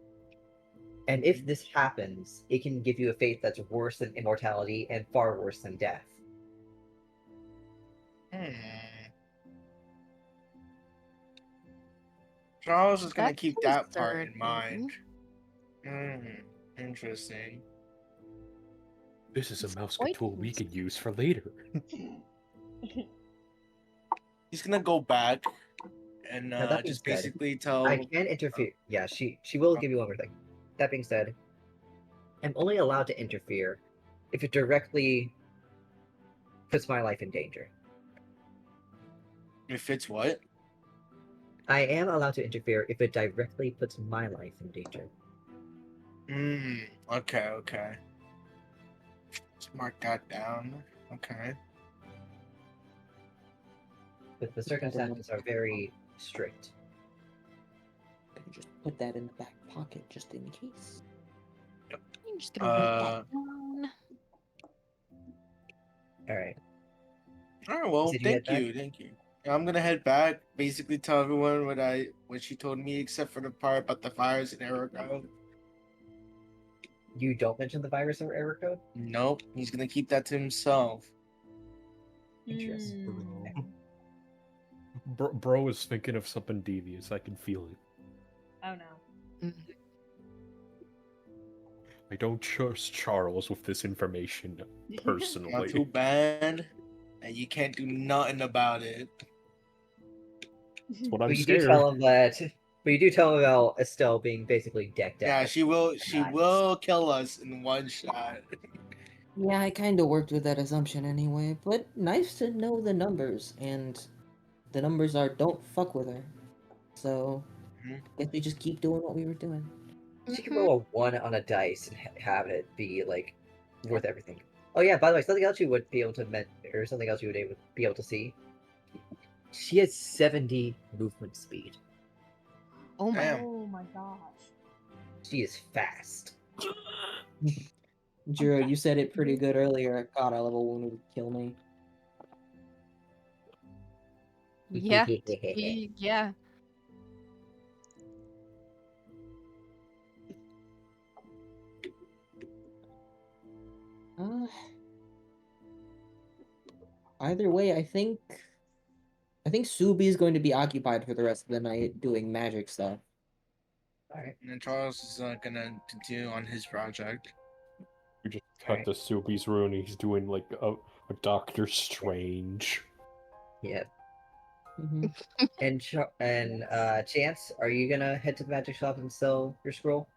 And if this happens, it can give you a fate that's worse than immortality and far worse than death. Charles is gonna That's keep that part in concerning. mind. Interesting. This is a mouse Quite tool we can use for later. He's gonna go back and Now, that being just said, basically tell. I can interfere. Yeah, she will give you one more thing. That being said, I'm only allowed to interfere if it directly puts my life in danger. If it's what? I am allowed to interfere if it directly puts my life in danger. Okay. Let's mark that down. Okay. But the circumstances are very strict. Can just put that in the back pocket just in case. I'm just gonna write that down. Alright. Alright, well, Did you thank head you. I'm gonna head back, basically tell everyone what she told me, except for the part about the fires in Erico. You don't mention the virus or error code? Nope, he's gonna keep that to himself. Interesting. Bro is thinking of something devious. I can feel it. Oh no. I don't trust Charles with this information personally. Not too bad, and you can't do nothing about it. That's what I'm But you do scared. tell him that. But you do tell him about Estelle being basically decked out. Yeah, she will. She Nice. will kill us in one shot. Yeah, I kind of worked with that assumption anyway, but nice to know the numbers, and the numbers are don't fuck with her. So, Mhm. guess we just keep doing what we were doing. She can roll a 1 on a dice and have it be like worth everything. Oh yeah, by the way, something else you would be able to or something else you would be able to see. She has 70 movement speed. Oh my. Damn. Oh my gosh. She is fast. Jiro, you said it pretty good earlier. God, a level 1 would kill me. Yeah. Yeah. Either way, I think Subi is going to be occupied for the rest of the night doing magic stuff. Alright. And then Charles is gonna continue on his project. We just cut to Subi's room and he's doing like a Doctor Strange. Yeah. Mm-hmm. And Chance, are you gonna head to the magic shop and sell your scroll?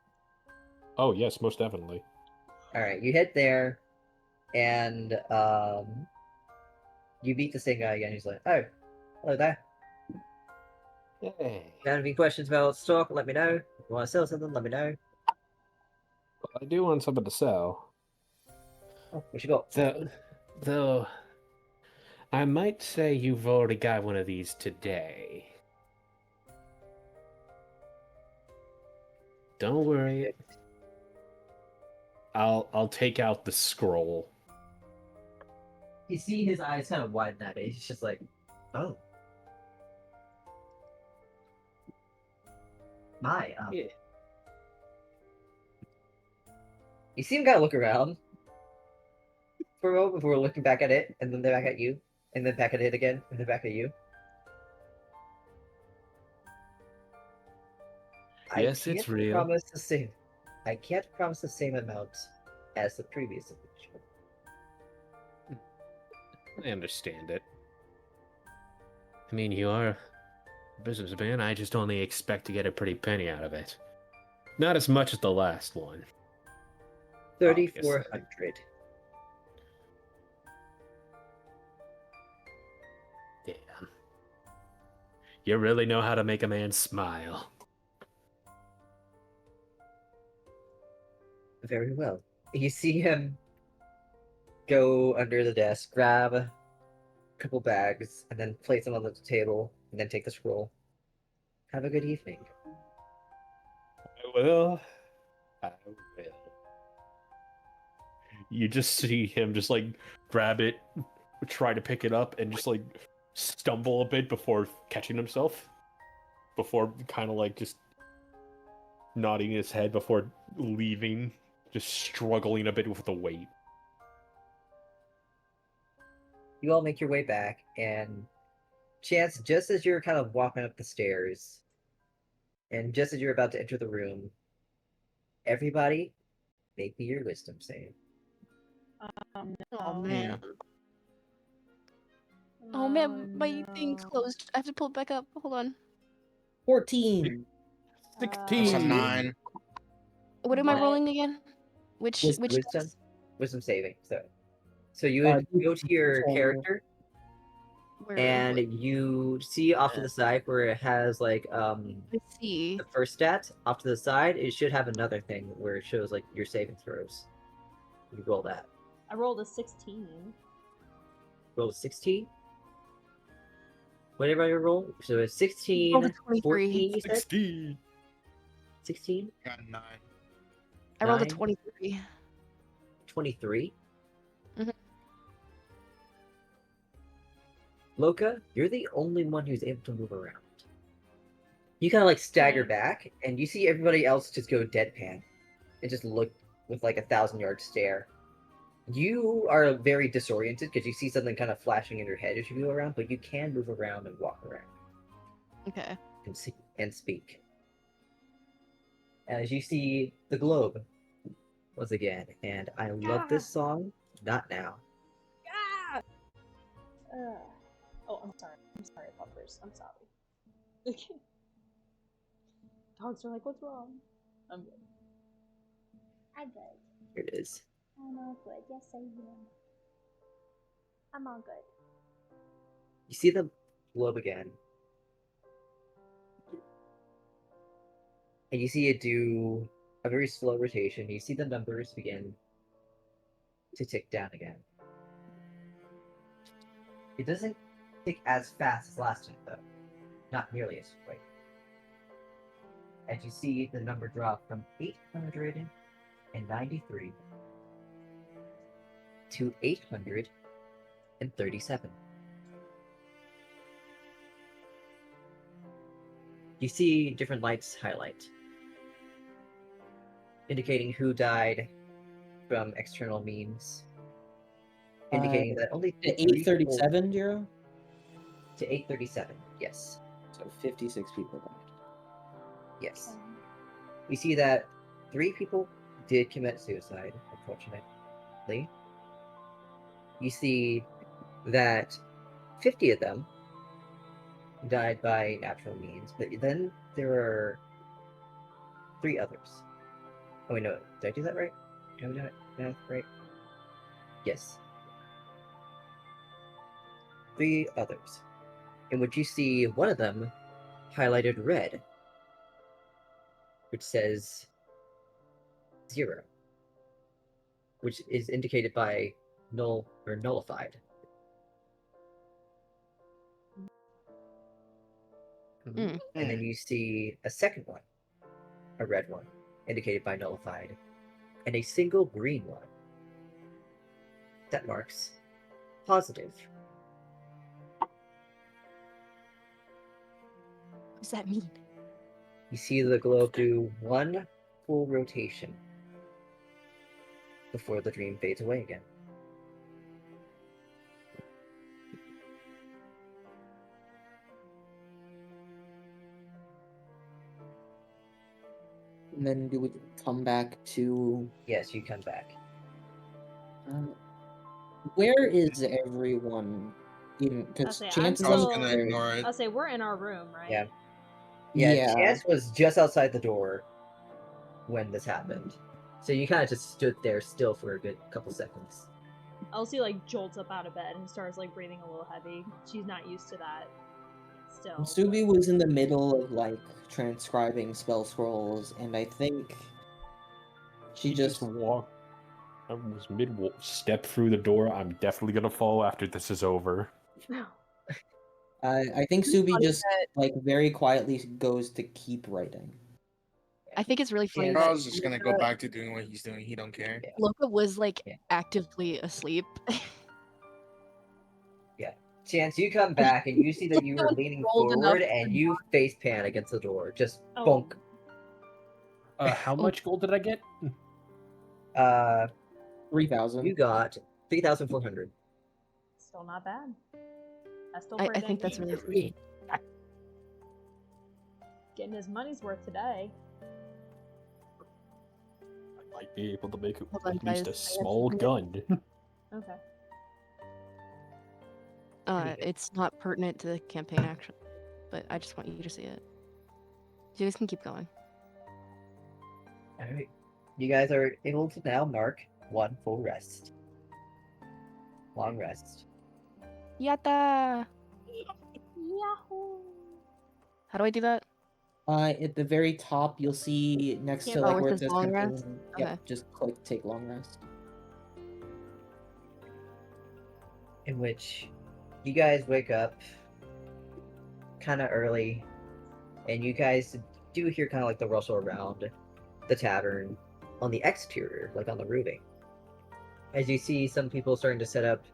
Oh yes, most definitely. Alright, you head there, and you beat this same guy again. He's like, "Oh, hello there. Hey. If you have any questions about stock, let me know. If you want to sell something, let me know." I do want something to sell. Oh, what you got? Though, I might say you've already got one of these today. Don't worry. I'll take out the scroll. You see his eyes kind of widen at it. He's just like, "Oh, my." Yeah. You see him kind of look around for a moment before looking back at it, and then back at you, and then back at it again, and then back at you. Yes, it's real. I can't promise the same amount as the previous individual. I understand it. I mean, you are a businessman. I just only expect to get a pretty penny out of it. Not as much as the last one. 3,400. Damn. You really know how to make a man smile. Very well. You see him go under the desk, grab a couple bags, and then place them on the table, and then take the scroll. Have a good evening. I will. You just see him just like grab it, try to pick it up, and just like stumble a bit before catching himself. Before kind of like just nodding his head before leaving, just struggling a bit with the weight. You all make your way back, and Chance, just as you're kind of walking up the stairs, and just as you're about to enter the room, everybody, make me your wisdom save. Oh no. man. Oh man, my thing no. closed. I have to pull it back up. Hold on. 14. 16. That's a 9. What am I What? rolling again? Which Wisdom, dice? wisdom saving. So you would go to your 20. character, Where and you see off to the side where it has like let's see. the first stat off to the side. It should have another thing where it shows like your saving throws. You roll that. I rolled a 16. Roll a 16. Whatever you roll. So it's 16, Rolled a 23. 14, you said? 16. 16? Got a 9. I rolled a 9? 23. 23? Mhm. Loka, you're the only one who's able to move around. You kind of like stagger back, and you see everybody else just go deadpan and just look with like 1,000-yard stare. You are very disoriented because you see something kind of flashing in your head as you move around, but you can move around and walk around Okay. and see and speak. As you see the globe once again, and I love this song. Not now. Ah! Oh, I'm sorry, puppers. I'm sorry. Dogs are like, what's wrong? I'm good. I'm good. Here it is. I'm all good. Yes, I am. I'm all good. You see the globe again, and you see it do a very slow rotation. You see the numbers begin to tick down again. It doesn't tick as fast as last time, though. Not nearly as quick. As you see the number drop from 893 to 837. You see different lights highlight, indicating who died from external means, indicating that only To 3 people 837, Jiro? to 837. Yes, So 56 people died. yes. We see that 3 people did commit suicide, unfortunately. You see that 50 of them died by natural means, but then there are 3 others. Oh wait, no, did I do that right? Did I do that math right? Yes. 3 others, in which you see one of them highlighted red, which says 0, which is indicated by null or nullified. Mm. And then you see a second one, a red one, indicated by nullified, and a single green one that marks positive. What does that mean? You see the globe do one full rotation before the dream fades away again. And then do we come back to... Yes, you come back. Where is everyone? Because I'll say, chances I was still- are... gonna ignore it. I'll say we're in our room, right? Yeah. Yeah. Chance was just outside the door when this happened. So you kind of just stood there still for a good couple seconds. Elsie like jolts up out of bed and starts like breathing a little heavy. She's not used to that. Still. Subi was in the middle of like transcribing spell scrolls, and I think she just walked. I was step through the door. I'm definitely gonna fall after this is over. I think Subi funny just like very quietly goes to keep writing. I think it's really funny Yeah. that Charles is gonna go Loka- back to doing what he's doing. He don't care. Loka was like Yeah. actively asleep. Chance, you come back and you see that you were leaning Rolled enough forward to and you face pan against the door. Just Oh. bonk. How much gold did I get? 3,000. You got 3,400. Still not bad. That's still I pretty think dang that's good. really sweet. Getting his money's worth today. I might be able to make Hold on, at least a guys. small gun. Okay. It's not pertinent to the campaign, actually, but I just want you to see it. You guys can keep going. Alright. You guys are able to now mark one full rest. Long rest. Yatta! Yahoo! How do I do that? At the very top, you'll see next to Oh, like where it where it says says long campaign. rest? Yep, Okay. just click take long rest. In which you guys wake up kind of early, and you guys do hear kind of like the rustle around the tavern on the exterior, like on the roofing, as you see some people starting to set up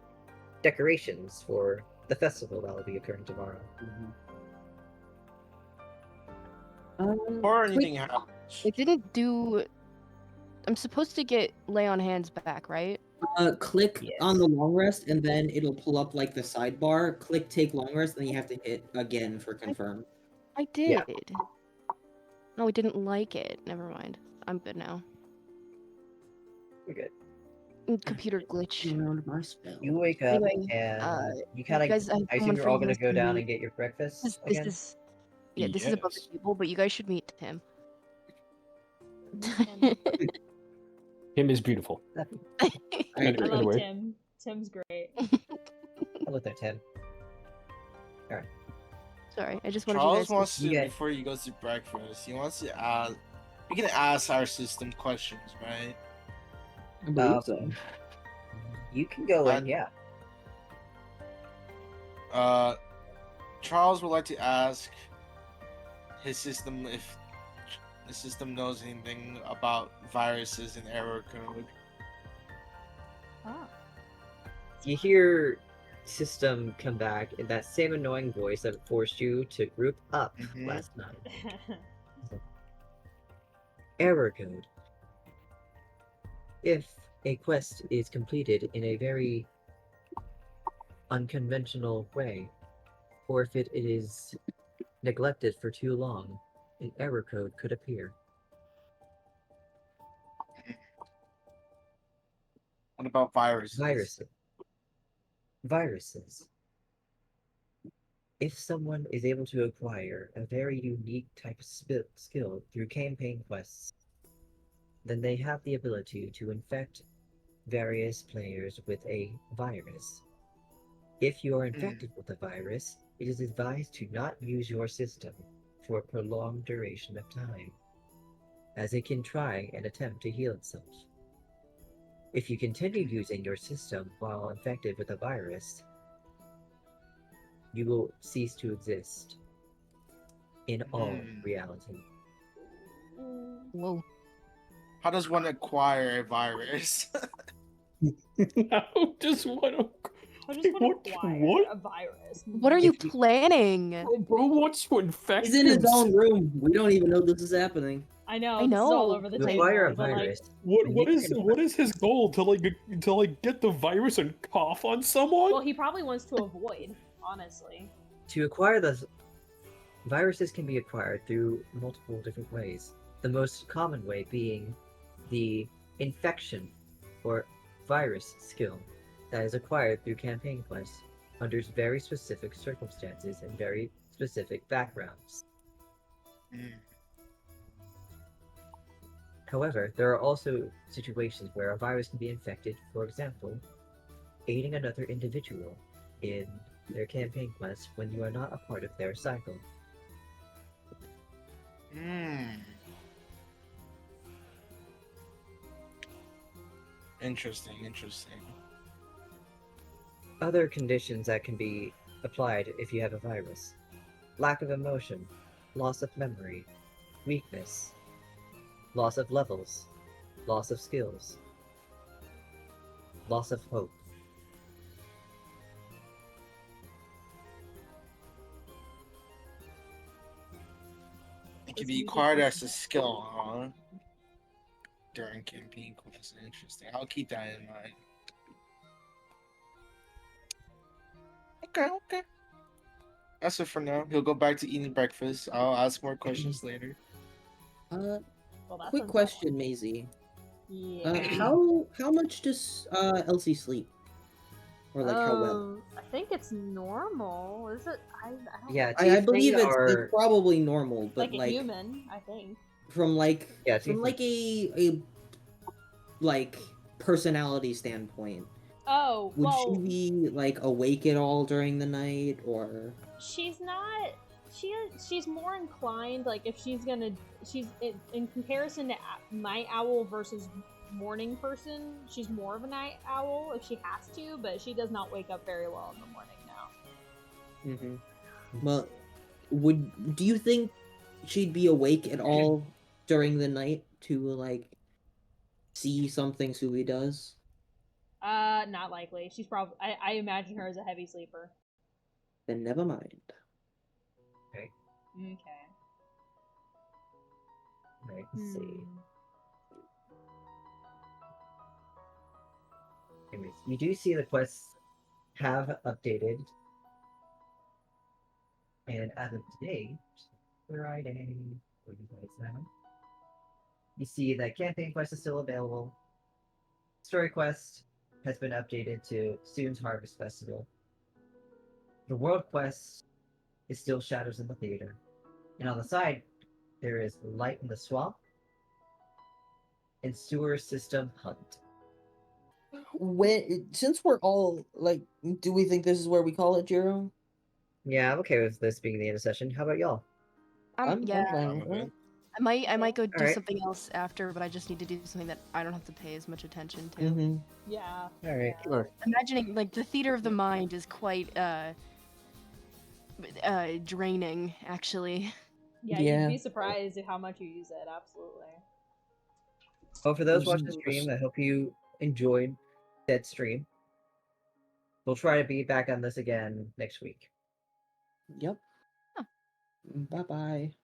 decorations for the festival that will be occurring tomorrow. Or anything happens. It didn't do. I'm supposed to get lay on hands back, right? Click Yes. on the long rest, and then it'll pull up like the sidebar. Click take long rest, and then you have to hit again for confirm. I did. Yeah. No, I didn't like it. Never mind. I'm good now. You're good. Computer glitch. Around my spell. You wake up Anyway, and you kind of. guys, I have I assume someone you're for all you gonna guys go to down meet. and get your breakfast This again. is this is above the Yes. table, but you guys should meet him. Him is beautiful. I Anyway, love Tim. Tim's great. Hello there, Tim. Sorry, I just wanted Charles you guys wants to. to, You get- before he goes to breakfast, he wants to ask. We can ask our system questions, right? I believe so. You can go in, And- yeah. Charles would like to ask his system if the system knows anything about viruses and error code. Ah. You hear system come back in that same annoying voice that forced you to group up Mhm. last night. Error code. If a quest is completed in a very unconventional way, or if it is neglected for too long, an error code could appear. What about viruses? Viruses. If someone is able to acquire a very unique type of skill through campaign quests, then they have the ability to infect various players with a virus. If you are infected with a virus, it is advised to not use your system for a prolonged duration of time, as it can try and attempt to heal itself. If you continue using your system while infected with a virus, you will cease to exist in all reality. Whoa. How does one acquire a virus? How does one? I just want to acquire What? a virus. What are you planning? Bro wants to infect He's in his himself. own room. We don't even know this is happening. I know. I This is all know. over the To table. acquire a but, like, virus, What you can- what is his goal to get the virus and cough on someone? well, he probably wants to avoid, honestly. To acquire the viruses can be acquired through multiple different ways. The most common way being the infection or virus skill that is acquired through campaign quests under very specific circumstances and very specific backgrounds. However, there are also situations where a virus can be infected, for example, aiding another individual in their campaign quest when you are not a part of their cycle. Interesting. Other conditions that can be applied if you have a virus: lack of emotion, loss of memory, weakness, loss of levels, loss of skills, loss of hope. It can be acquired as a skill, huh? during campaign quests. Interesting. I'll keep that in mind. Okay. That's it for now. He'll go back to eating breakfast. I'll ask more questions later. Well, that Quick sounds question, Maisie. Yeah. How much does Elsie sleep? Or like how well? I think it's normal. Is it? I don't Yeah, I believe tiefling it's are probably normal, but like a human, I think. from like Yeah, from tiefling. like a like personality standpoint, Oh, would well, she be like awake at all during the night, or she's not. She's more inclined, like if she's gonna, she's in comparison to night owl versus morning person. She's more of a night owl if she has to, but she does not wake up very well in the morning now. Mm-hmm. Well, do you think she'd be awake at all during the night to like see something Sui does? Not likely. She's probably. I imagine her as a heavy sleeper. Then never mind. Okay. Okay. Right, let's see. Anyways, you do see the quests have updated. And as of today, Friday, what do you guys know? You see that campaign quest is still available. Story quest has been updated to Soon's Harvest Festival. The world quest is still Shadows in the Theater. And on the side, there is Light in the Swamp and Sewer System Hunt. Since we're all like, do we think this is where we call it, Jiro? Yeah, I'm okay with this being the end of session. How about y'all? Yeah, fine with that. I might go do Alright. something else after, but I just need to do something that I don't have to pay as much attention to. Mm-hmm. Yeah. Alright. Sure. Imagining like the theater of the mind is quite draining, actually. Yeah, Yeah. you'd be surprised at how much you use it. Absolutely. Well, for those watching the stream, I hope you enjoyed that stream. We'll try to be back on this again next week. Yep. Bye bye.